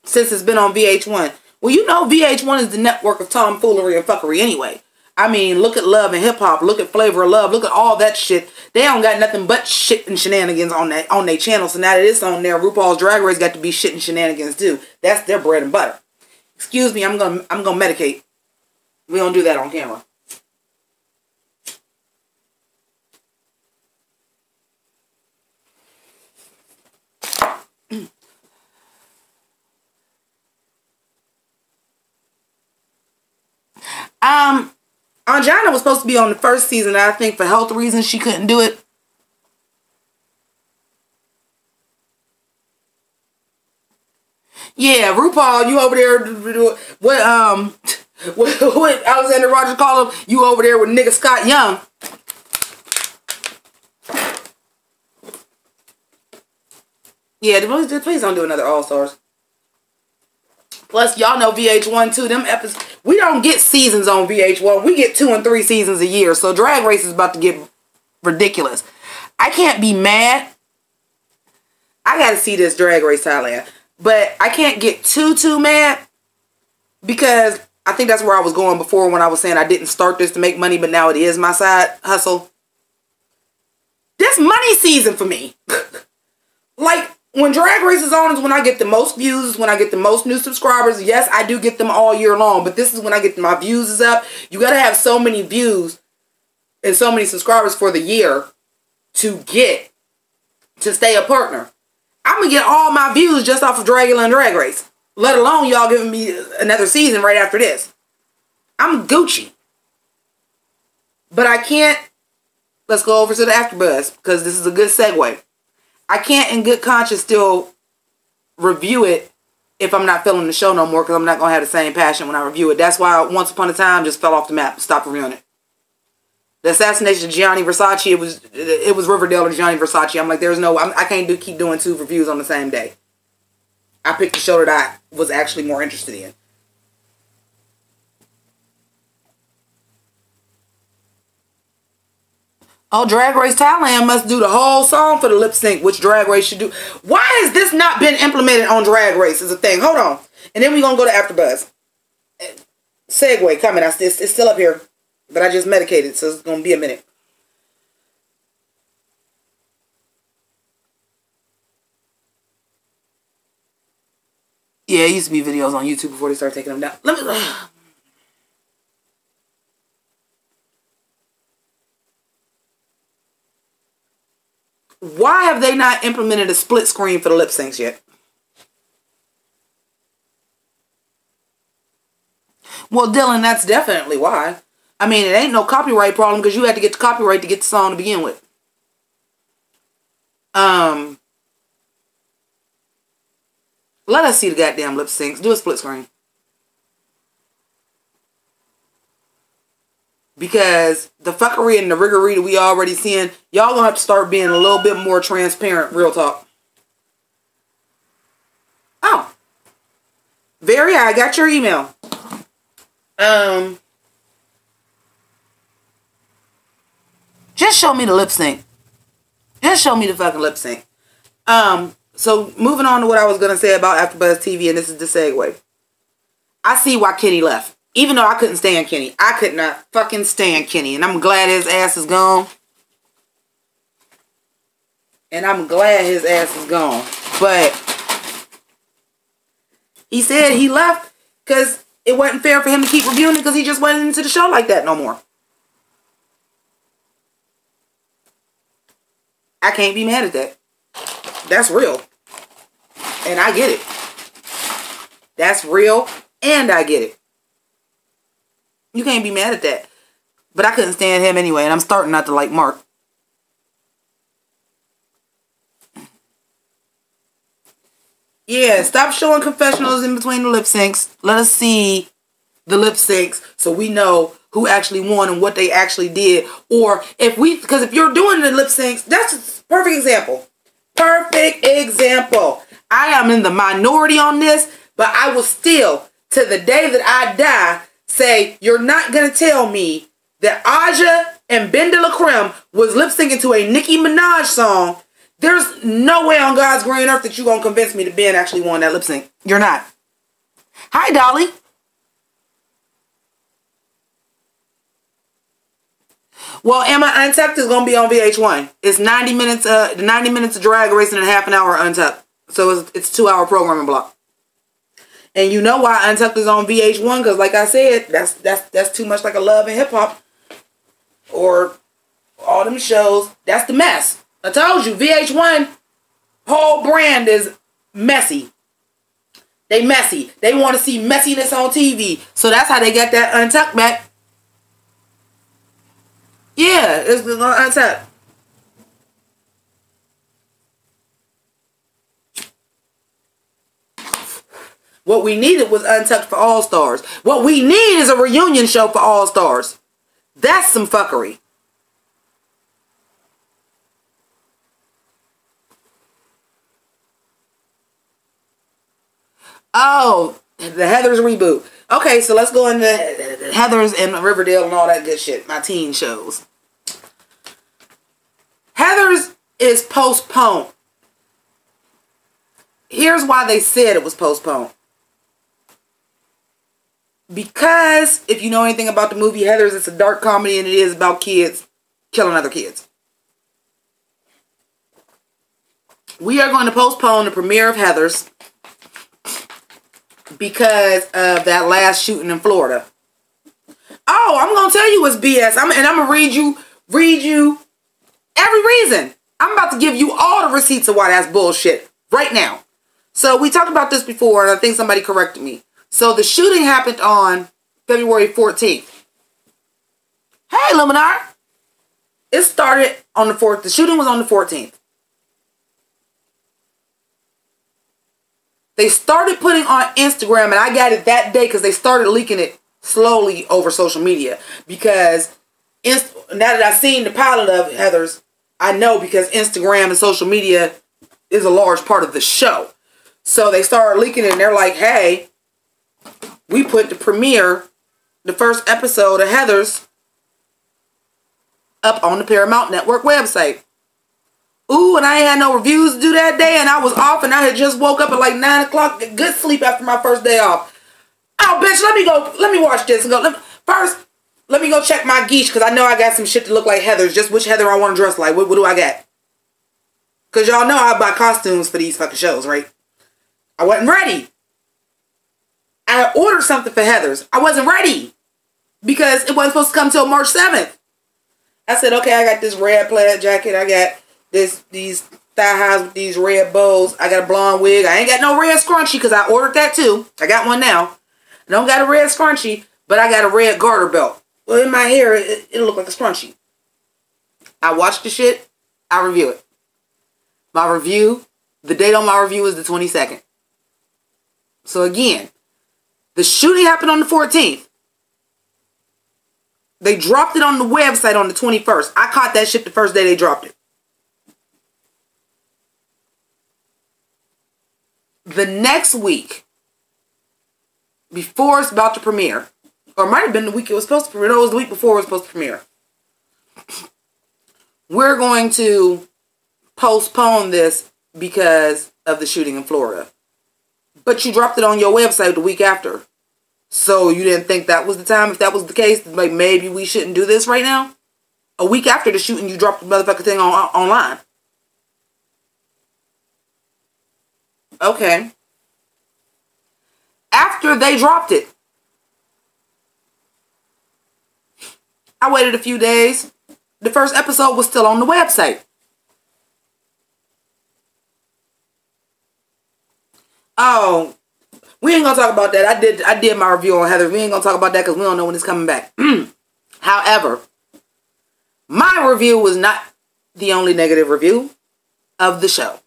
Since it's been on VH1. Well, you know VH1 is the network of tomfoolery and fuckery anyway. I mean, look at Love and Hip Hop. Look at Flavor of Love. Look at all that shit. They don't got nothing but shit and shenanigans on their channel. So now that it's on there, RuPaul's Drag Race got to be shit and shenanigans too. That's their bread and butter. Excuse me, I'm gonna medicate. We don't do that on camera. Anjana was supposed to be on the first season. I think for health reasons she couldn't do it. Yeah, RuPaul, you over there. What Alexander Rogers called him? You over there with nigga Scott Young. Yeah, please don't do another All-Stars. Plus, y'all know VH1 too. Them episodes, we don't get seasons on VH1. We get 2 and 3 seasons a year. So Drag Race is about to get ridiculous. I can't be mad. I gotta see this Drag Race Thailand. But I can't get too mad, because I think that's where I was going before when I was saying I didn't start this to make money, but now it is my side hustle. This money season for me. Like, when Drag Race is on is when I get the most views, when I get the most new subscribers. Yes, I do get them all year long, but this is when I get my views is up. You gotta have so many views and so many subscribers for the year to stay a partner. I'm gonna get all my views just off of Dragula and Drag Race. Let alone y'all giving me another season right after this. I'm Gucci. But I can't. Let's go over to the AfterBuzz, because this is a good segue. I can't in good conscience still review it if I'm not feeling the show no more, because I'm not going to have the same passion when I review it. That's why Once Upon a Time just fell off the map. Stop reviewing it. The assassination of Gianni Versace, it was Riverdale or Gianni Versace. I'm like, there's no, I can't keep doing 2 reviews on the same day. I picked the show that I was actually more interested in. Oh, Drag Race Thailand must do the whole song for the lip sync, which Drag Race should do. Why has this not been implemented on Drag Race is a thing? Hold on. And then we're going to go to AfterBuzz. Segue coming. It's still up here. But I just medicated, so it's going to be a minute. Yeah, it used to be videos on YouTube before they started taking them down. Why have they not implemented a split screen for the lip syncs yet? Well, Dylan, that's definitely why. I mean, it ain't no copyright problem, because you had to get the copyright to get the song to begin with. Let us see the goddamn lip syncs. Do a split screen. Because the fuckery and the riggery that we already seeing, y'all gonna have to start being a little bit more transparent. Real talk. Oh. Very, I got your email. Just show me the lip sync. Just show me the fucking lip sync. So moving on to what I was gonna say about AfterBuzz TV, and this is the segue. I see why Kenny left. Even though I couldn't stand Kenny. I could not fucking stand Kenny. And I'm glad his ass is gone. But he said he left because it wasn't fair for him to keep reviewing it because he just wasn't into the show like that no more. I can't be mad at that. That's real. And I get it. That's real and I get it. You can't be mad at that. But I couldn't stand him anyway, and I'm starting not to like Mark. Yeah, stop showing confessionals in between the lip syncs. Let us see the lip syncs so we know who actually won and what they actually did. Or because if you're doing the lip syncs, that's a perfect example. Perfect example. I am in the minority on this, but I will still, to the day that I die, say, you're not going to tell me that Aja and Ben de la Creme was lip syncing to a Nicki Minaj song. There's no way on God's green earth that you're going to convince me that Ben actually won that lip sync. You're not. Hi, Dolly. Well, Emma, Untucked is going to be on VH1. It's 90 minutes of drag racing and half an hour Untucked. So it's 2-hour programming block. And you know why Untucked is on VH1? Because like I said, that's too much like a Love and Hip Hop. Or all them shows. That's the mess. I told you, VH1 whole brand is messy. They messy. They want to see messiness on TV. So that's how they get that Untucked back. Yeah, it's the Untucked. What we needed was Untucked for All Stars. What we need is a reunion show for All Stars. That's some fuckery. Oh, the Heathers reboot. Okay, so let's go into Heathers and Riverdale and all that good shit. My teen shows. Heathers is postponed. Here's why they said it was postponed. Because if you know anything about the movie Heathers, it's a dark comedy and it is about kids killing other kids. We are going to postpone the premiere of Heathers because of that last shooting in Florida. Oh, I'm going to tell you it's BS. I'm going to read you every reason. I'm about to give you all the receipts of why that's bullshit right now. So we talked about this before and I think somebody corrected me. So the shooting happened on February 14th. Hey, Luminar. It started on the 4th. The shooting was on the 14th. They started putting on Instagram, and I got it that day because they started leaking it slowly over social media. Because now that I've seen the pilot of Heathers, I know because Instagram and social media is a large part of the show. So they started leaking it, and they're like, hey, we put the premiere, the first episode of Heathers, up on the Paramount Network website. Ooh, and I ain't had no reviews to do that day, and I was off, and I had just woke up at like 9 o'clock, good sleep after my first day off. Oh, bitch, let me watch this and go. Let me go check my geesh, because I know I got some shit to look like Heathers, just which Heather I want to dress like. What do I got? Because y'all know I buy costumes for these fucking shows, right? I wasn't ready. I ordered something for Heathers. I wasn't ready because it wasn't supposed to come till March 7th. I said, okay, I got this red plaid jacket. I got these thigh highs with these red bows. I got a blonde wig. I ain't got no red scrunchie because I ordered that too. I got one now. I don't got a red scrunchie, but I got a red garter belt. Well, in my hair, it'll look like a scrunchie. I watch the shit. I review it. The date on my review is the 22nd. So again, the shooting happened on the 14th. They dropped it on the website on the 21st. I caught that shit the first day they dropped it. The next week, before it's about to premiere, or it might have been the week it was supposed to premiere. No, it was the week before it was supposed to premiere. We're going to postpone this because of the shooting in Florida. But you dropped it on your website the week after. So you didn't think that was the time? If that was the case, like maybe we shouldn't do this right now? A week after the shooting, you dropped the motherfucking thing online. Okay. After they dropped it, I waited a few days. The first episode was still on the website. Oh, we ain't gonna talk about that. I did my review on Heather. We ain't gonna talk about that because we don't know when it's coming back. However, my review was not the only negative review of the show.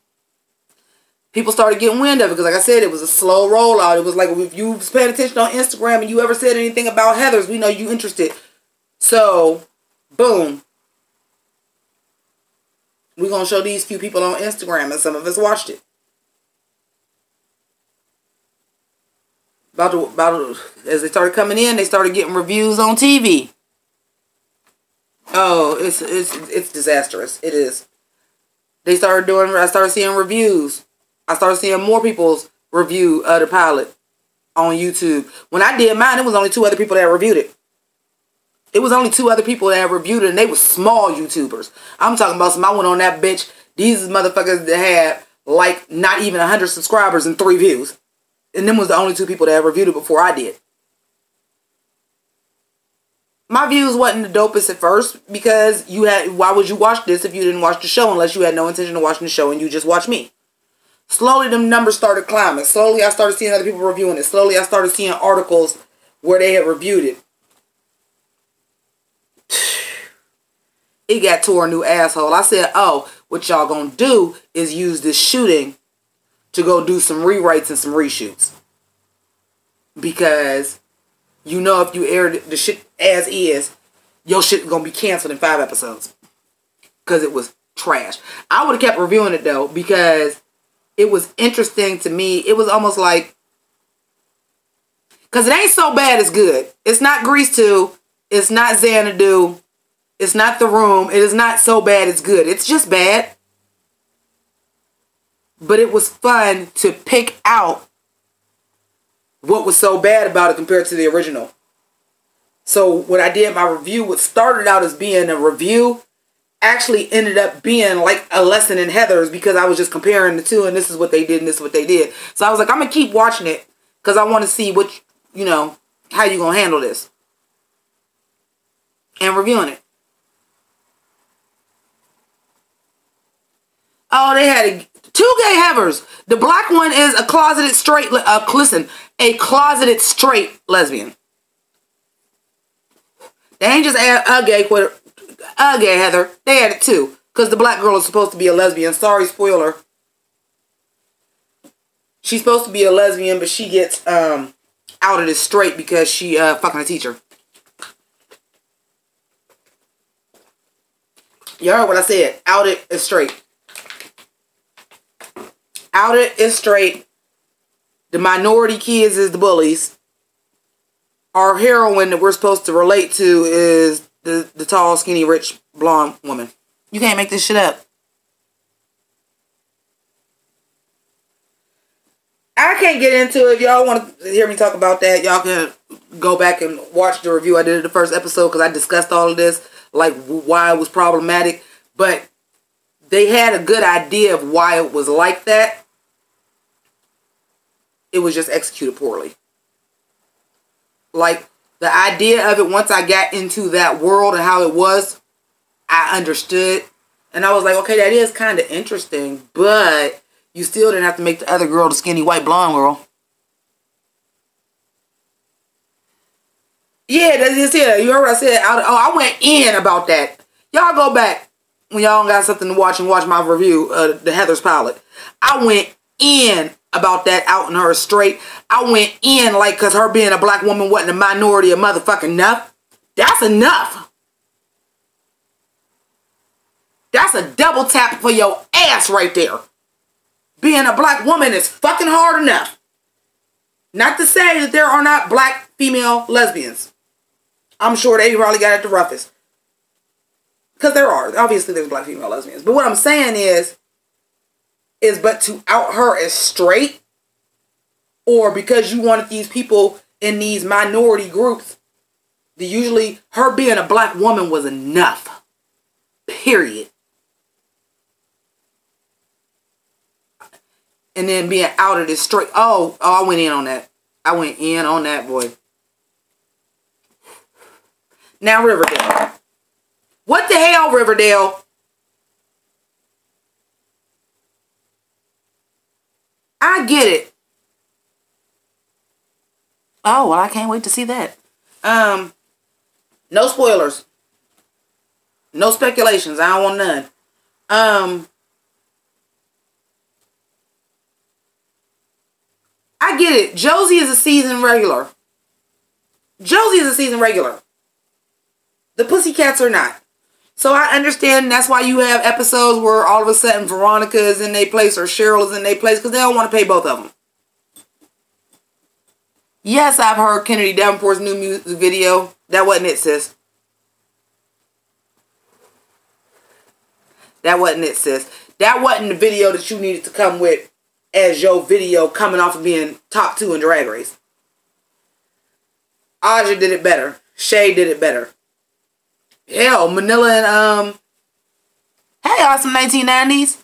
People started getting wind of it because, like I said, it was a slow rollout. It was like, if you was paying attention on Instagram and you ever said anything about Heathers, we know you interested. So, boom. We're going to show these few people on Instagram, and some of us watched it. As they started coming in, they started getting reviews on TV. Oh, it's disastrous. It is. I started seeing reviews. I started seeing more people's review of the pilot on YouTube. When I did mine, it was only 2 other people that reviewed it. It was only 2 other people that reviewed it, and they were small YouTubers. I'm talking about I went on that bitch. These motherfuckers that had, like, not even 100 subscribers and 3 views. And them was the only 2 people that reviewed it before I did. My views wasn't the dopest at first because why would you watch this if you didn't watch the show unless you had no intention of watching the show and you just watched me? Slowly, them numbers started climbing. Slowly, I started seeing other people reviewing it. Slowly, I started seeing articles where they had reviewed it. It got to a new asshole. I said, oh, what y'all gonna do is use this shooting to go do some rewrites and some reshoots. Because you know if you air the shit as is, your shit gonna be canceled in 5 episodes. Because it was trash. I would have kept reviewing it though because it was interesting to me. It was almost like, because it ain't so bad it's good. It's not Grease 2. It's not Xanadu. It's not The Room. It is not so bad it's good. It's just bad. But it was fun to pick out what was so bad about it compared to the original. So when I did my review, what started out as being a review actually ended up being like a lesson in Heathers because I was just comparing the 2 and this is what they did and this is what they did. So I was like, I'm going to keep watching it because I want to see what, how you going to handle this. And reviewing it. Oh, they had 2 gay Heathers. The black one is a closeted straight, a closeted straight lesbian. They ain't just a gay Heather. They had it too. Because the black girl is supposed to be a lesbian. Sorry, spoiler. She's supposed to be a lesbian, but she gets outed as straight because she fucking a teacher. You heard what I said. Outed as straight. Outed is straight. The minority kids is the bullies. Our heroine that we're supposed to relate to is the tall, skinny, rich, blonde woman. You can't make this shit up. I can't get into it. If y'all want to hear me talk about that, y'all can go back and watch the review I did of the first episode because I discussed all of this, like why it was problematic. But they had a good idea of why it was like that. It was just executed poorly. Like, the idea of it, once I got into that world and how it was, I understood. And I was like, okay, that is kind of interesting, but you still didn't have to make the other girl the skinny white blonde girl. Yeah, that's just it. You heard what I said? I went in about that. Y'all go back when y'all got something to watch and watch my review of the Heathers pilot. I went in about that outing her straight. I went in like, because her being a black woman wasn't a minority of motherfucking enough. That's enough. That's a double tap for your ass right there. Being a black woman is fucking hard enough. Not to say that there are not black female lesbians. I'm sure they probably got it the roughest. Because there are. Obviously there's black female lesbians. But what I'm saying is but to out her as straight, or because you wanted these people in these minority groups, usually her being a black woman was enough. Period. And then being outed as straight. Oh, I went in on that. I went in on that, boy. Now, Riverdale. What the hell, Riverdale? I get it. Oh, well, I can't wait to see that. No spoilers. No speculations. I don't want none. I get it. Josie is a season regular. Josie is a season regular. The Pussycats are not. So I understand that's why you have episodes where all of a sudden Veronica is in their place or Cheryl is in their place because they don't want to pay both of them. Yes, I've heard Kennedy Davenport's new music video. That wasn't it, sis. That wasn't it, sis. That wasn't the video that you needed to come with as your video coming off of being top 2 in Drag Race. Aja did it better. Shay did it better. Hell, Manila and, hey, awesome 1990s.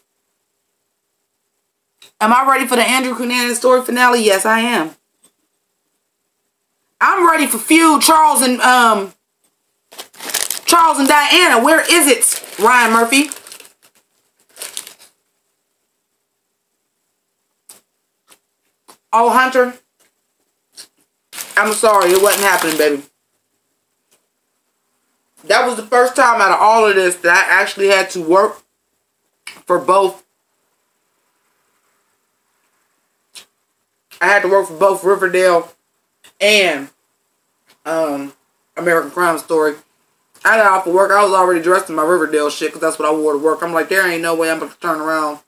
Am I ready for the Andrew Cunanan story finale? Yes, I am. I'm ready for feud Charles and Diana. Where is it, Ryan Murphy? Oh, Hunter. I'm sorry, it wasn't happening, baby. That was the first time out of all of this that I actually had to work for both. I had to work for both Riverdale and American Crime Story. I got off of work. I was already dressed in my Riverdale shit because that's what I wore to work. I'm like, there ain't no way I'm going to turn around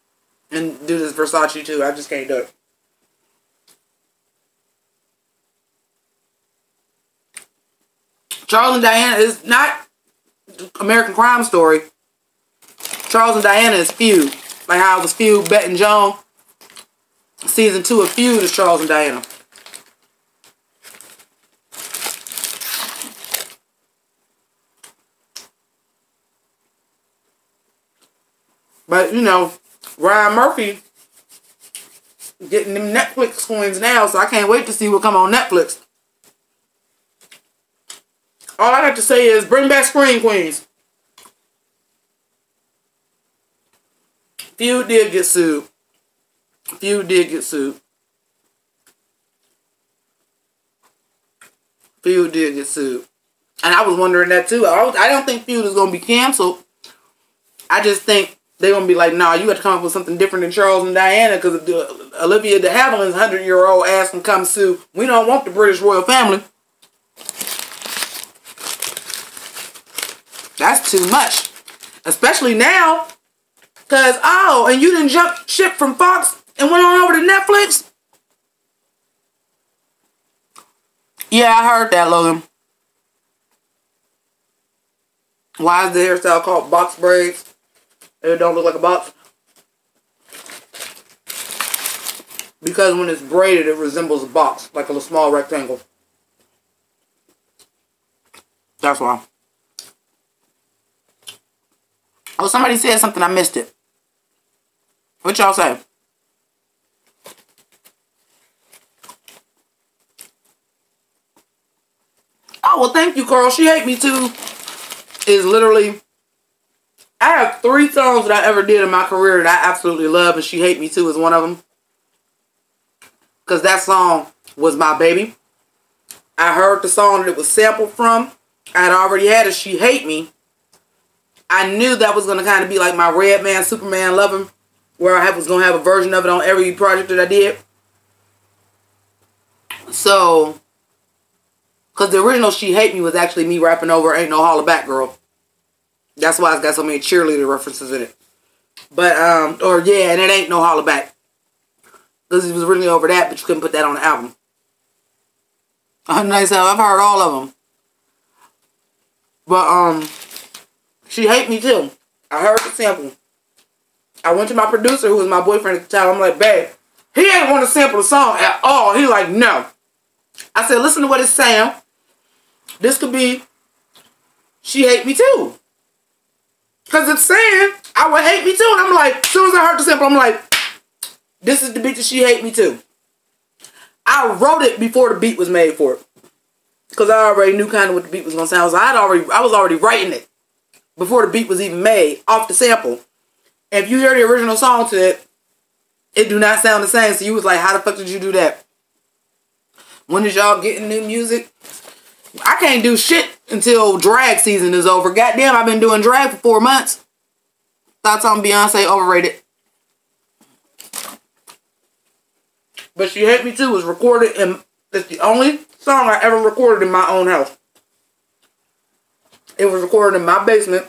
and do this Versace too. I just can't do it. Charles and Diana is not American Crime Story. Charles and Diana is Feud. Like how it was Feud, Bette and Joan. Season 2 of Feud is Charles and Diana. But, you know, Ryan Murphy getting them Netflix coins now, so I can't wait to see what come on Netflix. All I have to say is bring back Screen Queens. Feud did get sued. Feud did get sued. Feud did get sued. And I was wondering that too. I don't think Feud is going to be canceled. I just think they're going to be like, nah, you got to come up with something different than Charles and Diana because Olivia de Havilland's 100-year-old ass can come sue. We don't want the British royal family. That's too much. Especially now. Because, oh, and you didn't jump ship from Fox and went on over to Netflix? Yeah, I heard that, Logan. Why is the hairstyle called box braids? It don't look like a box. Because when it's braided, it resembles a box. Like a small rectangle. That's why. Oh, somebody said something. I missed it. What y'all say? Oh, well, thank you, Carl. She Hate Me Too is literally... I have 3 songs that I ever did in my career that I absolutely love, and She Hate Me Too is one of them. Because that song was my baby. I heard the song that it was sampled from. I had already had a She Hate Me. I knew that was going to kind of be like my Red Man, Superman Lovin', where I was going to have a version of it on every project that I did. So, because the original She Hate Me was actually me rapping over Ain't No Holler Back Girl. That's why it's got so many cheerleader references in it. But, or yeah, and it ain't no holler back. Because it was really over that, but you couldn't put that on the album. Nice, I've heard all of them. But, She Hate Me Too. I heard the sample. I went to my producer, who was my boyfriend at the time. I'm like, babe, he ain't want to sample the song at all. He like, no. I said, listen to what it's saying. This could be, she hate me too. Because it's saying, I would hate me too. And I'm like, as soon as I heard the sample, I'm like, this is the beat that she hate me too. I wrote it before the beat was made for it. Because I already knew kind of what the beat was going to sound. So I was already writing it before the beat was even made off the sample. And if you hear the original song to it, it do not sound the same. So you was like, how the fuck did you do that? When is y'all getting new music? I can't do shit until drag season is over. Goddamn, I've been doing drag for 4 months. Thoughts on Beyonce overrated. But She Hate Me Too was recorded in, it's the only song I ever recorded in my own house. It was recorded in my basement.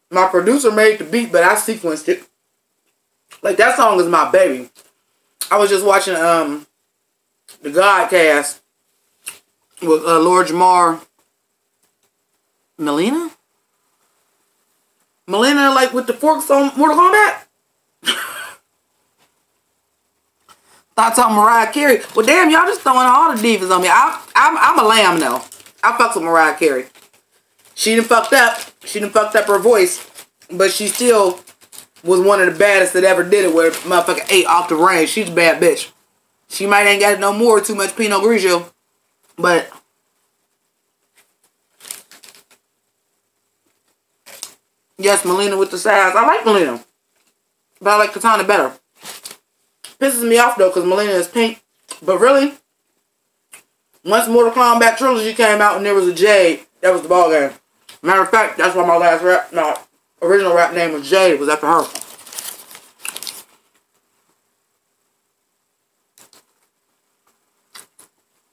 My producer made the beat, but I sequenced it. Like, that song is my baby. I was just watching the Godcast with Lord Jamar. Melina, like with the forks on Mortal Kombat. Thoughts on Mariah Carey? Well, damn, y'all just throwing all the divas on me. I'm a lamb though. I fucks with Mariah Carey. She done fucked up. She done fucked up her voice, but she still was one of the baddest that ever did it. Where motherfucker ate off the range. She's a bad bitch. She might ain't got it no more. Too much Pinot Grigio, but yes, Melina with the size. I like Melina, but I like Katana better. Pisses me off though, because Melina is pink. But really, once Mortal Kombat Trilogy came out and there was a Jade, that was the ball game. Matter of fact, that's why my last original rap name was Jade, was after her.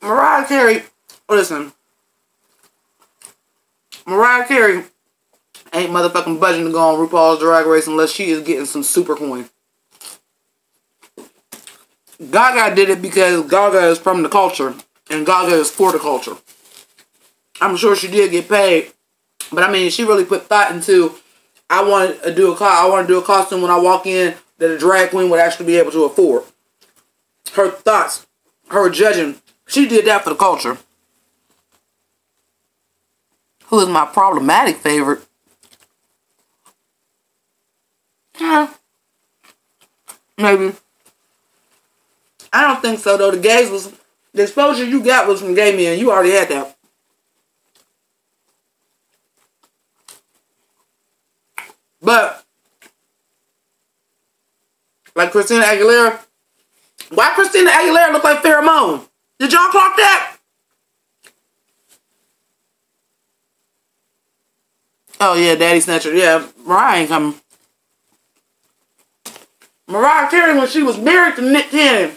Mariah Carey, listen. Mariah Carey ain't motherfucking budging to go on RuPaul's Drag Race unless she is getting some super coin. Gaga did it because Gaga is from the culture and Gaga is for the culture. I'm sure she did get paid, but I mean, she really put thought into. I want to do a costume when I walk in that a drag queen would actually be able to afford. Her thoughts, her judging, she did that for the culture. Who is my problematic favorite? Maybe. I don't think so though. The exposure you got was from gay men. You already had that. But like Christina Aguilera, why Christina Aguilera look like Pheromone? Did y'all clock that? Oh yeah, Daddy Snatcher. Yeah, Mariah ain't coming. Mariah Carey, when she was married to Nick Cannon,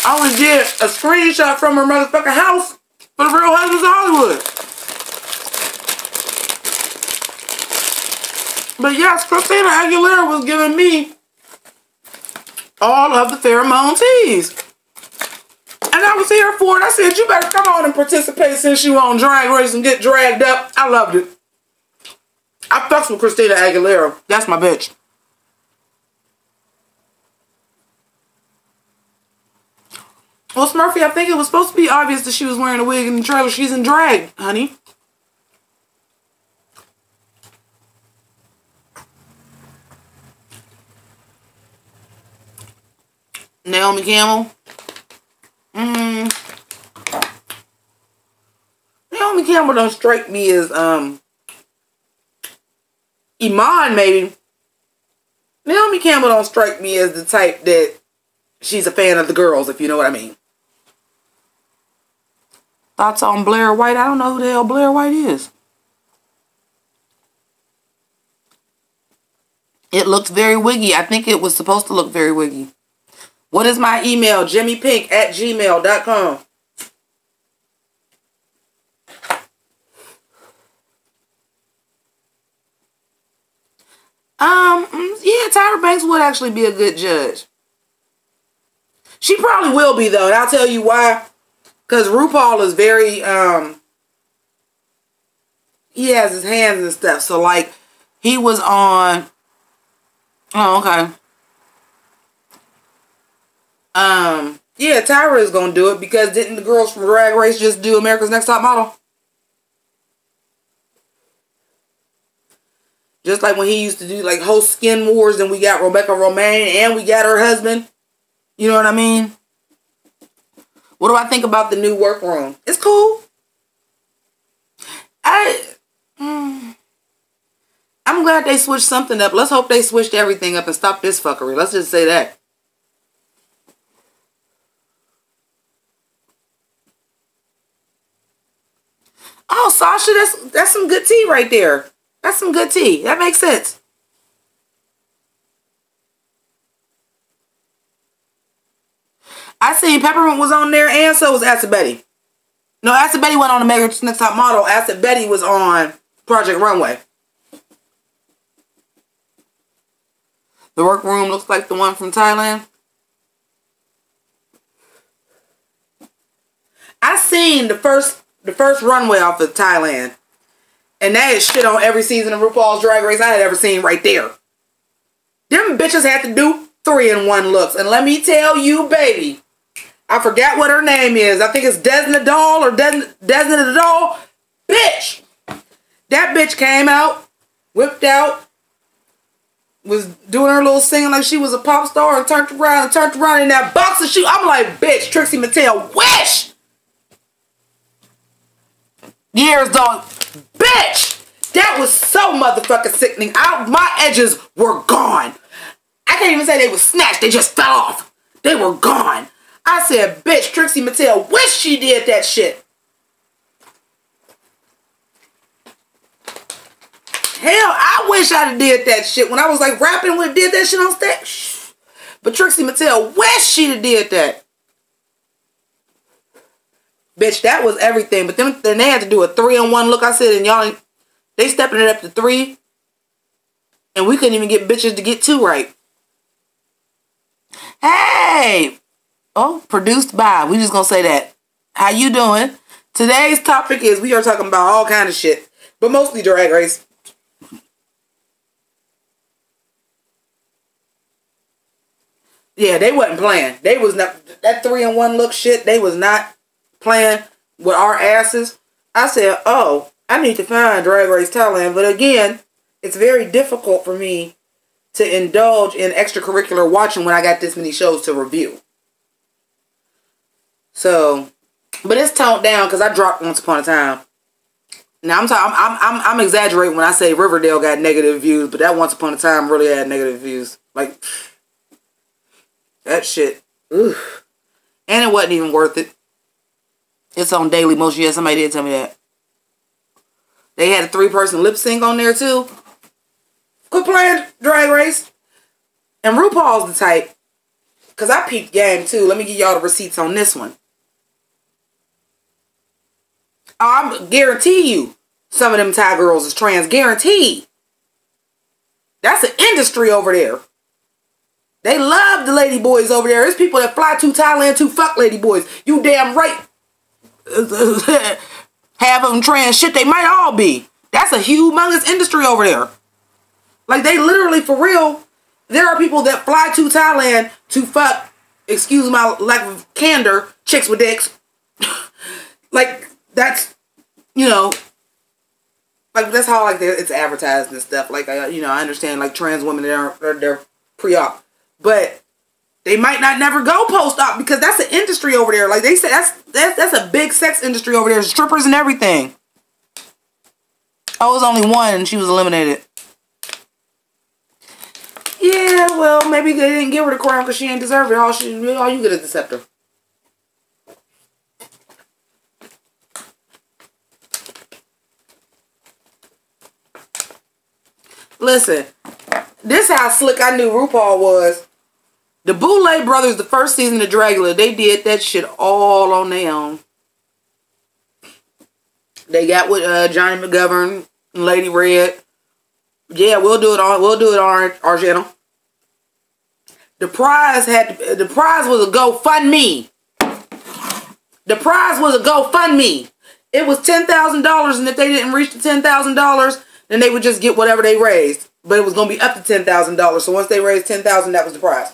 I only did a screenshot from her motherfucking house for the Real Husbands of Hollywood. But yes, Christina Aguilera was giving me all of the pheromone teas. And I was here for it. I said, you better come on and participate since you on Drag Race and get dragged up. I loved it. I fucks with Christina Aguilera. That's my bitch. Well, Smurfy, I think it was supposed to be obvious that she was wearing a wig in the trailer. She's in drag, honey. Naomi Campbell. Naomi Campbell don't strike me as, Iman, maybe. Naomi Campbell don't strike me as the type that she's a fan of the girls, if you know what I mean. Thoughts on Blair White? I don't know who the hell Blair White is. It looks very wiggy. I think it was supposed to look very wiggy. What is my email? JImmiPynk@gmail.com. Yeah, Tyra Banks would actually be a good judge. She probably will be, though, and I'll tell you why. Because RuPaul is very, he has his hands and stuff. So, like, he was on, oh, okay. Yeah, Tyra is gonna do it because didn't the girls from Drag Race just do America's Next Top Model? Just like when he used to do like host Skin Wars, and we got Rebecca Romaine and we got her husband. You know what I mean? What do I think about the new workroom? It's cool. I'm glad they switched something up. Let's hope they switched everything up and stop this fuckery. Let's just say that. Oh, Sasha, that's some good tea right there. That's some good tea. That makes sense. I seen Peppermint was on there, and so was Acid Betty. No, Acid Betty went on America's Next Top Model. Acid Betty was on Project Runway. The workroom looks like the one from Thailand. I seen the first runway off of Thailand. And that is shit on every season of RuPaul's Drag Race I had ever seen right there. Them bitches had to do 3-in-1 looks. And let me tell you, baby, I forgot what her name is. I think it's Desna Doll or Desna the Doll. Bitch! That bitch came out, whipped out, was doing her little singing like she was a pop star, and turned around in that boxer shoe. I'm like, bitch, Trixie Mattel, wish! Years dog, bitch! That was so motherfucking sickening. My edges were gone. I can't even say they were snatched. They just fell off. They were gone. I said, bitch, Trixie Mattel, wish she did that shit. Hell, I wish I'd have did that shit when I was like rapping with did that shit on stage. But Trixie Mattel, wish she'd have did that. Bitch, that was everything. But then they had to do a 3-in-1 look. I said, and y'all, they stepping it up to 3. And we couldn't even get bitches to get 2 right. Hey! Oh, produced by. We just gonna say that. How you doing? Today's topic is we are talking about all kind of shit. But mostly Drag Race. Yeah, they wasn't playing. They was not, that 3-in-1 look shit, they was not playing with our asses. I said, oh, I need to find Drag Race Thailand. But again, it's very difficult for me to indulge in extracurricular watching when I got this many shows to review. So, but it's toned down because I dropped Once Upon a Time. Now I'm exaggerating when I say Riverdale got negative views, but that Once Upon a Time really had negative views. Like, that shit. Oof. And it wasn't even worth it. It's on Daily Motion. Yeah, somebody did tell me that. They had a 3-person lip sync on there too. Quit playing Drag Race. And RuPaul's the type, because I peeped game too. Let me give y'all the receipts on this one. I guarantee you some of them Thai girls is trans. Guaranteed. That's an industry over there. They love the lady boys over there. There's people that fly to Thailand to fuck lady boys. You damn right. Half of them trans shit. They might all be. That's a humongous industry over there. Like, they literally, for real, there are people that fly to Thailand to fuck, excuse my lack of candor, chicks with dicks. Like, that's, you know, like, that's how, like, it's advertised and stuff. Like, you know, I understand, like, trans women, they're pre-op. But they might not never go post-op because that's an industry over there. Like, they say that's a big sex industry over there. Strippers and everything. Oh, it was only one and she was eliminated. Yeah, well, maybe they didn't give her the crown because she ain't deserve it. All you get is the scepter. Listen, this how slick I knew RuPaul was. The Boulay Brothers, the first season of Dragula, they did that shit all on their own. They got with Johnny McGovern and Lady Red. Yeah, we'll do it on our channel. The prize was a GoFundMe. The prize was a GoFundMe. It was $10,000, and if they didn't reach the $10,000, then they would just get whatever they raised. But it was going to be up to $10,000. So once they raised $10,000, that was the prize.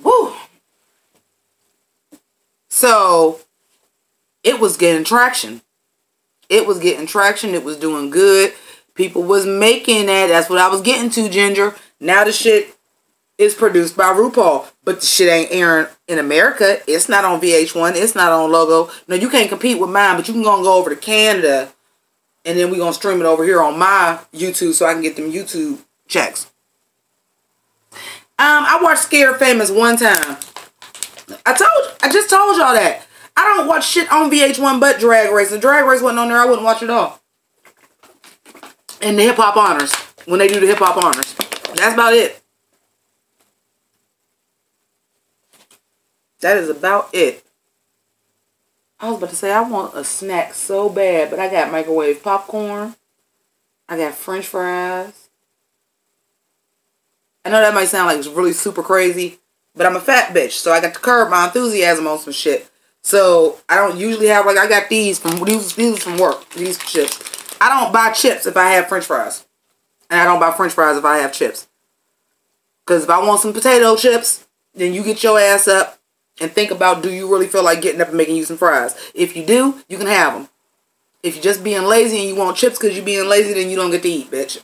Woo! So it was getting traction. It was getting traction. It was doing good. People was making that. That's what I was getting to, Ginger. Now the shit is produced by RuPaul. But the shit ain't airing in America. It's not on VH1. It's not on Logo. No, you can't compete with mine, but you can go over to Canada, and then we're going to stream it over here on my YouTube so I can get them YouTube checks. I watched Scared Famous one time. I just told y'all that. I don't watch shit on VH1 but Drag Race. If Drag Race wasn't on there, I wouldn't watch it all. And the Hip Hop Honors. When they do the Hip Hop Honors. That's about it. That is about it. I was about to say, I want a snack so bad, but I got microwave popcorn. I got French fries. I know that might sound like it's really super crazy, but I'm a fat bitch, so I got to curb my enthusiasm on some shit. So I don't usually have, like, I got these from work, these chips. I don't buy chips if I have French fries. And I don't buy French fries if I have chips. Because if I want some potato chips, then you get your ass up and think about, do you really feel like getting up and making you some fries? If you do, you can have them. If you're just being lazy and you want chips because you're being lazy, then you don't get to eat, bitch.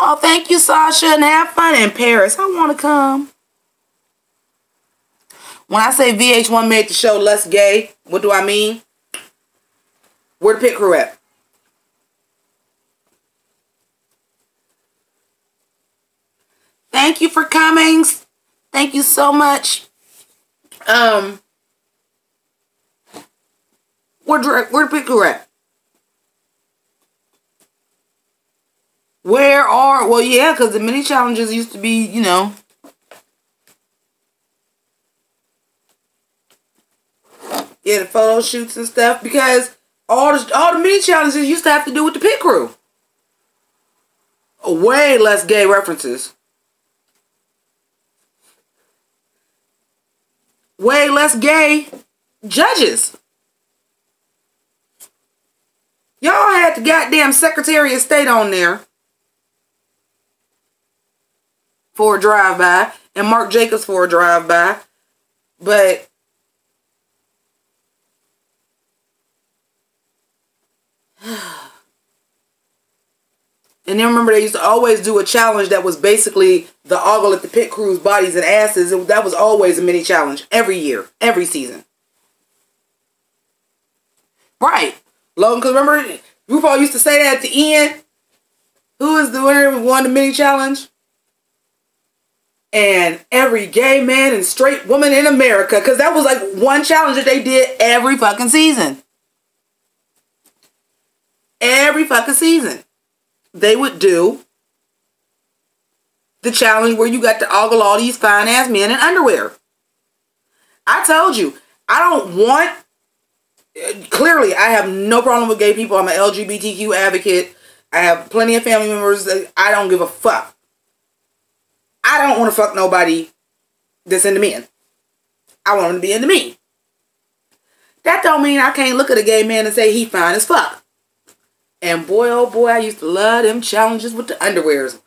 Oh, thank you, Sasha, and have fun in Paris. I want to come. When I say VH1 made the show less gay, what do I mean? Where the pit crew at? Thank you for coming. Thank you so much. Where the pit crew at? Well, yeah, because the mini challenges used to be, you know. Yeah, the photo shoots and stuff. Because all the mini challenges used to have to do with the pit crew. Way less gay references. Way less gay judges. Y'all had the goddamn Secretary of State on there for a drive-by, and Mark Jacobs for a drive-by, but and then remember they used to always do a challenge that was basically the ogle at the pit crew's bodies and asses. That was always a mini challenge every year, every season. Right. Logan, because remember RuPaul used to say that at the end. Who is the winner who won the mini challenge? And every gay man and straight woman in America. Because that was like one challenge that they did every fucking season. Every fucking season. They would do the challenge where you got to ogle all these fine ass men in underwear. I told you, I don't want, clearly I have no problem with gay people. I'm an LGBTQ advocate. I have plenty of family members. I don't give a fuck. I don't want to fuck nobody that's into men. I want them to be into me. That don't mean I can't look at a gay man and say he fine as fuck. And boy, oh boy, I used to love them challenges with the underwears.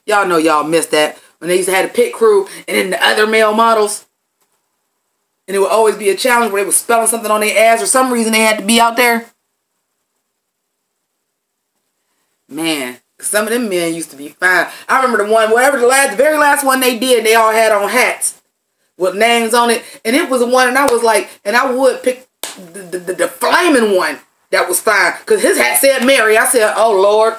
Y'all know y'all missed that. When they used to have the pit crew and then the other male models. And it would always be a challenge where they were spelling something on their ass. For some reason they had to be out there. Man. Some of them men used to be fine. I remember the one, the very last one they did, they all had on hats with names on it. And it was the one, and I was like, and I would pick the flaming one that was fine. Because his hat said Mary. I said, oh, Lord.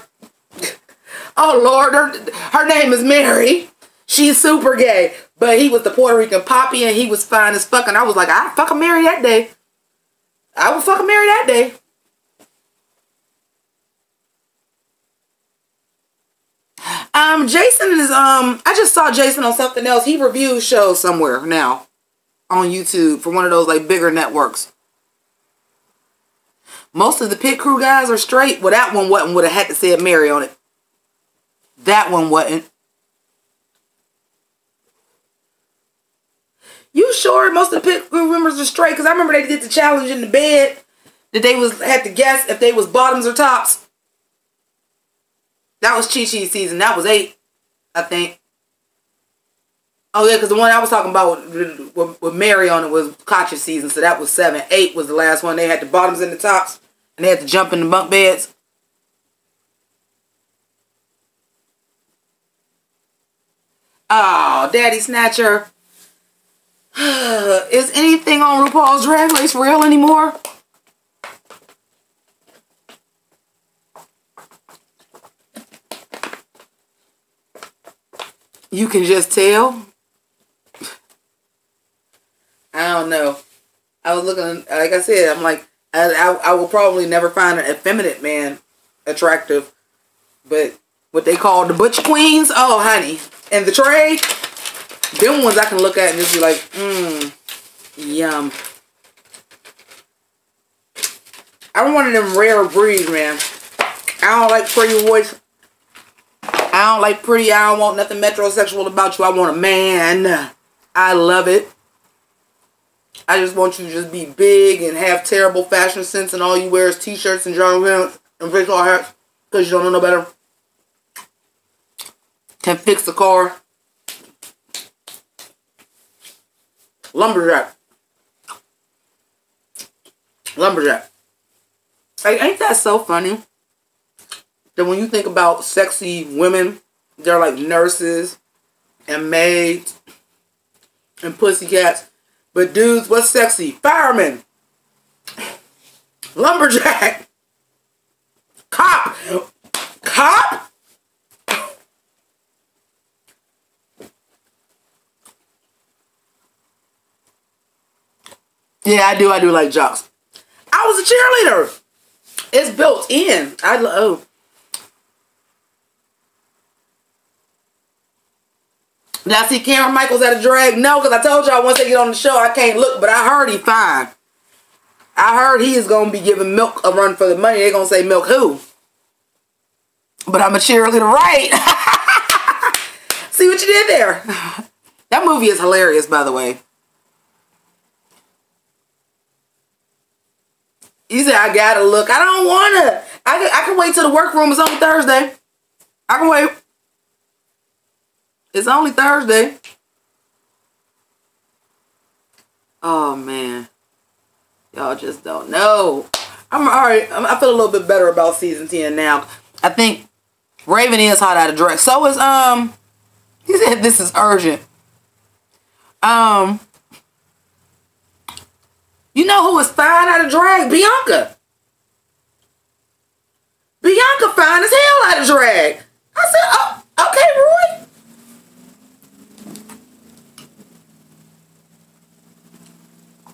Oh, Lord. Her name is Mary. She's super gay. But he was the Puerto Rican Poppy, and he was fine as fuck. And I was like, I'd fucking marry that day. I would fucking marry that day. Jason is, I just saw Jason on something else. He reviews shows somewhere now on YouTube for one of those, like, bigger networks. Most of the pit crew guys are straight. Well, that one wasn't with a hat that said Mary on it. That one wasn't. You sure most of the pit crew members are straight? Because I remember they did the challenge in the bed. that they had to guess if they was bottoms or tops. That was Chi-Chi's season. That was 8, I think. Oh yeah, because the one I was talking about with Mary on it was Katya's season, so that was 7. 8 was the last one. They had the bottoms and the tops, and they had to jump in the bunk beds. Oh, Daddy Snatcher. Is anything on RuPaul's Drag Race real anymore? You can just tell. I don't know. I was looking, like I said, I'm like, I will probably never find an effeminate man attractive. But what they call the butch queens, oh honey. And the trade, them ones I can look at and just be like, yum. I'm one of them rare breeds, man. I don't like pretty voice. I don't like pretty. I don't want nothing metrosexual about you. I want a man. I love it. I just want you to just be big and have terrible fashion sense and all you wear is t-shirts and John Williams and visual hats because you don't know no better. Can fix a car. Lumberjack. Lumberjack. Like, ain't that so funny? That when you think about sexy women, they're like nurses and maids and pussycats. But dudes, what's sexy? Fireman. Lumberjack. Cop. Cop? Yeah, I do like jocks. I was a cheerleader. It's built in. I love. Did I see Cameron Michaels at a drag? No, because I told y'all once they get on the show, I can't look. But I heard he fine. I heard he is going to be giving Milk a run for the money. They're going to say, Milk who? But I'm a cheerleader, right? See what you did there? That movie is hilarious, by the way. He said, I gotta look. I don't want to. I can wait till the workroom is on Thursday. I can wait. It's only Thursday. Oh, man. Y'all just don't know. I'm alright. I feel a little bit better about season 10 now. I think Raven is hot out of drag. So is, he said this is urgent. You know who is fine out of drag? Bianca. Bianca fine as hell out of drag. I said, oh, okay, Roy.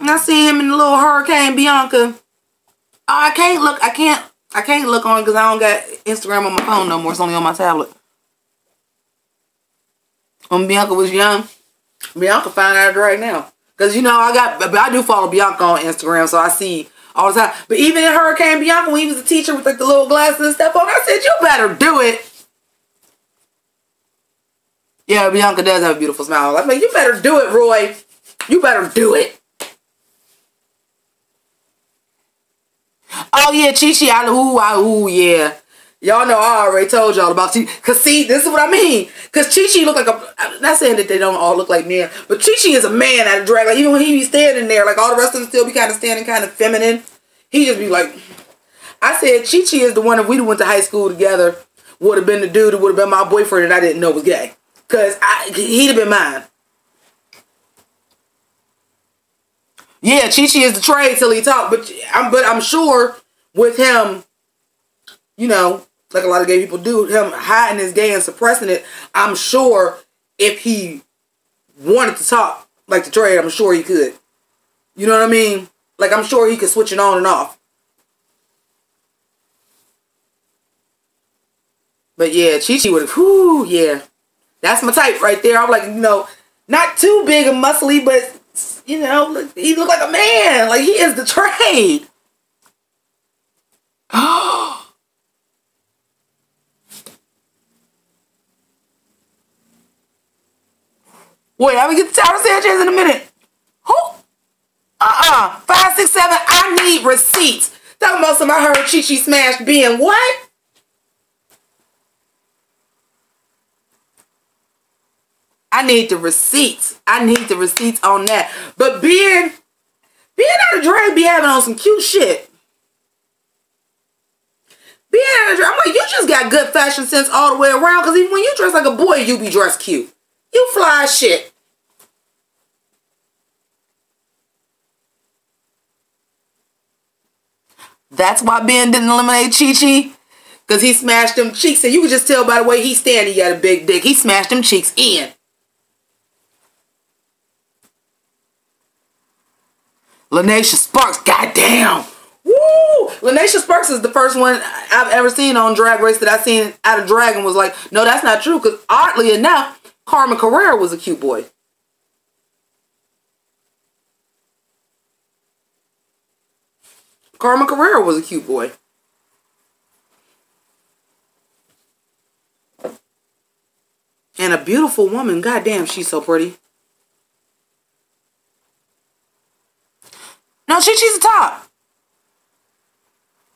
And I see him in the little hurricane Bianca. Oh, I can't look on it because I don't got Instagram on my phone no more. It's only on my tablet. When Bianca was young, Bianca fine out of drag now. Because, you know, I do follow Bianca on Instagram, so I see all the time. But even in Hurricane Bianca, when he was a teacher with like the little glasses and stuff on, I said, you better do it. Yeah, Bianca does have a beautiful smile. I mean, you better do it, Roy. You better do it. Oh, yeah, Chi-Chi, yeah. Y'all know I already told y'all about Chi-Chi. Because, see, this is what I mean. Because Chi-Chi look like I'm not saying that they don't all look like men. But Chi-Chi is a man out of drag. Like, even when he be standing there, like, all the rest of them still be kind of standing kind of feminine. He just be like... I said Chi-Chi is the one, if we went to high school together, would have been the dude that would have been my boyfriend and I didn't know was gay. Because he'd have been mine. Yeah, Chi-Chi is the trade till he talk. But I'm sure with him, you know... like a lot of gay people do, him hiding his gay and suppressing it, I'm sure if he wanted to talk like the trade, I'm sure he could. You know what I mean? Like, I'm sure he could switch it on and off. But yeah, Chi-Chi would have, whoo, yeah. That's my type right there. I'm like, you know, not too big and muscly, but, you know, he look like a man. Like, he is the trade. Oh. Wait, I'm gonna get the Tyra Sanchez in a minute. Who? 5, 6, 7. I need receipts. Talking about some, I heard Chi Chi smashed Ben. What? I need the receipts. I need the receipts on that. But being out of drag be having on some cute shit. Being out of drag, I'm like, you just got good fashion sense all the way around. Because even when you dress like a boy, you be dressed cute. You fly as shit. That's why Ben didn't eliminate Chi Chi. Because he smashed them cheeks. And you could just tell by the way he's standing, he got a big dick. He smashed them cheeks in. Lanacia Sparks, goddamn. Woo! Lanacia Sparks is the first one I've ever seen on Drag Race that I seen out of drag and was like, no, that's not true. Because oddly enough, Carmen Carrera was a cute boy. Carmen Carrera was a cute boy. And a beautiful woman. Goddamn, she's so pretty. No, Chi Chi's a top.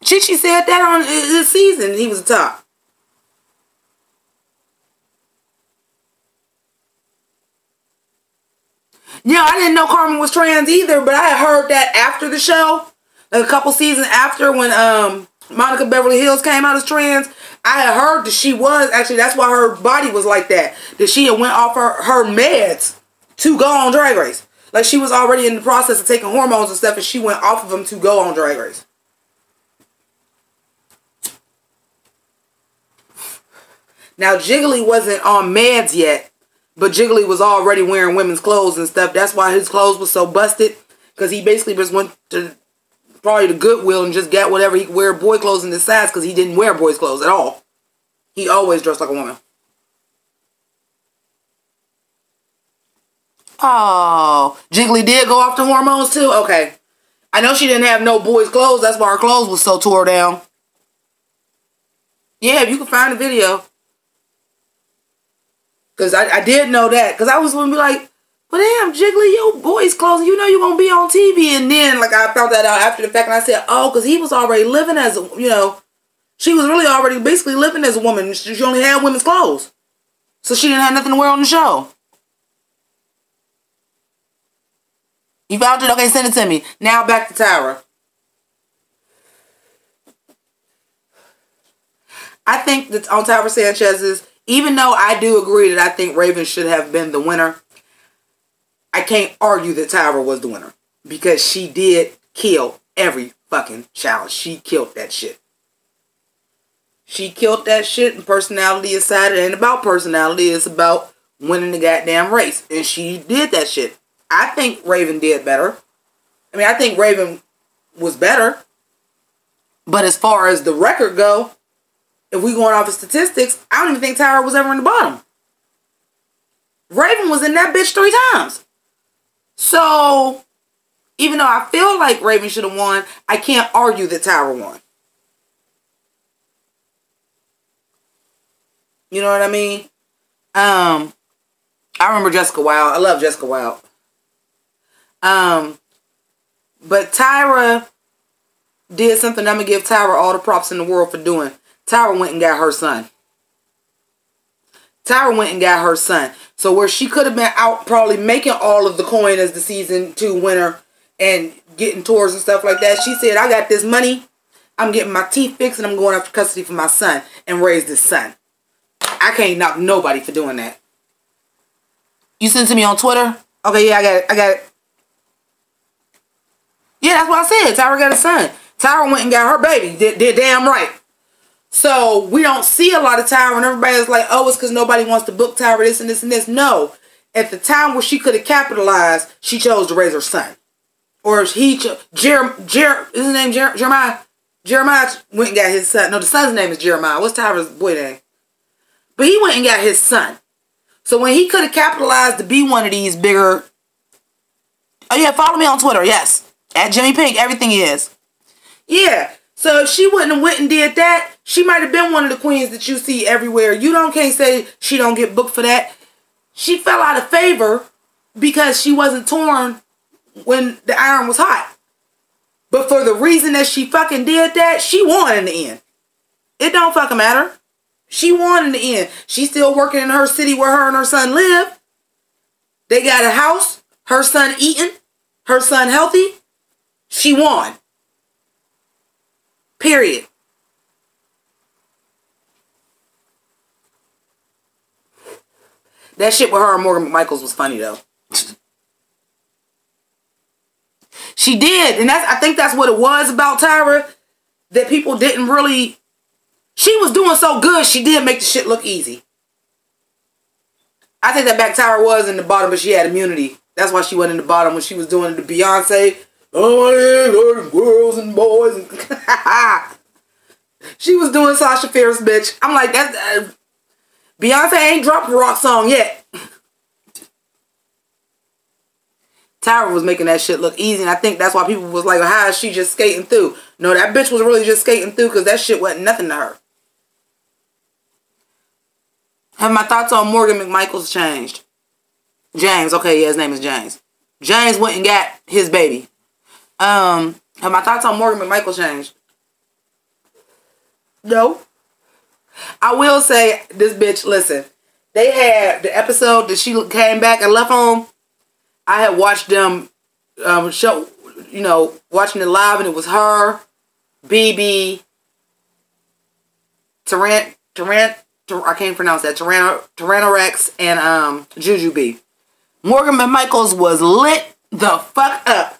Chi Chi said that on this season. He was a top. Yeah, I didn't know Carmen was trans either, but I had heard that after the show. Like a couple seasons after when Monica Beverly Hills came out as trans. I had heard that she was. Actually, that's why her body was like that. That she had went off her meds to go on Drag Race. Like, she was already in the process of taking hormones and stuff, and she went off of them to go on Drag Race. Now, Jiggly wasn't on meds yet, but Jiggly was already wearing women's clothes and stuff. That's why his clothes was so busted, because he basically just went to probably the Goodwill and just got whatever he could wear boy clothes in the size, because he didn't wear boys' clothes at all. He always dressed like a woman. Oh, Jiggly did go off the hormones too? Okay. I know she didn't have no boys' clothes. That's why her clothes was so tore down. Yeah, if you can find the video. Because I did know that. Because I was going to be like, well, damn, Jiggly, your boys' clothes, you know you're going to be on TV. And then, like, I found that out after the fact. And I said, oh, because he was already living as, she was really already basically living as a woman. She only had women's clothes. So she didn't have nothing to wear on the show. You found it? Okay, send it to me. Now back to Tyra. I think that on Tyra Sanchez's, even though I do agree that I think Raven should have been the winner, I can't argue that Tyra was the winner. Because she did kill every fucking challenge. She killed that shit. She killed that shit, and personality aside, it ain't about personality, it's about winning the goddamn race. And she did that shit. I think Raven did better. I mean, I think Raven was better. But as far as the record go, if we going off of statistics, I don't even think Tyra was ever in the bottom. Raven was in that bitch 3 times. So, even though I feel like Raven should have won, I can't argue that Tyra won. You know what I mean? I remember Jessica Wilde. I love Jessica Wilde. But Tyra did something I'm going to give Tyra all the props in the world for doing. Tyra went and got her son. Tyra went and got her son. So where she could have been out probably making all of the coin as the season 2 winner and getting tours and stuff like that, she said, I got this money. I'm getting my teeth fixed and I'm going after custody for my son and raise this son. I can't knock nobody for doing that. You sent it to me on Twitter? Okay, yeah, I got it. Yeah, that's what I said. Tyra got a son. Tyra went and got her baby. Did damn right. So, we don't see a lot of Tyra, and everybody's like, oh, it's because nobody wants to book Tyra this and this and this. No. At the time where she could have capitalized, she chose to raise her son. Or he chose... is his name Jeremiah? Jeremiah went and got his son. No, the son's name is Jeremiah. What's Tyra's boy name? But he went and got his son. So, when he could have capitalized to be one of these bigger... Oh, yeah, follow me on Twitter, yes. At JImmiPynk, everything is. Yeah. So if she wouldn't have went and did that, she might have been one of the queens that you see everywhere. Can't say she don't get booked for that. She fell out of favor because she wasn't torn when the iron was hot. But for the reason that she fucking did that, she won in the end. It don't fucking matter. She won in the end. She's still working in her city where her and her son live. They got a house. Her son eating. Her son healthy. She won. Period. That shit with her and Morgan McMichaels was funny though. She did. And I think that's what it was about Tyra. That people didn't really... She was doing so good, she did make the shit look easy. I think that back Tyra was in the bottom, but she had immunity. That's why she wasn't in the bottom when she was doing the Beyonce. Oh, girls and boys. And she was doing Sasha Fierce, bitch. I'm like, that. Beyonce ain't dropped a rock song yet. Tyra was making that shit look easy, and I think that's why people was like, how is she just skating through? No, that bitch was really just skating through because that shit wasn't nothing to her. Have my thoughts on Morgan McMichaels changed? James, okay, yeah, his name is James. James went and got his baby. Have my thoughts on Morgan McMichaels changed? No. I will say, this bitch, listen. They had the episode that she came back and left home. I had watched them show, watching it live, and it was her, BB, I can't pronounce that, Tyrannorex, and Juju B. Morgan McMichaels was lit the fuck up,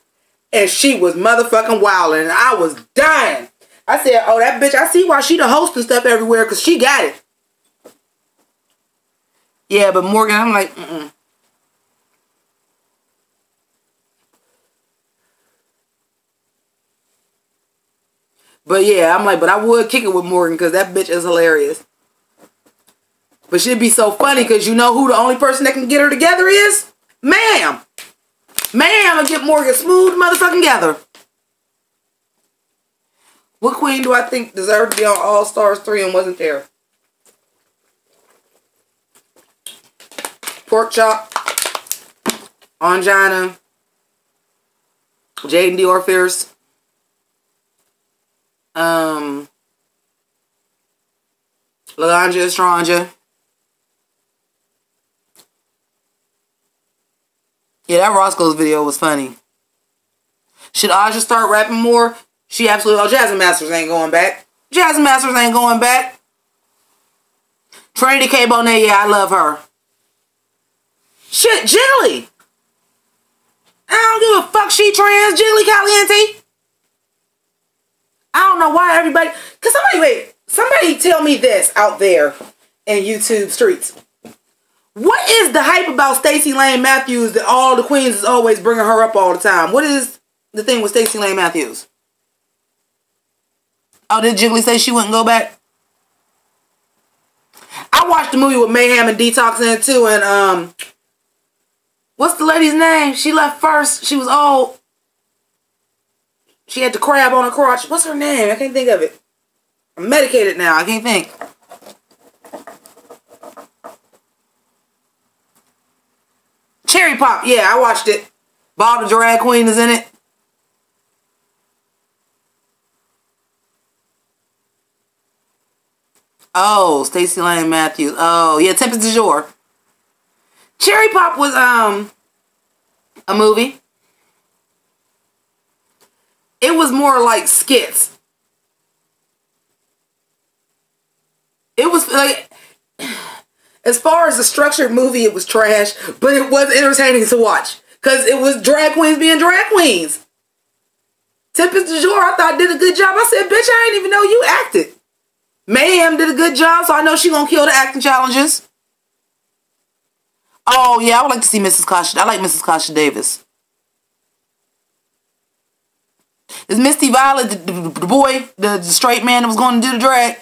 and she was motherfucking wilding, and I was dying. I said, oh, that bitch, I see why she the host and stuff everywhere, because she got it. Yeah, but Morgan, I'm like, But yeah, I'm like, but I would kick it with Morgan because that bitch is hilarious. But she'd be so funny because you know who the only person that can get her together is? Ma'am. Ma'am will get Morgan smooth motherfucking together. What queen do I think deserved to be on All Stars 3 and wasn't there? Pork Chop. Angina. Jaden Dior Fierce. LaGanja Estranja. Yeah, that Roscoe's video was funny. Should Aja start rapping more? She absolutely... Oh, Jasmine Masters ain't going back. Jasmine Masters ain't going back. Trinity K. Bonet, yeah, I love her. Shit, Jiggly. I don't give a fuck she trans. Jiggly Caliente. I don't know why everybody... Because somebody tell me this out there in YouTube streets. What is the hype about Stacey Lane Matthews that all the queens is always bringing her up all the time? What is the thing with Stacey Lane Matthews? Oh, did Jiggly say she wouldn't go back? I watched the movie with Mayhem and Detox in it too, and what's the lady's name? She left first. She was old. She had the crab on her crotch. What's her name? I can't think of it. I'm medicated now. I can't think. Cherry Pop. Yeah, I watched it. Ball the Drag Queen is in it. Oh, Stacey Lane Matthews. Oh, yeah, Tempest du Jour. Cherry Pop was a movie. It was more like skits. It was like, as far as the structured movie, it was trash, but it was entertaining to watch. Because it was drag queens being drag queens. Tempest du Jour, I thought, did a good job. I said, bitch, I didn't even know you acted. Mayhem did a good job, so I know she gonna kill the acting challenges. Oh, yeah, I would like to see Mrs. Kasha. I like Mrs. Kasha Davis. Is Misty Violet the boy, the straight man that was going to do the drag?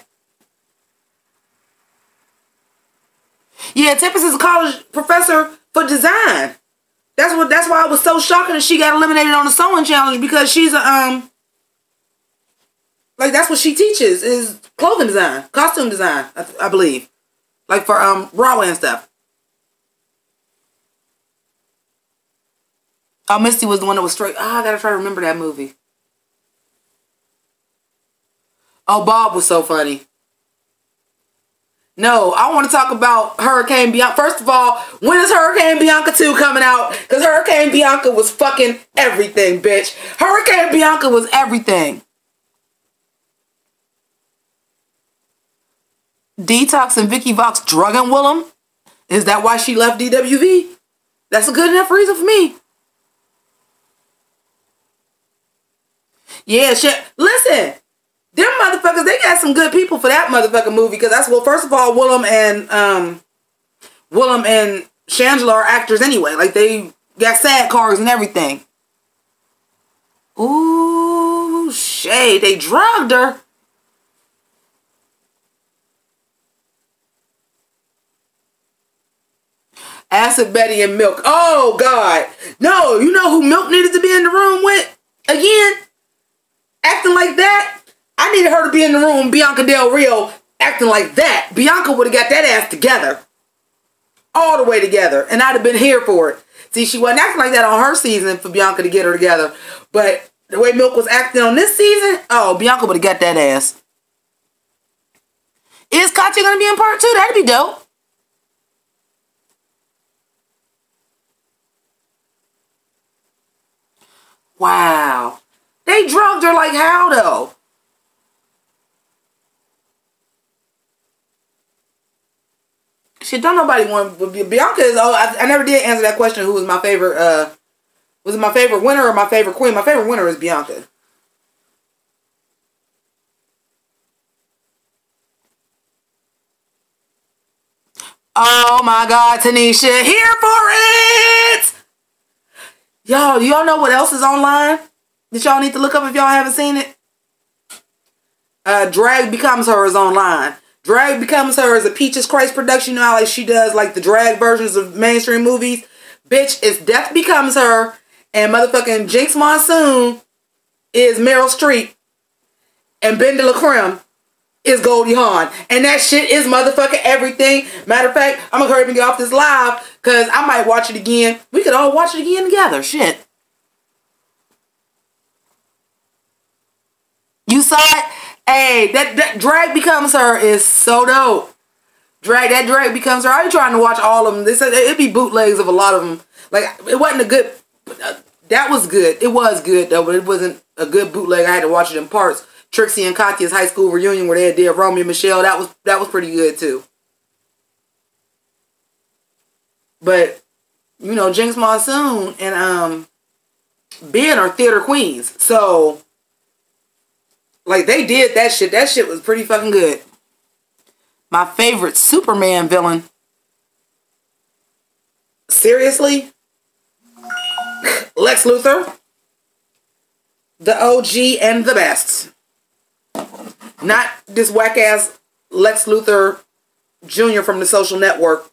Yeah, Tempest is a college professor for design. That's why it was so shocking that she got eliminated on the sewing challenge, because she's a like, that's what she teaches, is clothing design, costume design, I believe, like for Broadway and stuff. Oh, Misty was the one that was straight. Oh, I gotta try to remember that movie. Oh, Bob was so funny. No, I want to talk about Hurricane Bianca. First of all, when is Hurricane Bianca 2 coming out? Because Hurricane Bianca was fucking everything, bitch. Hurricane Bianca was everything. Detox and Vicky Vox drugging Willem? Is that why she left DWV? That's a good enough reason for me. Yeah, shit. Listen, them motherfuckers, they got some good people for that motherfucking movie. Because that's, well, first of all, Willem and Shangela are actors anyway. Like, they got sad cars and everything. Ooh, shade. They drugged her. Acid Betty and Milk. Oh, God. No, you know who Milk needed to be in the room with? Again? Acting like that? I needed her to be in the room, Bianca Del Rio, acting like that. Bianca would have got that ass together. All the way together. And I'd have been here for it. See, she wasn't acting like that on her season for Bianca to get her together. But the way Milk was acting on this season, oh, Bianca would have got that ass. Is Katya going to be in part 2? That'd be dope. Wow. They drugged her like how, though? Shit, don't nobody want... Bianca is... Oh, I never did answer that question. Who was my favorite... was it my favorite winner or my favorite queen? My favorite winner is Bianca. Oh my God, Tanisha. Here for it! Y'all, do y'all know what else is online that y'all need to look up if y'all haven't seen it? Drag Becomes Her is online. Drag Becomes Her is a Peaches Christ production. You know how like she does like the drag versions of mainstream movies? Bitch, it's Death Becomes Her, and motherfucking Jinx Monsoon is Meryl Streep, and Ben de la Creme is Goldie Hawn. And that shit is motherfucking everything. Matter of fact, I'm gonna hurry up and get off this live because I might watch it again. We could all watch it again together. Shit. You saw it? Hey, that Drag Becomes Her is so dope. That Drag Becomes Her. I be trying to watch all of them. They said it'd be bootlegs of a lot of them. Like, it wasn't a good... that was good. It was good, though, but it wasn't a good bootleg. I had to watch it in parts. Trixie and Katya's high school reunion where they did Romeo and Michelle. That was pretty good, too. But, you know, Jinx Monsoon and Ben are theater queens. So... like, they did that shit. That shit was pretty fucking good. My favorite Superman villain. Seriously? Lex Luthor. The OG and the best. Not this whack-ass Lex Luthor Jr. from The Social Network.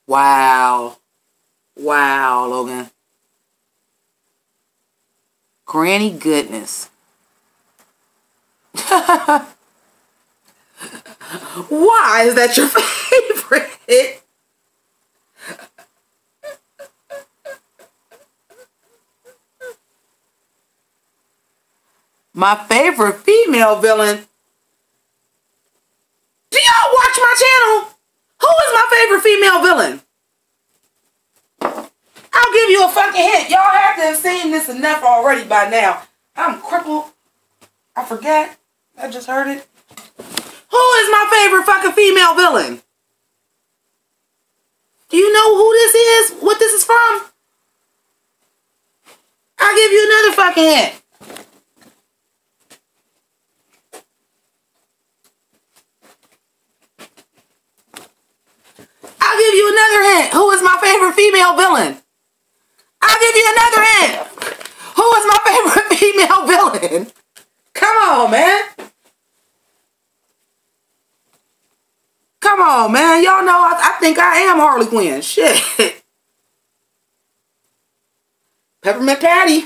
Wow. Wow, Logan. Granny goodness. Why is that your favorite? My favorite female villain. Do y'all watch my channel? Who is my favorite female villain? I'll give you a fucking hint. Y'all have to have seen this enough already by now. I'm crippled. I forgot. I just heard it. Who is my favorite fucking female villain? Do you know who this is? What this is from? I'll give you another fucking hint. I'll give you another hint. Who is my favorite female villain? I'll give you another hint. Who is my favorite female villain? Come on, man. Come on, man. Y'all know I think I am Harley Quinn. Shit. Peppermint Patty.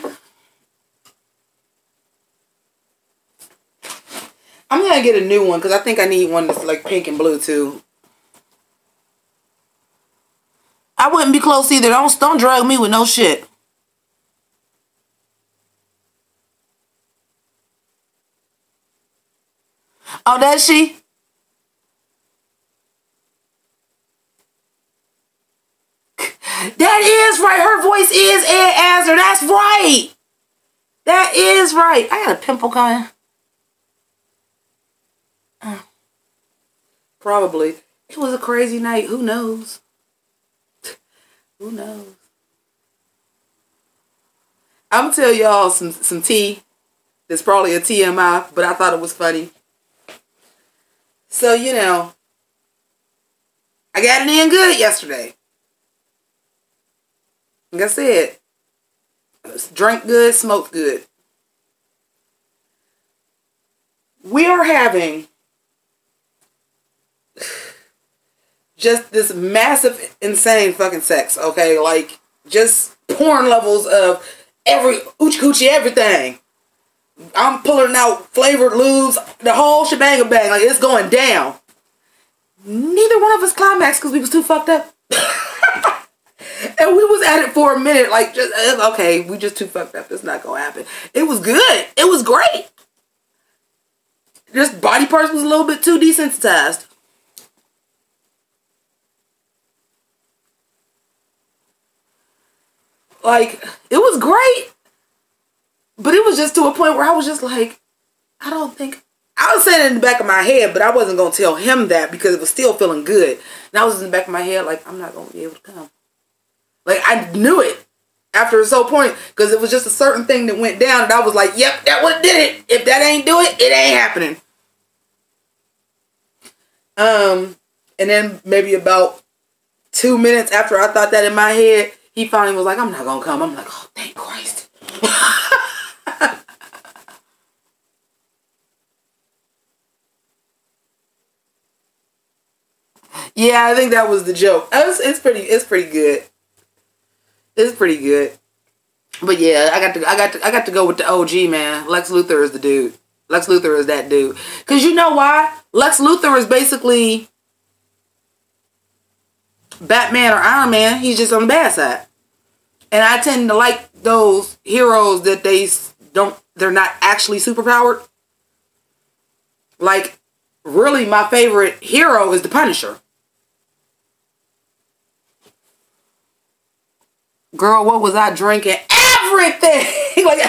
I'm going to get a new one because I think I need one that's like pink and blue too. I wouldn't be close either. Don't drug me with no shit. Oh, that's she? That is right. Her voice is Ed Asner. That's right. That is right. I got a pimple coming. Probably. It was a crazy night. Who knows? Who knows? I'm going to tell y'all some tea. There's probably a TMI, but I thought it was funny. So, you know, I got it in good yesterday. Like I said, drank good, smoked good. We are having just this massive, insane fucking sex, okay? Like, just porn levels of every oochie coochie everything. I'm pulling out flavored lubes, the whole shebang bang. Like, it's going down. Neither one of us climaxed because we was too fucked up. And we was at it for a minute, like, just, okay, we just too fucked up. It's not gonna happen. It was good. It was great. Just body parts was a little bit too desensitized. Like, it was great. But it was just to a point where I was just like, I don't think... I was saying it in the back of my head, but I wasn't going to tell him that because it was still feeling good. And I was in the back of my head like, I'm not going to be able to come. Like, I knew it after a certain point because it was just a certain thing that went down. And I was like, yep, that what did it. If that ain't do it, it ain't happening. And then maybe about 2 minutes after I thought that in my head, he finally was like, I'm not going to come. I'm like, oh, thank Christ. Yeah, I think that was the joke. It's pretty good. It's pretty good. But yeah, I got to go with the OG, man. Lex Luthor is the dude. Lex Luthor is that dude. Cause you know why? Lex Luthor is basically Batman or Iron Man. He's just on the bad side. And I tend to like those heroes that they're not actually superpowered. Like, really my favorite hero is the Punisher. Girl, what was I drinking? Everything! Like,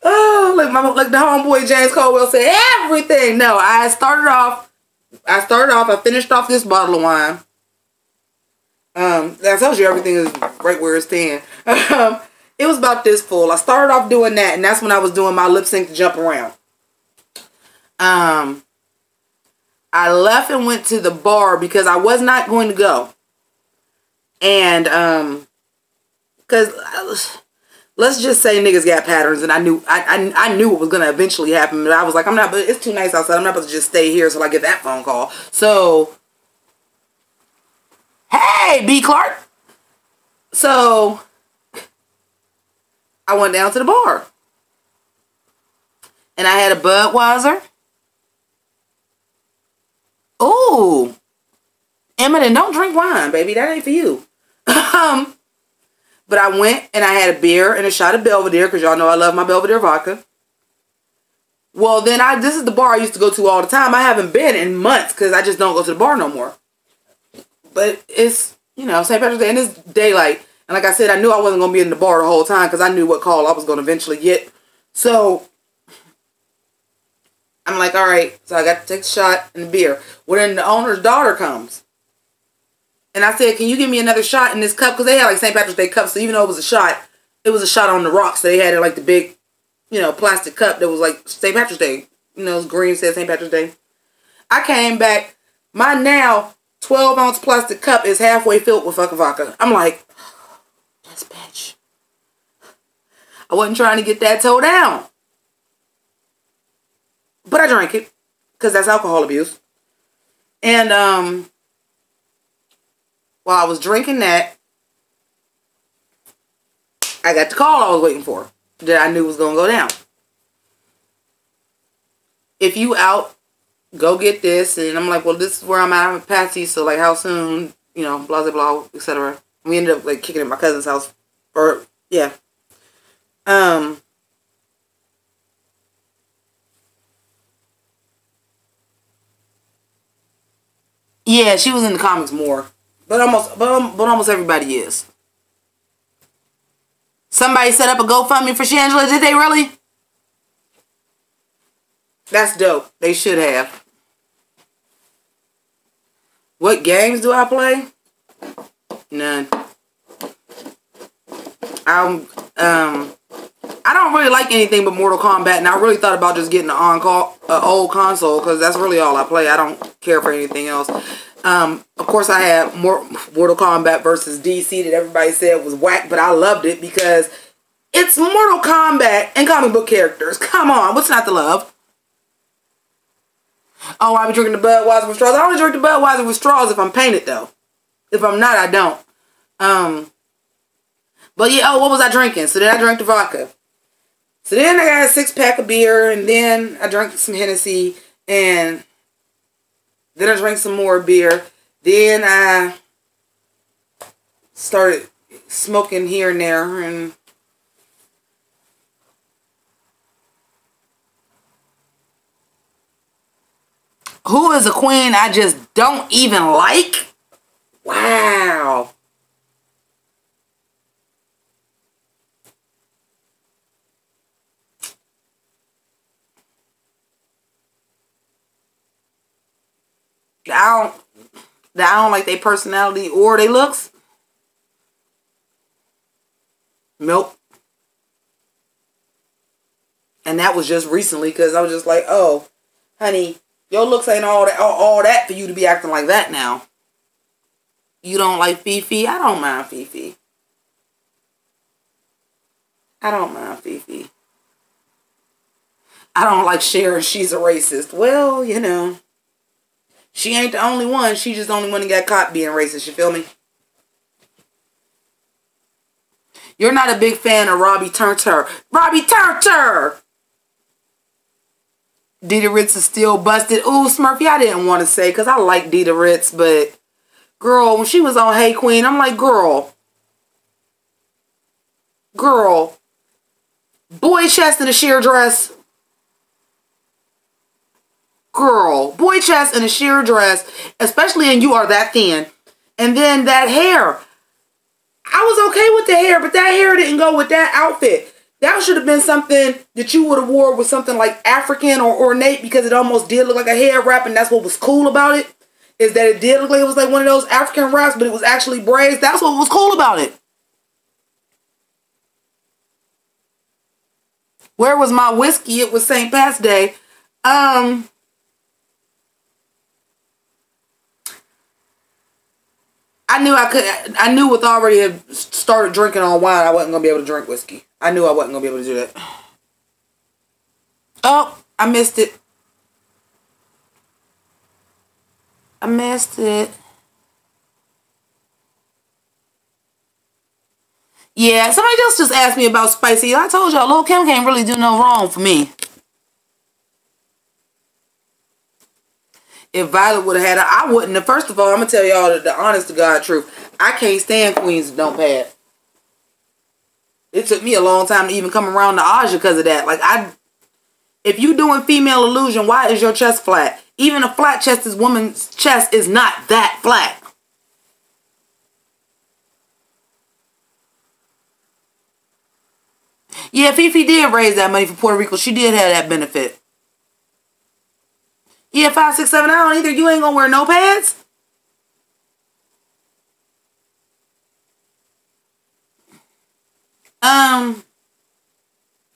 oh, like the homeboy James Caldwell said, everything. No, I finished off this bottle of wine. I told you everything is right where it's 10. It was about this full. I started off doing that, and that's when I was doing my lip sync to jump around. I left and went to the bar because I was not going to go. And, because let's just say niggas got patterns, and I knew what was going to eventually happen, but I was like, but it's too nice outside. I'm not about to just stay here until I get that phone call. So, hey, B. Clark. So, I went down to the bar. And I had a Budweiser. Ooh. Eminem, don't drink wine, baby. That ain't for you. But I went and I had a beer and a shot of Belvedere because y'all know I love my Belvedere vodka. Well, then this is the bar I used to go to all the time. I haven't been in months because I just don't go to the bar no more. But it's, St. Patrick's Day and it's daylight. And like I said, I knew I wasn't going to be in the bar the whole time because I knew what call I was going to eventually get. So, I'm like, all right. So I got to take a shot and a beer. Well, then the owner's daughter comes. And I said, can you give me another shot in this cup? Because they had like St. Patrick's Day cups. So even though it was a shot on the rocks. So they had it like the big, plastic cup that was like St. Patrick's Day. It was green, said St. Patrick's Day. I came back. My now 12-ounce plastic cup is halfway filled with fucking vodka. I'm like, this bitch. I wasn't trying to get that toe down. But I drank it. Because that's alcohol abuse. And, while I was drinking that, I got the call I was waiting for that I knew was going to go down. If you out go get this. And I'm like, well, this is where I'm at. I'm at Patsy, so like, how soon, you know, blah, blah, blah, etc. We ended up like kicking it at my cousin's house. Or, yeah. Yeah, she was in the comics more. But almost everybody is. Somebody set up a GoFundMe for Shangela. Did they really? That's dope. They should have. What games do I play? None. I don't really like anything but Mortal Kombat, and I really thought about just getting an old console, because that's really all I play. I don't care for anything else. Of course, I had Mortal Kombat versus DC that everybody said was whack, but I loved it because it's Mortal Kombat and comic book characters. Come on, what's not to love? Oh, I be drinking the Budweiser with straws. I only drink the Budweiser with straws if I'm painted, though. If I'm not, I don't. But yeah, oh, what was I drinking? So then I drank the vodka. So then I got a 6-pack of beer, and then I drank some Hennessy, and then I drank some more beer. Then I started smoking here and there, and who is a queen I just don't even like? Wow. I don't like their personality or their looks. Nope. And that was just recently, because I was just like, oh, honey, your looks ain't all that for you to be acting like that now. You don't like Fifi? I don't mind Fifi. I don't mind Fifi. I don't like Cher. She's a racist. Well, you know. She ain't the only one. She just the only one that got caught being racist. You feel me? You're not a big fan of Robbie Turner. Robbie Turner! Dita Ritz is still busted. Ooh, Smurfy, I didn't want to say, because I like Dita Ritz, but girl, when she was on Hey Queen, I'm like, girl, boy chest in a sheer dress. Girl, boy chest in a sheer dress, especially in You Are That Thin. And then that hair. I was okay with the hair, but that hair didn't go with that outfit. That should have been something that you would have wore with something like African or ornate, because it almost did look like a hair wrap, and that's what was cool about it, is that it did look like it was like one of those African wraps, but it was actually braids. That's what was cool about it. Where was my whiskey? It was St. Pat's Day. I knew with already had started drinking on wine, I wasn't going to be able to drink whiskey. I knew I wasn't going to be able to do that. Oh, I missed it. I missed it. Yeah, somebody else just asked me about spicy. I told y'all, Lil' Kim can't really do no wrong for me. If Violet would have had it, I wouldn't have. First of all, I'm going to tell y'all the honest to God truth. I can't stand queens that don't pad. It took me a long time to even come around to Aja because of that. Like, if you doing female illusion, why is your chest flat? Even a flat chested woman's chest is not that flat. Yeah, Fifi did raise that money for Puerto Rico. She did have that benefit. Yeah, 5, 6, 7. I don't either. You ain't gonna wear no pads.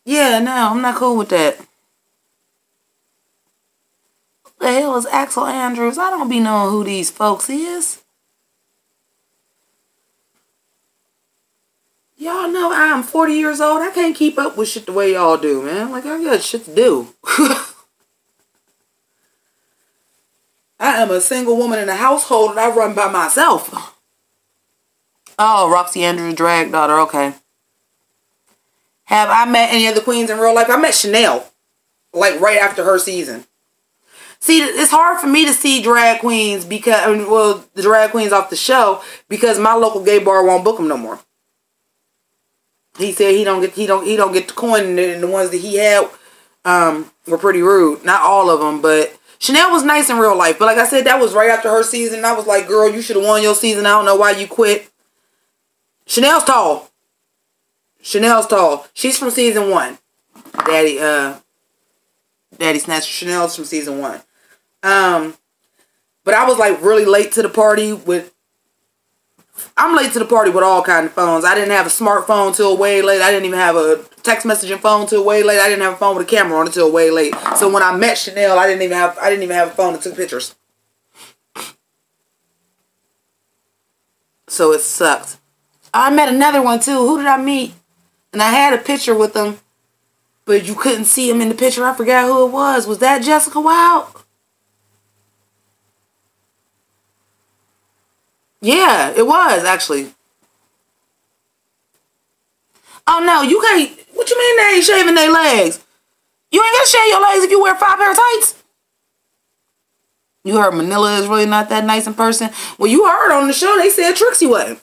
Yeah, no, I'm not cool with that. Who the hell is Axel Andrews? I don't be knowing who these folks is. Y'all know I'm 40 years old. I can't keep up with shit the way y'all do, man. Like, I got shit to do. I am a single woman in a household and I run by myself. Oh, Roxy Andrews' drag daughter. Okay. Have I met any of the queens in real life? I met Chanel, like, right after her season. See, it's hard for me to see drag queens because, well, the drag queens off the show because my local gay bar won't book them no more. He said he don't get the coin, and the ones that he had were pretty rude. Not all of them, but Chanel was nice in real life. But like I said, that was right after her season. I was like, girl, you should have won your season. I don't know why you quit. Chanel's tall. She's from season 1. Daddy Snatcher. Chanel's from season 1. But I was like really late to the party with. I'm late to the party with all kinds of phones. I didn't have a smartphone till way late. I didn't even have a text messaging phone till way late. I didn't have a phone with a camera on it till way late. So when I met Chanel, I didn't even have a phone that took pictures. So it sucked. I met another one too. Who did I meet? And I had a picture with them, but you couldn't see him in the picture. I forgot who it was. Was that Jessica Wilde? Yeah, it was actually. Oh no, you can't. What you mean they ain't shaving their legs? You ain't gonna shave your legs if you wear 5 pair of tights. You heard Manila is really not that nice in person. Well, you heard on the show they said Trixie wasn't.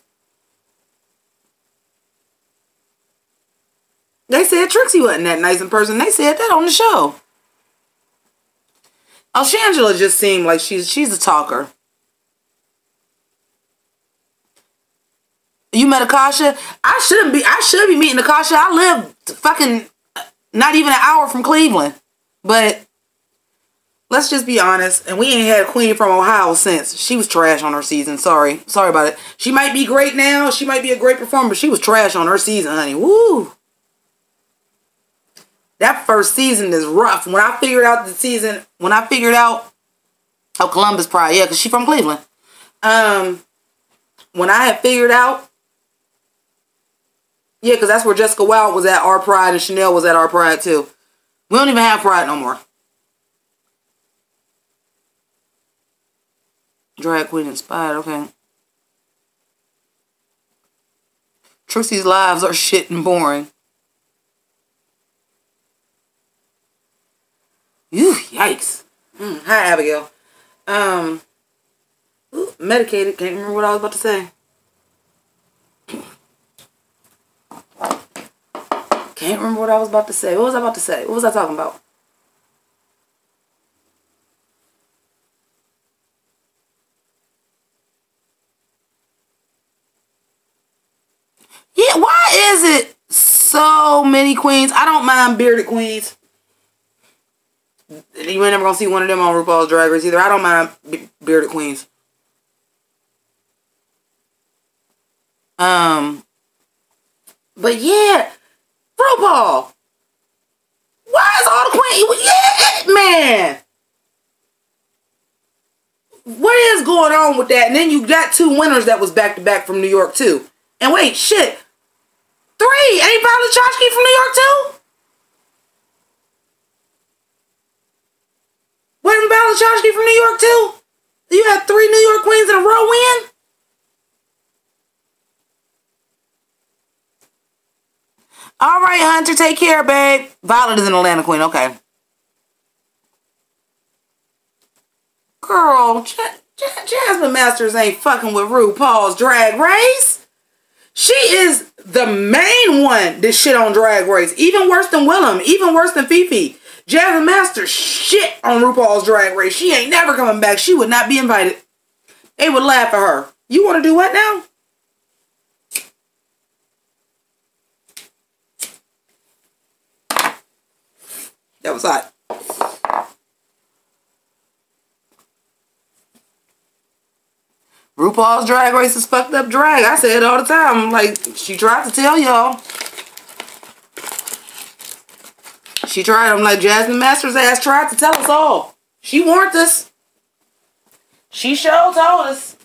They said Trixie wasn't that nice in person. They said that on the show. Oh, Shangela just seemed like she's a talker. You met Akasha? I should be meeting Akasha. I live fucking not even an hour from Cleveland. But let's just be honest. And we ain't had a queen from Ohio since. She was trash on her season. Sorry about it. She might be great now. She might be a great performer. But she was trash on her season, honey. Woo! That first season is rough. When I figured out oh, Columbus Pride, yeah, because she's from Cleveland. When I had figured out, yeah, because that's where Jessica Wilde was at our Pride and Chanel was at our Pride too. We don't even have Pride no more. Drag queen inspired, okay. Trixie's lives are shit and boring. Ew, yikes. Hi, Abigail. Medicated. Can't remember what I was about to say. Can't remember what I was about to say. What was I about to say? What was I talking about? Yeah, why is it so many queens? I don't mind bearded queens. You ain't never gonna see one of them on RuPaul's Drag Race either. I don't mind bearded queens. But yeah, RuPaul. Why is all the queens? Yeah, man. What is going on with that? And then you got 2 winners that was back to back from New York too. And wait, shit. 3. Ain't Violet Chachki from New York too? Wasn't Violet Chachki from New York too? You had 3 New York queens in a row win? All right, Hunter, take care, babe. Violet is an Atlanta queen, okay. Girl, Jasmine Masters ain't fucking with RuPaul's Drag Race. She is the main one that shit on Drag Race. Even worse than Willem. Even worse than Fifi. Jasmine Masters shit on RuPaul's Drag Race. She ain't never coming back. She would not be invited. They would laugh at her. You want to do what now? That was hot. RuPaul's Drag Race is fucked up drag. I say it all the time. Like, she tried to tell y'all. She tried. I'm like, Jasmine Masters' ass tried to tell us all. She warned us. She sure told us.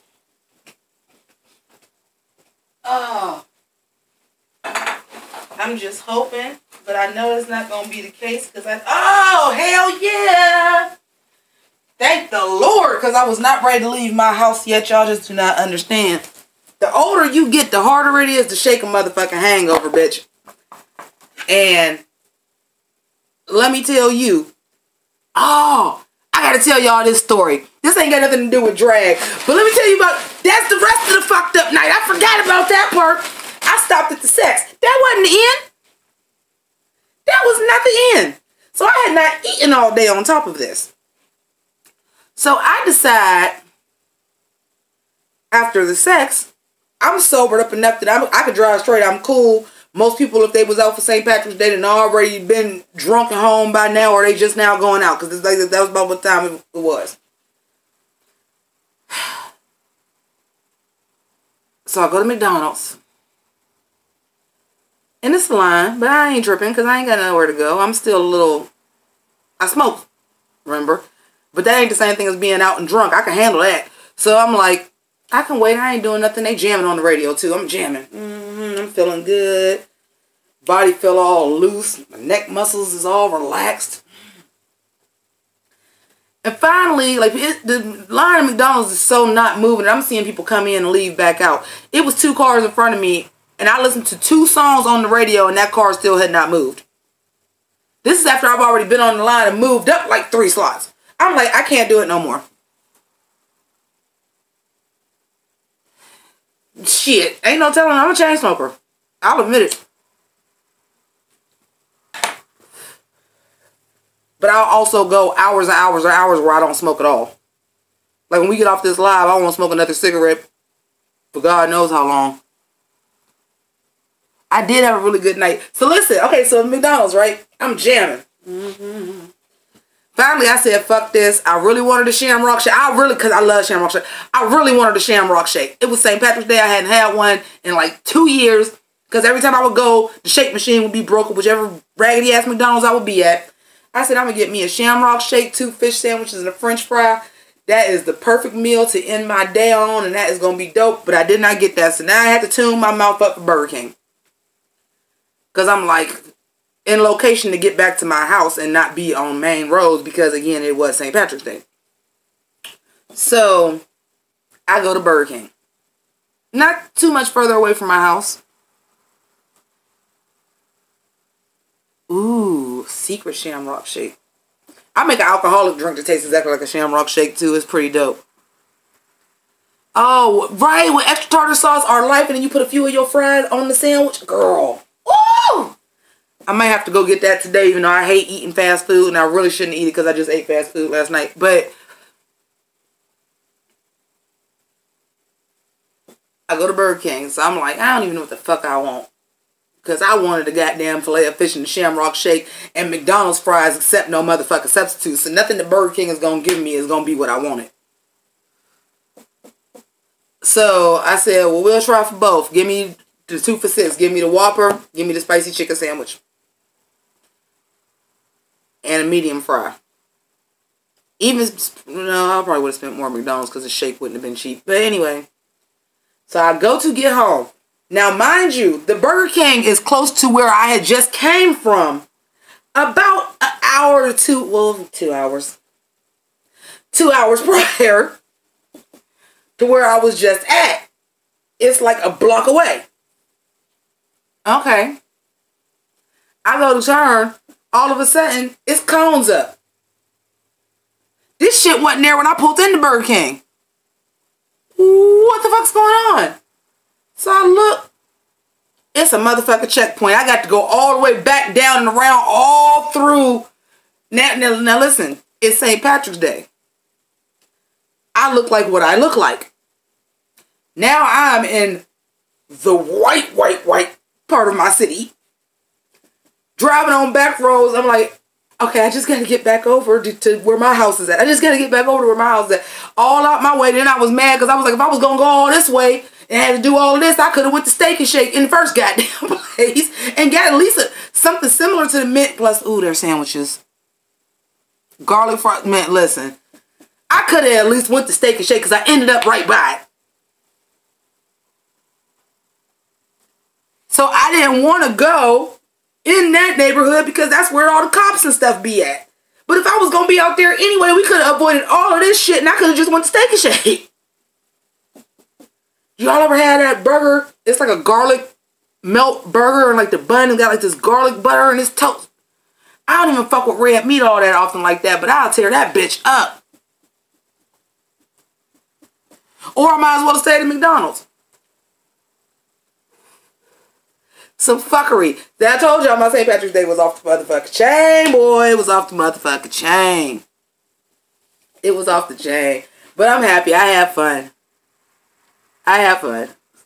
Oh. I'm just hoping, but I know it's not going to be the case because oh, hell yeah. Thank the Lord, because I was not ready to leave my house yet. Y'all just do not understand. The older you get, the harder it is to shake a motherfucking hangover, bitch. And let me tell you, oh, I I gotta tell y'all this story. This ain't got nothing to do with drag. But let me tell you about, that's the rest of the fucked up night. I forgot about that part. I stopped at the sex. That wasn't the end. That was not the end. So I had not eaten all day on top of this. So I decide, after the sex, I'm sobered up enough that I could drive straight. I'm cool. Most people, if they was out for St. Patrick's Day, then already been drunk and home by now, or they just now going out, because like, that was about what time it was. So I go to McDonald's. And it's a line, but I ain't tripping because I ain't got nowhere to go. I'm still a little... I smoke, remember? But that ain't the same thing as being out and drunk. I can handle that. So I'm like, I can wait. I ain't doing nothing. They jamming on the radio too. I'm jamming. I'm feeling good. Body feel all loose. My neck muscles is all relaxed. And finally, like, the line at McDonald's is so not moving. I'm seeing people come in and leave back out. It was 2 cars in front of me. And I listened to 2 songs on the radio and that car still had not moved. This is after I've already been on the line and moved up like 3 slots. I'm like, I can't do it no more. Shit, ain't no telling. I'm a chain smoker. I'll admit it. But I'll also go hours and hours and hours where I don't smoke at all. Like when we get off this live, I won't smoke another cigarette for God knows how long. I did have a really good night. So listen, okay, so McDonald's, right? I'm jamming. Finally, I said, fuck this. I really wanted a Shamrock Shake. Because I love Shamrock Shake. I really wanted a Shamrock Shake. It was St. Patrick's Day. I hadn't had one in like 2 years. Because every time I would go, the shake machine would be broken, whichever raggedy ass McDonald's I would be at. I said, I'm going to get me a Shamrock Shake, 2 fish sandwiches, and a French fry. That is the perfect meal to end my day on, and that is going to be dope. But I did not get that. So now I had to tune my mouth up for Burger King. Because I'm like in location to get back to my house and not be on main roads because, again, it was St. Patrick's Day. So I go to Burger King. Not too much further away from my house. Ooh, secret Shamrock Shake. I make an alcoholic drink that tastes exactly like a Shamrock Shake too. It's pretty dope. Oh, right, with extra tartar sauce, our life, and then you put a few of your fries on the sandwich. Girl. Ooh! I might have to go get that today, even though I hate eating fast food, and I really shouldn't eat it because I just ate fast food last night. But I go to Burger King, so I'm like, I don't even know what the fuck I want. Because I wanted a goddamn filet of fish and the Shamrock Shake and McDonald's fries, except no motherfucking substitutes. So nothing that Burger King is going to give me is going to be what I wanted. So I said, well, we'll try for both. Give me the 2 for $6. Give me the Whopper. Give me the spicy chicken sandwich. And a medium fry. Even, no, I probably would have spent more at McDonald's because the shake wouldn't have been cheap. But anyway. So I go to get home. Now, mind you, the Burger King is close to where I had just came from. About an hour or 2, well, 2 hours. 2 hours prior to where I was just at. It's like a block away. Okay. I go to turn. All of a sudden, it's cones up. This shit wasn't there when I pulled into Burger King. What the fuck's going on? So I look. It's a motherfucking checkpoint. I got to go all the way back down and around all through. Now listen. It's St. Patrick's Day. I look like what I look like. Now I'm in the white part of my city. Driving on back roads. I'm like, okay, I just got to get back over to where my house is at. I just got to get back over to where my house is at. All out my way. Then I was mad because I was like, if I was going to go all this way and had to do all of this, I could have went to Steak and Shake in the first goddamn place and got at least something similar to the Mint. Plus, ooh, their sandwiches. Garlic fries. Man, listen. I could have at least went to Steak and Shake because I ended up right by it. So I didn't want to go in that neighborhood because that's where all the cops and stuff be at. But if I was going to be out there anyway, we could have avoided all of this shit and I could have just went to Steak and Shake. Y'all ever had that burger? It's like a garlic melt burger and like the bun has got like this garlic butter and it's toast. I don't even fuck with red meat all that often like that, but I'll tear that bitch up. Or I might as well stay at McDonald's. Some fuckery. That I told y'all my St. Patrick's Day was off the motherfucking chain, boy. It was off the motherfucking chain. It was off the chain. But I'm happy. I had fun.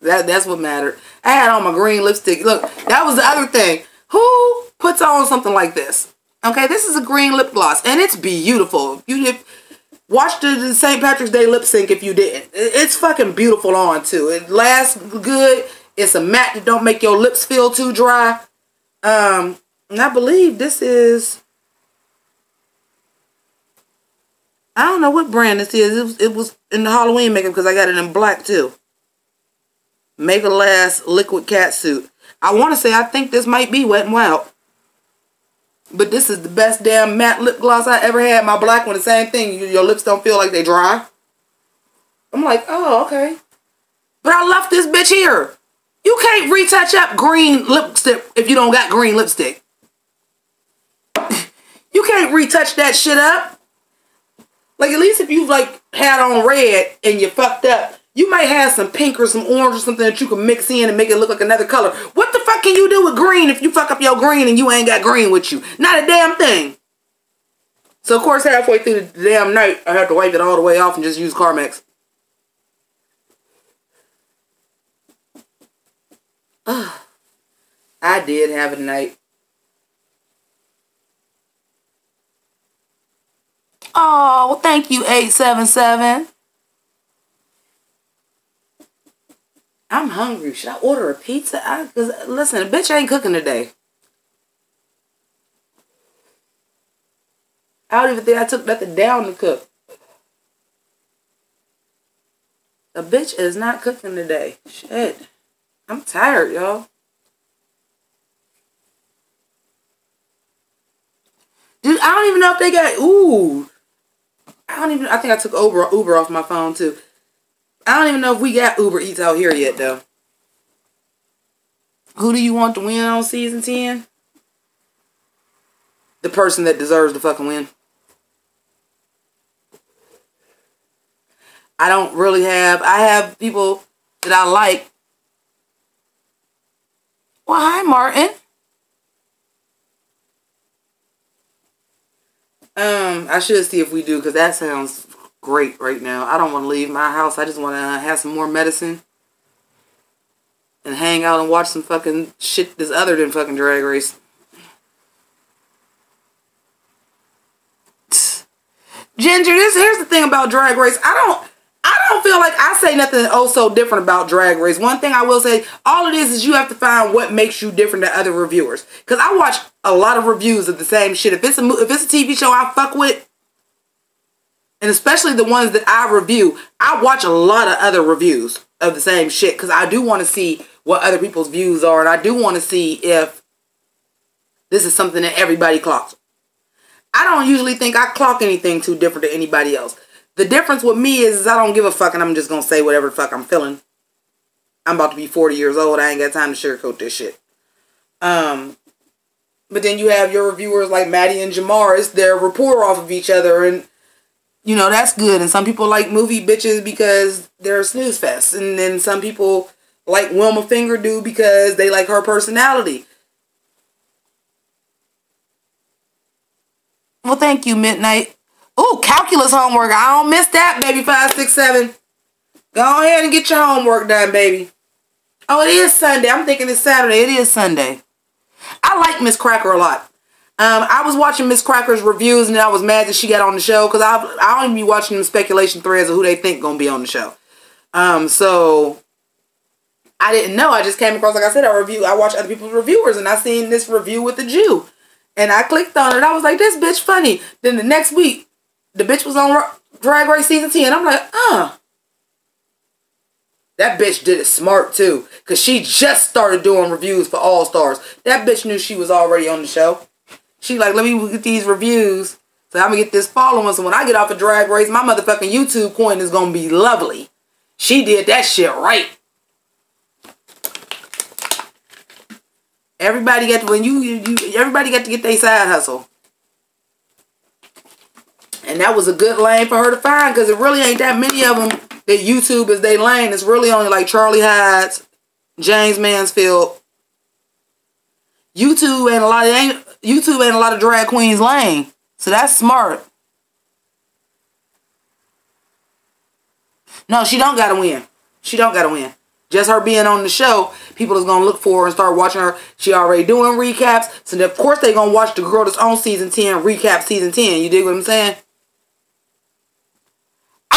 That's what mattered. I had on my green lipstick. Look, that was the other thing. Who puts on something like this? Okay, this is a green lip gloss, and it's beautiful. Watch the St. Patrick's Day lip sync if you didn't. It's fucking beautiful on, too. It lasts good. It's a matte that don't make your lips feel too dry. And I believe this is... I don't know what brand this is. It was in the Halloween makeup because I got it in black, too. Make a Last Liquid Catsuit. I want to say I think this might be Wet n Wild. But this is the best damn matte lip gloss I ever had. My black one, the same thing. Your lips don't feel like they dry. I'm like, oh, okay. But I left this bitch here. You can't retouch up green lipstick if you don't got green lipstick. You can't retouch that shit up. Like, at least if you've, like, had on red and you fucked up, you might have some pink or some orange or something that you can mix in and make it look like another color. What the fuck can you do with green if you fuck up your green and you ain't got green with you? Not a damn thing. So, of course, halfway through the damn night, I have to wipe it all the way off and just use Carmex. I did have a night. Oh, well, thank you, 877. I'm hungry. Should I order a pizza? Cause listen, a bitch ain't cooking today. I don't even think I took nothing down to cook. A bitch is not cooking today. Shit. I'm tired, y'all. Dude, I don't even know if they got... Ooh. I think I took Uber off my phone, too. I don't even know if we got Uber Eats out here yet, though. Who do you want to win on season 10? The person that deserves to fucking win. I don't really have... I have people that I like. Well, hi, Martin. I should see if we do, because that sounds great right now. I don't want to leave my house. I just want to have some more medicine and hang out and watch some fucking shit that's other than fucking Drag Race. Ginger, here's the thing about Drag Race. I don't feel like I say nothing so different about Drag Race. One thing I will say, all it is you have to find what makes you different than other reviewers. Because I watch a lot of reviews of the same shit. If it's a TV show I fuck with, and especially the ones that I review, I watch a lot of other reviews of the same shit. Because I do want to see what other people's views are. And I do want to see if this is something that everybody clocks. I don't usually think I clock anything too different than anybody else. The difference with me is I don't give a fuck and I'm just going to say whatever the fuck I'm feeling. I'm about to be 40 years old. I ain't got time to sugarcoat this shit. But then you have your reviewers like Maddie and Jamar. It's their rapport off of each other. And, you know, that's good. And some people like movie bitches because they're a snooze fest. And then some people like Wilma Finger do because they like her personality. Well, thank you, Midnight. Ooh, calculus homework. I don't miss that, baby. 5, 6, 7. Go ahead and get your homework done, baby. Oh, it is Sunday. I'm thinking it's Saturday. It is Sunday. I like Miss Cracker a lot. I was watching Miss Cracker's reviews and I was mad that she got on the show because I don't even be watching them speculation threads of who they think gonna be on the show. So I didn't know. I just came across, like I said, I watch other people's reviewers and I seen this review with the Jew. And I clicked on it. I was like, this bitch funny. Then the next week, the bitch was on Drag Race Season 10. I'm like, that bitch did it smart, too. Because she just started doing reviews for All Stars. That bitch knew she was already on the show. She like, let me get these reviews. So I'm going to get this following. So when I get off of Drag Race, my motherfucking YouTube coin is going to be lovely. She did that shit right. Everybody got to, everybody got to get their side hustle. And that was a good lane for her to find, because it really ain't that many of them that YouTube is they lane. It's really only like Charlie Hides, James Mansfield. YouTube ain't a lot of drag queens lane. So that's smart. No, she don't gotta win. She don't gotta win. Just her being on the show, people is gonna look for her and start watching her. She already doing recaps, so of course they gonna watch the girl that's on season 10 recap season 10. You dig what I'm saying?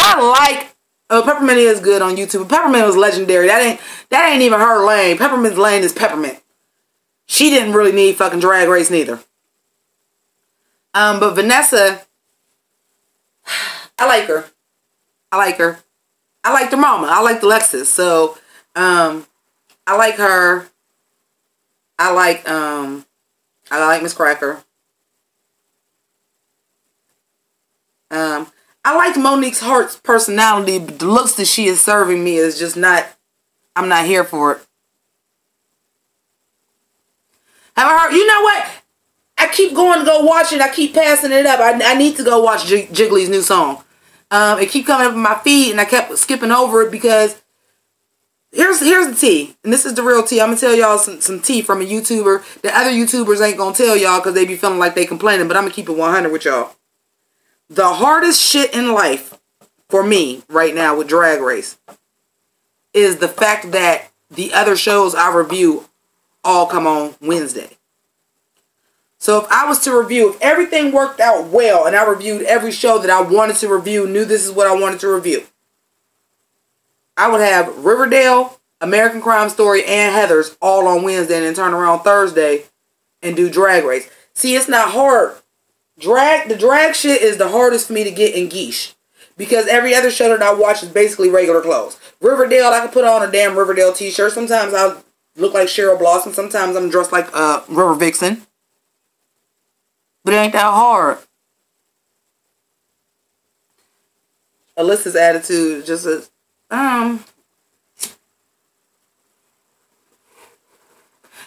I like Peppermint is good on YouTube. Peppermint was legendary. That ain't even her lane. Peppermint's lane is Peppermint. She didn't really need fucking Drag Race neither. But Vanessa, I like her. I like the mama. I like the Lexus. So, I like her. I like Miss Cracker. I like Monique's Hart's personality, but the looks that she is serving me is just not, I'm not here for it. Have I heard, you know what? I keep going to go watch it. I keep passing it up. I need to go watch Jiggly's new song. It keep coming up in my feed, and I kept skipping over it because here's the tea. And this is the real tea. I'm going to tell y'all some tea from a YouTuber that other YouTubers ain't going to tell y'all because they be feeling like they complaining, but I'm going to keep it 100 with y'all. The hardest shit in life for me right now with Drag Race is the fact that the other shows I review all come on Wednesday. So if I was to review, if everything worked out well and I reviewed every show that I wanted to review, knew this is what I wanted to review, I would have Riverdale, American Crime Story, and Heathers all on Wednesday and then turn around Thursday and do Drag Race. See, it's not hard. The drag shit is the hardest for me to get in Geesh. Because every other show that I watch is basically regular clothes. Riverdale, I can put on a damn Riverdale t-shirt. Sometimes I look like Cheryl Blossom. Sometimes I'm dressed like River Vixen. But it ain't that hard. Alyssa's attitude just is, I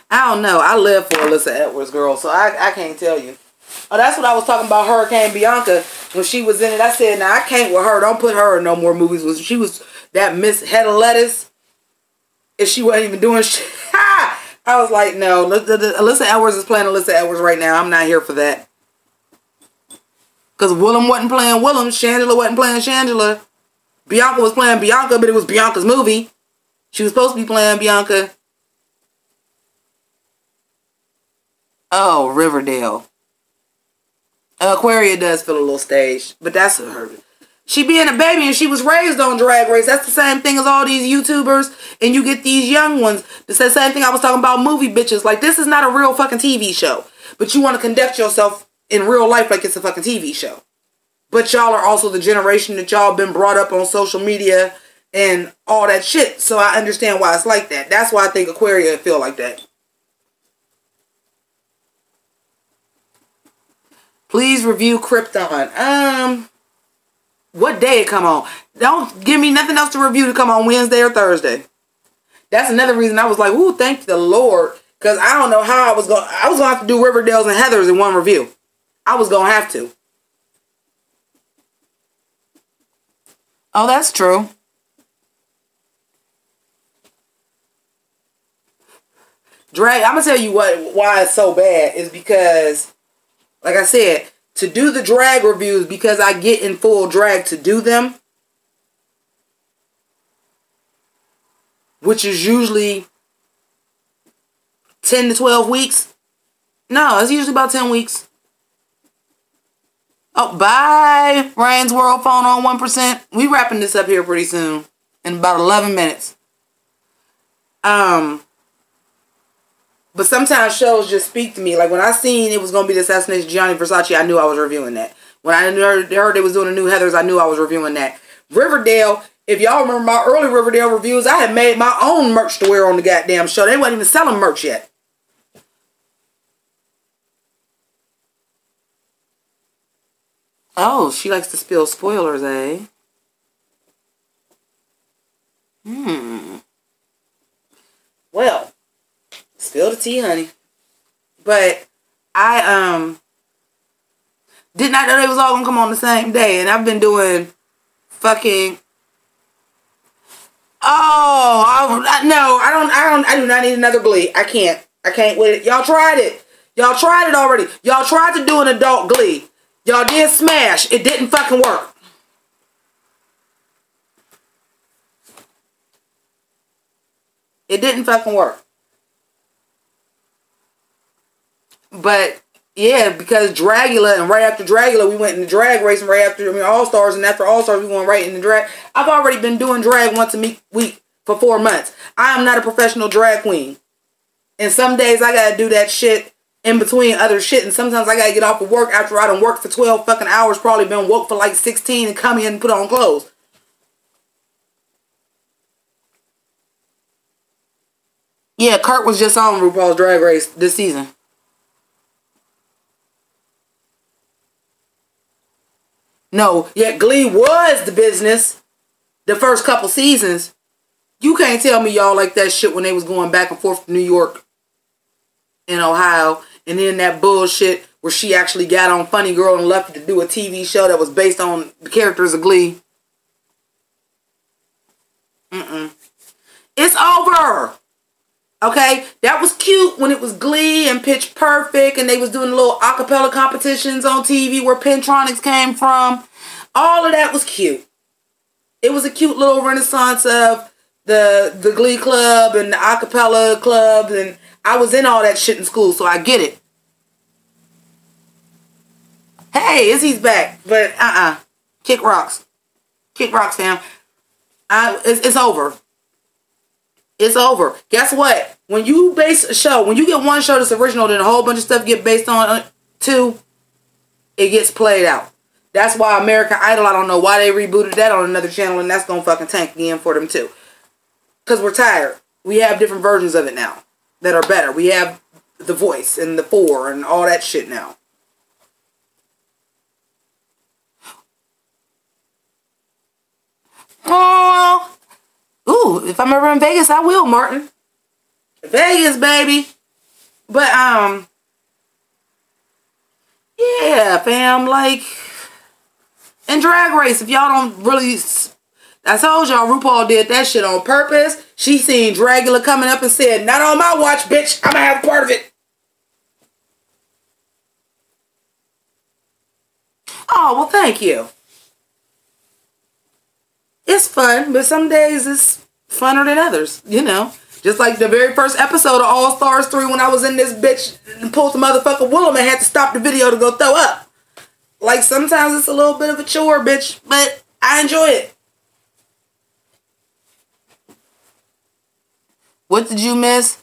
don't know. I live for Alyssa Edwards, girl, so I can't tell you. Oh, that's what I was talking about, Hurricane Bianca, when she was in it. I said, nah, I can't with her. Don't put her in no more movies. She was that Miss Head of Lettuce, and she wasn't even doing shit. I was like, no, Alyssa Edwards is playing Alyssa Edwards right now. I'm not here for that. Because Willem wasn't playing Willem. Shangela wasn't playing Shangela. Bianca was playing Bianca, but it was Bianca's movie. She was supposed to be playing Bianca. Oh, Riverdale. Aquaria does feel a little staged, but that's her. She being a baby and she was raised on Drag Race. That's the same thing as all these YouTubers, and you get these young ones. It's the same thing I was talking about movie bitches. Like, this is not a real fucking TV show, but you want to conduct yourself in real life like it's a fucking TV show. But y'all are also the generation that y'all been brought up on social media and all that shit. So I understand why it's like that. That's why I think Aquaria feel like that. Please review Krypton. What day it come on? Don't give me nothing else to review to come on Wednesday or Thursday. That's another reason I was like, ooh, thank the Lord. Because I don't know how I was going to have to do Riverdales and Heathers in one review. I was going to have to. Oh, that's true. Drag, I'm going to tell you why it's so bad is because, like I said, to do the drag reviews, because I get in full drag to do them, which is usually 10 to 12 weeks. No, it's usually about 10 weeks. Oh, bye, Rain's World phone on 1%. We wrapping this up here pretty soon. In about 11 minutes. But sometimes shows just speak to me. Like when I seen it was going to be the Assassination of Gianni Versace, I knew I was reviewing that. When I heard they was doing a new Heathers, I knew I was reviewing that. Riverdale, if y'all remember my early Riverdale reviews, I had made my own merch to wear on the goddamn show. They wasn't even selling merch yet. Oh, she likes to spill spoilers, eh? Well, spill the tea, honey. But I Did not know they was all gonna come on the same day, and I've been doing fucking. Oh, no, I do not need another Glee. I can't with it. Y'all tried it. Y'all tried it already. Y'all tried to do an adult Glee. Y'all did Smash. It didn't fucking work. It didn't fucking work. But yeah, because Dragula, and right after Dragula, we went into Drag Race, and right after All Stars, and after All Stars, we went right into drag. I've already been doing drag once a week for 4 months. I am not a professional drag queen. And some days I gotta do that shit in between other shit, and sometimes I gotta get off of work after I done worked for 12 fucking hours, probably been woke for like 16, and come in and put on clothes. Yeah, Kurt was just on RuPaul's Drag Race this season. No, yet Glee was the business the first couple seasons. You can't tell me y'all like that shit when they was going back and forth to New York and Ohio, and then that bullshit where she actually got on Funny Girl and left to do a TV show that was based on the characters of Glee. It's over. Okay, that was cute when it was Glee and Pitch Perfect, and they was doing little acapella competitions on TV where Pentronics came from. All of that was cute. It was a cute little renaissance of the Glee Club and the acapella clubs, and I was in all that shit in school, so I get it. Hey, Izzy's back, but kick rocks, fam. It's over. It's over. Guess what? When you base a show, when you get one show that's original, then a whole bunch of stuff get based on two, it gets played out. That's why American Idol, I don't know why they rebooted that on another channel, and that's gonna fucking tank again for them too. Because we're tired. We have different versions of it now that are better. We have The Voice and The Four and all that shit now. Oh, ooh, if I'm ever in Vegas, I will, Martin. Vegas, baby. But, yeah, fam, like, and Drag Race, if y'all don't really, I told y'all RuPaul did that shit on purpose. She seen Dragula coming up and said, not on my watch, bitch. I'm gonna have part of it. Oh, well, thank you. It's fun, but some days it's funner than others, you know. Just like the very first episode of All Stars 3 when I was in this bitch and pulled the motherfucker Willem and had to stop the video to go throw up. Like, sometimes it's a little bit of a chore, bitch, but I enjoy it. What did you miss?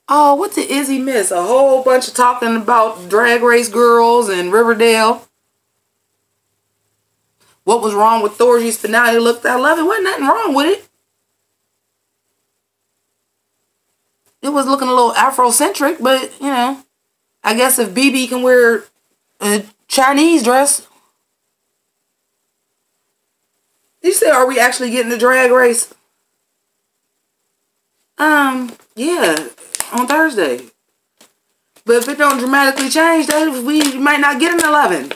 Oh, what did Izzy miss? A whole bunch of talking about Drag Race girls and Riverdale. What was wrong with Thorgy's finale look? I love it. Wasn't nothing wrong with it. It was looking a little Afrocentric, but, you know, I guess if BB can wear a Chinese dress. You say, are we actually getting the Drag Race? Yeah, on Thursday. But if it don't dramatically change, then we might not get an 11.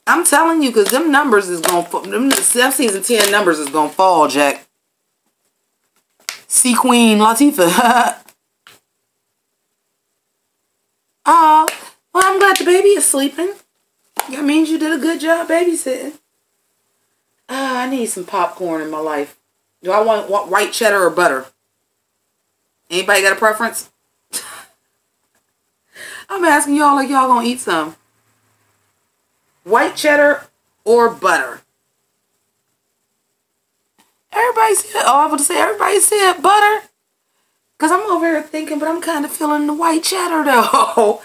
I'm telling you, because them numbers is going to, them season 10 numbers is going to fall, Jack. See Queen Latifah. Oh, well, I'm glad the baby is sleeping. That means you did a good job babysitting. I need some popcorn in my life. Do I want white cheddar or butter? Anybody got a preference? I'm asking y'all like y'all gonna eat some. White cheddar or butter? Everybody said, oh, I was going to say everybody said butter. Because I'm over here thinking, but I'm kind of feeling the white cheddar though.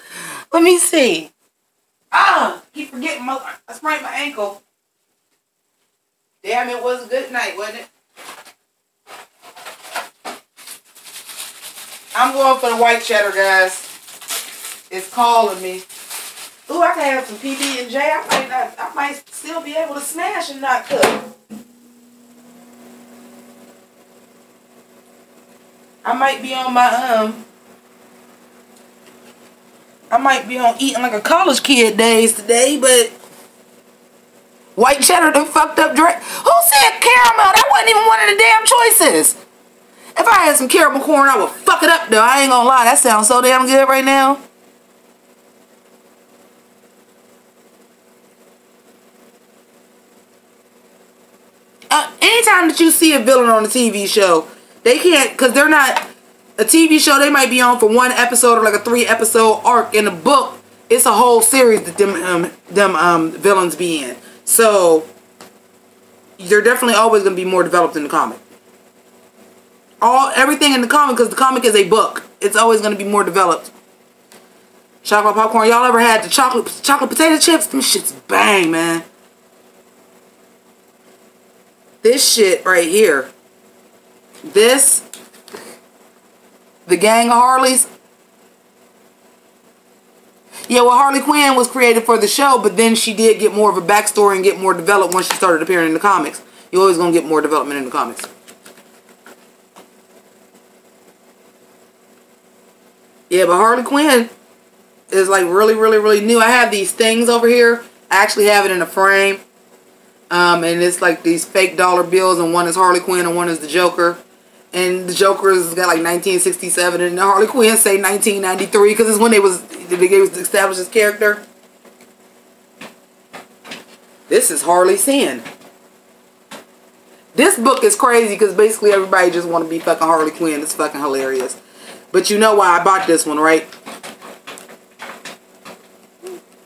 Let me see. Keep forgetting I sprained my ankle. Damn, it was a good night, wasn't it? I'm going for the white cheddar, guys. It's calling me. Ooh, I can have some PB&J. I might still be able to smash and not cook. I might be on my I might be on eating like a college kid days today, but white cheddar done fucked up drink. Who said caramel? That wasn't even one of the damn choices. If I had some caramel corn, I would fuck it up though. I ain't gonna lie. That sounds so damn good right now. Anytime that you see a villain on a TV show, they can't, because they're not a TV show. They might be on for one episode or like a 3-episode arc. In a book, it's a whole series that them villains be in. So they're definitely always going to be more developed in the comic. Everything in the comic, because the comic is a book, it's always going to be more developed. Chocolate popcorn. Y'all ever had the chocolate potato chips? Them shits bang, man. This shit right here. This, the gang of Harleys. Yeah, well, Harley Quinn was created for the show, but then she did get more of a backstory and get more developed once she started appearing in the comics. You're always going to get more development in the comics. Yeah, but Harley Quinn is like really, really, really new. I have these things over here. I actually have it in a frame. And it's like these fake dollar bills, and one is Harley Quinn and one is the Joker. And the Joker's got like 1967, and the Harley Quinn say 1993 because it's when they was established this character. This is Harley Sin. This book is crazy because basically everybody just want to be fucking Harley Quinn. It's fucking hilarious. But you know why I bought this one, right?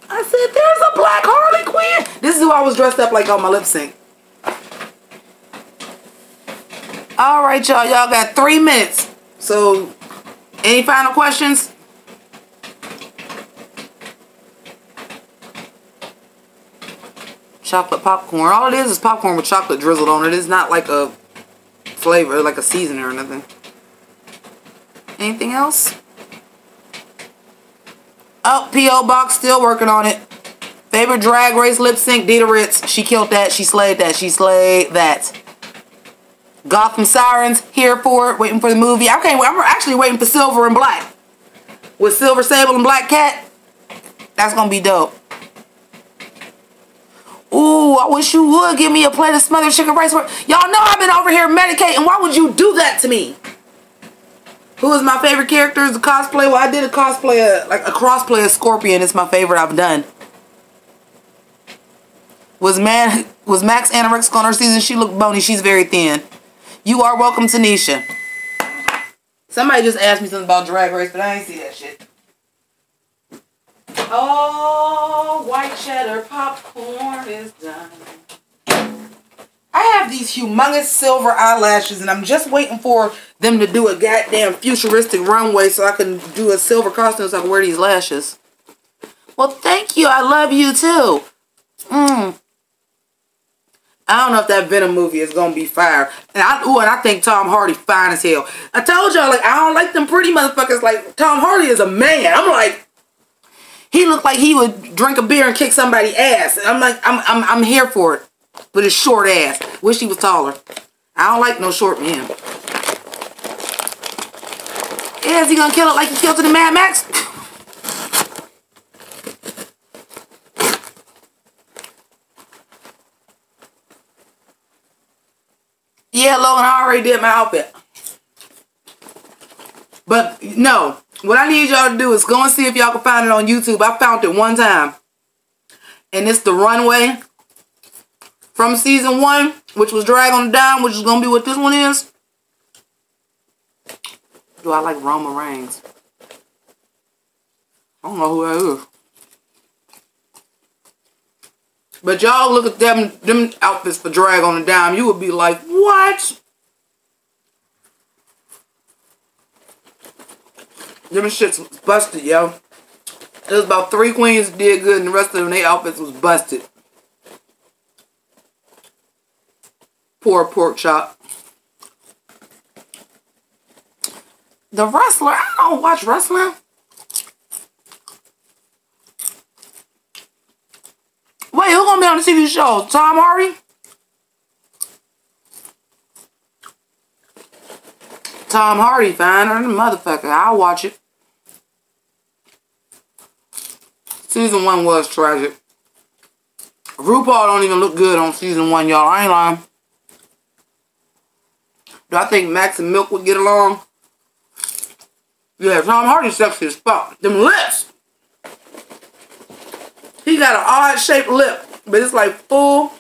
I said, there's a black Harley Quinn. This is who I was dressed up like on my lip sync. Alright, y'all. Y'all got 3 minutes. So, any final questions? Chocolate popcorn. All it is popcorn with chocolate drizzled on it. It's not like a flavor, like a seasoning or nothing. Anything else? Oh, P.O. Box still working on it. Favorite drag race lip sync, Dita Ritz. She killed that. She slayed that. She slayed that. Gotham Sirens, here for it. Waiting for the movie. Okay, I'm actually waiting for Silver and Black. With Silver Sable and Black Cat. That's going to be dope. Ooh, I wish you would give me a plate of smothered chicken rice. Y'all know I've been over here medicating. Why would you do that to me? Who is my favorite character? The cosplay? Well, I did a cosplay, like a crossplay of Scorpion. It's my favorite I've done. Was Max anorexic on her season? She looked bony. She's very thin. You are welcome, Tanisha. Somebody just asked me something about Drag Race, but I ain't see that shit. Oh, white cheddar popcorn is done. I have these humongous silver eyelashes, and I'm just waiting for them to do a goddamn futuristic runway so I can do a silver costume so I can wear these lashes. Well, thank you. I love you, too. I don't know if that Venom movie is going to be fire. And I think Tom Hardy fine as hell. I told y'all, like, I don't like them pretty motherfuckers. Like, Tom Hardy is a man. I'm like, he looked like he would drink a beer and kick somebody's ass. And I'm like, I'm here for it. With his short ass. Wish he was taller. I don't like no short men. Yeah, is he gonna kill it like he killed it in Mad Max? Yeah, Logan, I already did my outfit. But, no. What I need y'all to do is go and see if y'all can find it on YouTube. I found it one time. And it's the runway from season 1, which was Drag on the Dime, which is going to be what this one is. Do I like Roman Reigns? I don't know who that is. But y'all look at them outfits for Drag on the Dime. You would be like, what? Them shits was busted, yo. There was about 3 queens that did good and the rest of them, their outfits was busted. Poor pork chop. The Wrestler. I don't watch wrestling. Wait, who's gonna be on the TV show? Tom Hardy? Tom Hardy, fine. Or the motherfucker. I'll watch it. Season 1 was tragic. RuPaul don't even look good on season 1, y'all. I ain't lying. Do I think Max and Milk would get along? Yeah, Tom Hardy's sexy as fuck. Them lips. He got an odd shaped lip, but it's like full.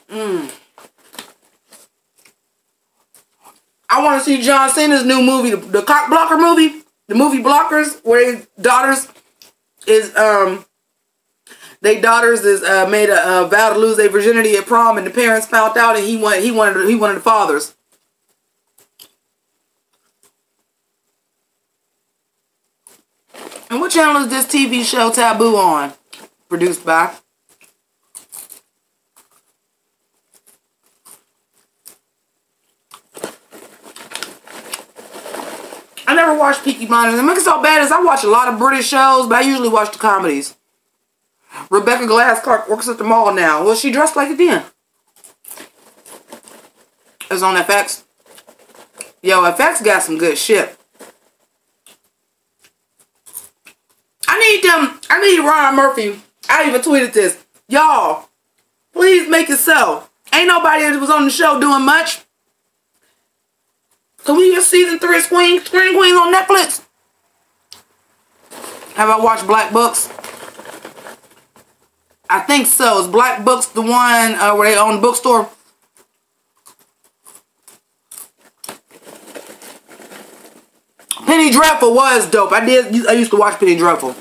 I want to see John Cena's new movie, the Cock Blocker movie. The movie Blockers, where his daughters is made a vow to lose their virginity at prom, and the parents found out, and he wanted the fathers. And what channel is this TV show Taboo on? Produced by? I never watched Peaky Blinders. It makes it so bad as I watch a lot of British shows, but I usually watch the comedies. Rebecca Glass-Clark works at the mall now. Well, she dressed like it then. It's on FX. Yo, FX got some good shit. I need Ryan Murphy. I even tweeted this. Y'all, please make it so. Ain't nobody that was on the show doing much. Can we get season 3 of Screen Queens on Netflix? Have I watched Black Books? I think so. Is Black Books the one where they own the bookstore? Penny Dreadful was dope. I used to watch Penny Dreadful.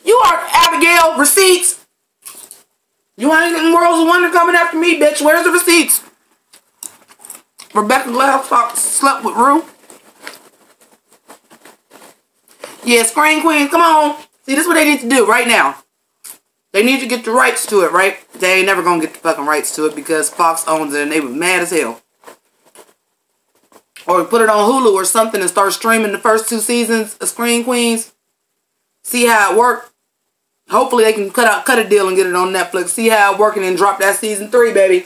You are Abigail. Receipts. You ain't in Worlds of Wonder coming after me, bitch. Where's the receipts? Rebecca Glass slept with Rue. Yeah, Screen Queens, come on. See, this is what they need to do right now. They need to get the rights to it, right? They ain't never gonna get the fucking rights to it because Fox owns it and they were mad as hell. Or put it on Hulu or something and start streaming the first 2 seasons of Screen Queens. See how it worked. Hopefully they can cut a deal and get it on Netflix. See how it worked and then drop that season 3, baby.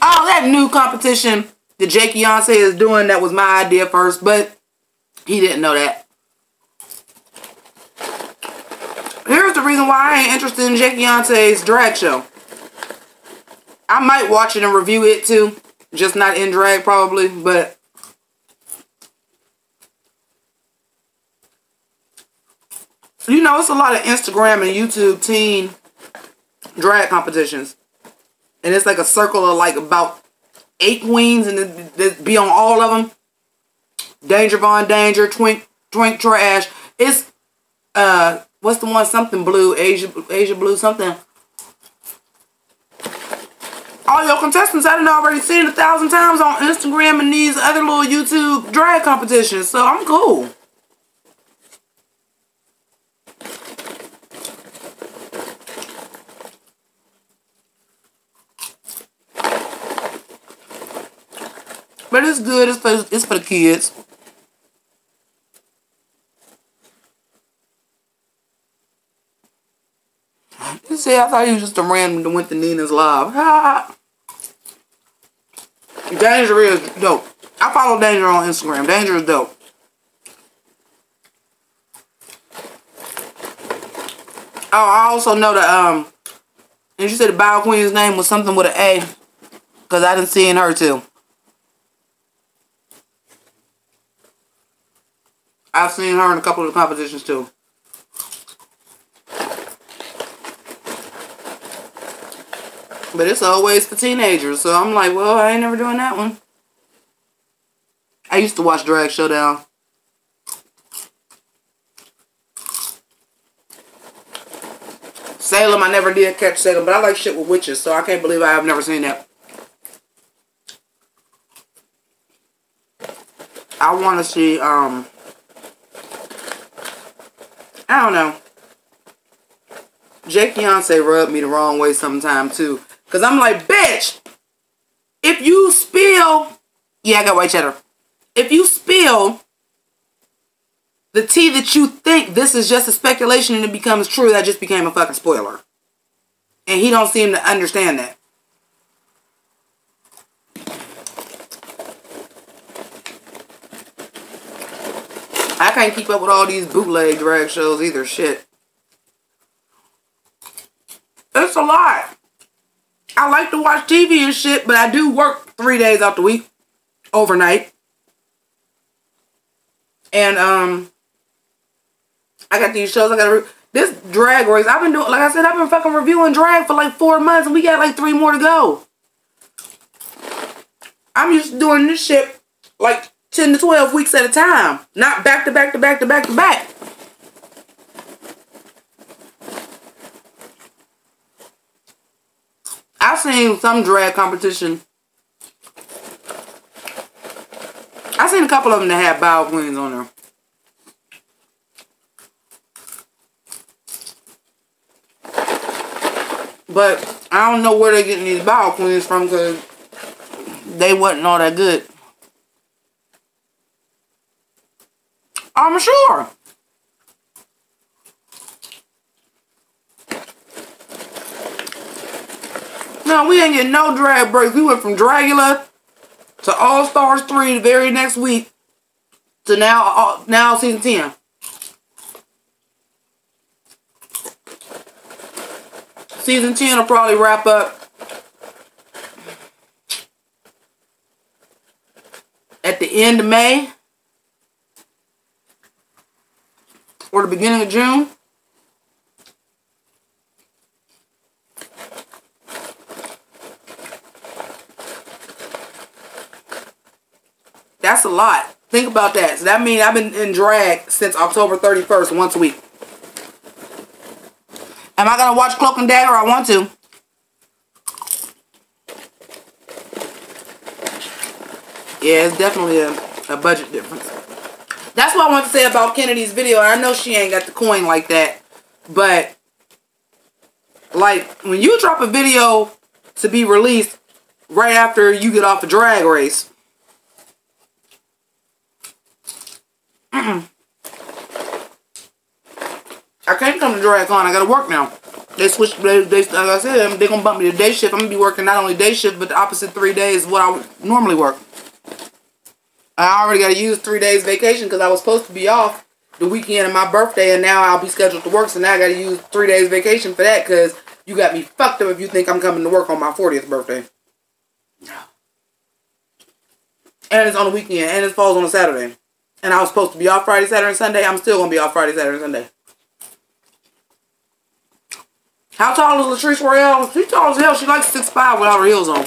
Oh, that new competition that JImmiPynk is doing, that was my idea first, but he didn't know that. Here's the reason why I ain't interested in JImmiPynk's drag show. I might watch it and review it too. Just not in drag probably, but you know, it's a lot of Instagram and YouTube teen drag competitions. And it's like a circle of like about 8 queens and it be on all of them. Danger Von Danger, Twink Trash. It's, what's the one? Something Blue, Asia Blue, something. All your contestants I done already seen 1,000 times on Instagram and these other little YouTube drag competitions. So I'm cool. But it's good. It's for the kids. You see, I thought he was just a random that went to Nina's live. Danger is dope. I follow Danger on Instagram. Danger is dope. Oh, I also know that, and you said the Bio Queen's name was something with an A. Because I didn't see in her too. I've seen her in a couple of the competitions too. But it's always for teenagers. So I'm like, well, I ain't never doing that one. I used to watch Drag Showdown. Salem, I never did catch Salem. But I like shit with witches. So I can't believe I have never seen that. I want to see, I don't know. JImmiPynk rubbed me the wrong way sometime too. Because I'm like, bitch, if you spill, yeah, I got white cheddar. If you spill the tea that you think this is just a speculation and it becomes true, that just became a fucking spoiler. And he don't seem to understand that. can't keep up with all these bootleg drag shows either. Shit. It's a lot. I like to watch TV and shit, but I do work 3 days out the week. Overnight. And, I got these shows I gotta... This drag race, I've been doing... Like I said, I've been fucking reviewing drag for like 4 months, and we got like 3 more to go. I'm used to doing this shit like 10 to 12 weeks at a time. Not back to back to back to back to back. I've seen some drag competition. I've seen a couple of them that have bow queens on there. But I don't know where they're getting these bow queens from because they wasn't all that good. I'm sure. No, we ain't getting no drag breaks. We went from Dragula to All Stars 3 the very next week to now season 10. Season 10 will probably wrap up at the end of May or the beginning of June. That's a lot. Think about that. So that means I've been in drag since October 31st, once a week. Am I going to watch Cloak and Dagger? I want to. Yeah, it's definitely a budget difference. That's what I want to say about Kennedy's video. I know she ain't got the coin like that. But, like, when you drop a video to be released right after you get off a drag race, I can't come to DragCon. I gotta work now. They switched. Like I said, they're gonna bump me to day shift. I'm gonna be working not only day shift, but the opposite 3 days what I would normally work. I already gotta use 3 days vacation because I was supposed to be off the weekend of my birthday, and now I'll be scheduled to work. So now I gotta use 3 days vacation for that because you got me fucked up if you think I'm coming to work on my 40th birthday. And it's on the weekend, and it falls on a Saturday. And I was supposed to be off Friday, Saturday, and Sunday. I'm still gonna be off Friday, Saturday, and Sunday. How tall is Latrice Royale? She's tall as hell. She likes 6'5" without her heels on.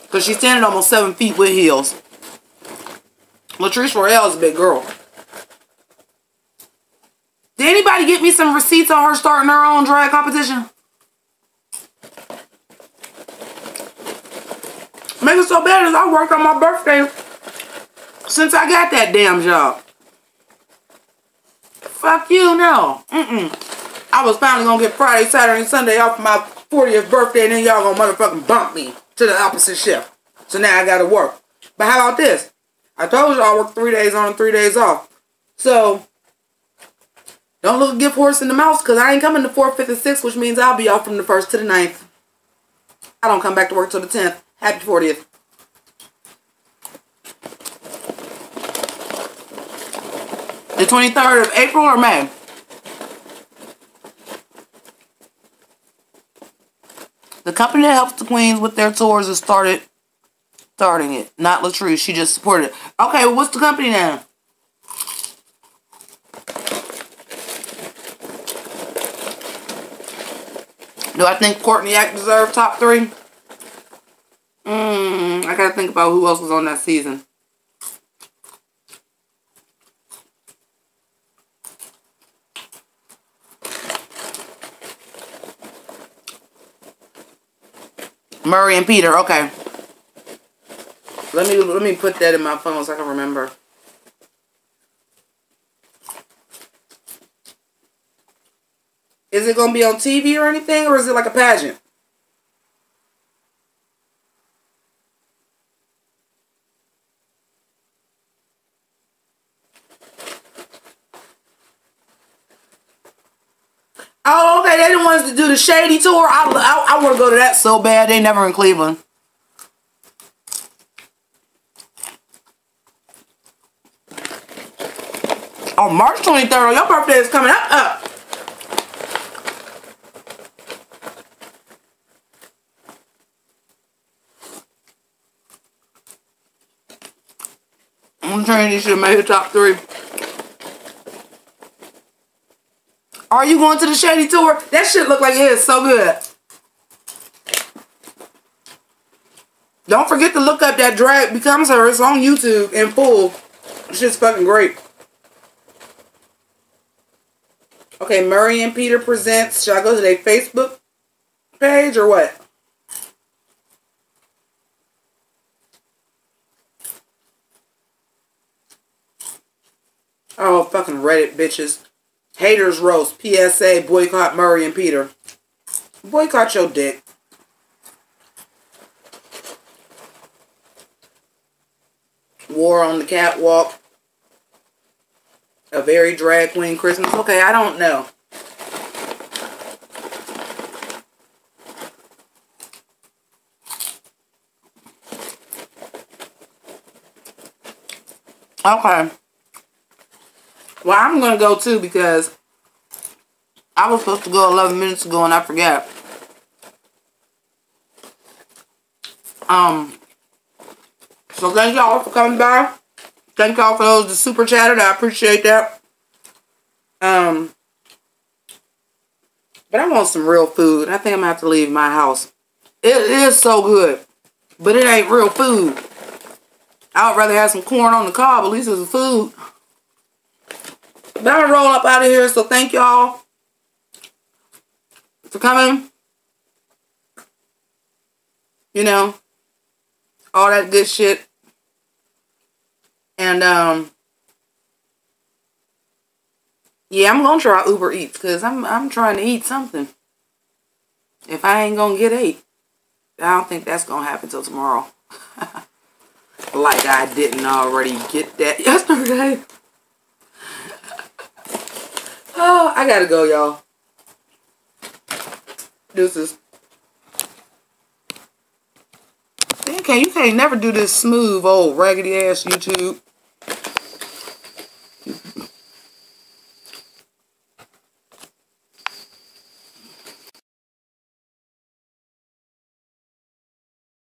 Because she's standing almost 7 feet with heels. Latrice Royale is a big girl. Did anybody get me some receipts on her starting her own drag competition? Make it so bad as I worked on my birthday since I got that damn job. Fuck you, no. I was finally gonna get Friday, Saturday, and Sunday off for my 40th birthday, and then y'all gonna motherfucking bump me to the opposite shift. So now I gotta work. But how about this? I told you I work 3 days on and 3 days off. So, don't look a gift horse in the mouth, because I ain't coming the 4th, 5th, and 6th, which means I'll be off from the 1st to the 9th. I don't come back to work till the 10th. Happy 40th. The 23rd of April or May? The company that helps the queens with their tours is starting it. Not Latrice. She just supported it. Okay, well, what's the company now? Do I think Courtney Act deserved top 3? I gotta think about who else was on that season. Murray and Peter, okay. Let me put that in my phone so I can remember. Is it gonna be on TV or anything, or is it like a pageant? Oh, okay, they the ones that do the Shady tour. I want to go to that so bad. They never in Cleveland. On March 23rd, your birthday is coming up. I'm trying this shit to make the top 3. Are you going to the Shady Tour? That shit look like it is so good. Don't forget to look up that Drag Becomes Her. It's on YouTube in full. Shit's fucking great. Okay, Murray and Peter presents. Should I go to their Facebook page or what? Oh, fucking Reddit bitches. Haters roast. PSA boycott Murray and Peter. Boycott your dick. War on the catwalk. A very drag queen Christmas. Okay, I don't know. Okay. Well, I'm going to go too because I was supposed to go 11 minutes ago and I forgot. So thank y'all for coming by. Thank y'all for those that super chatted. I appreciate that. But I want some real food. I think I'm going to have to leave my house. It is so good. But it ain't real food. I would rather have some corn on the cob. At least it's food. But I'm going to roll up out of here. So thank y'all for coming. You know. All that good shit. And, yeah, I'm going to try Uber Eats because I'm trying to eat something. If I ain't going to get ate, I don't think that's going to happen till tomorrow. Like I didn't already get that yesterday. Oh, I got to go, y'all. Deuces. You can't never do this smooth old raggedy ass YouTube.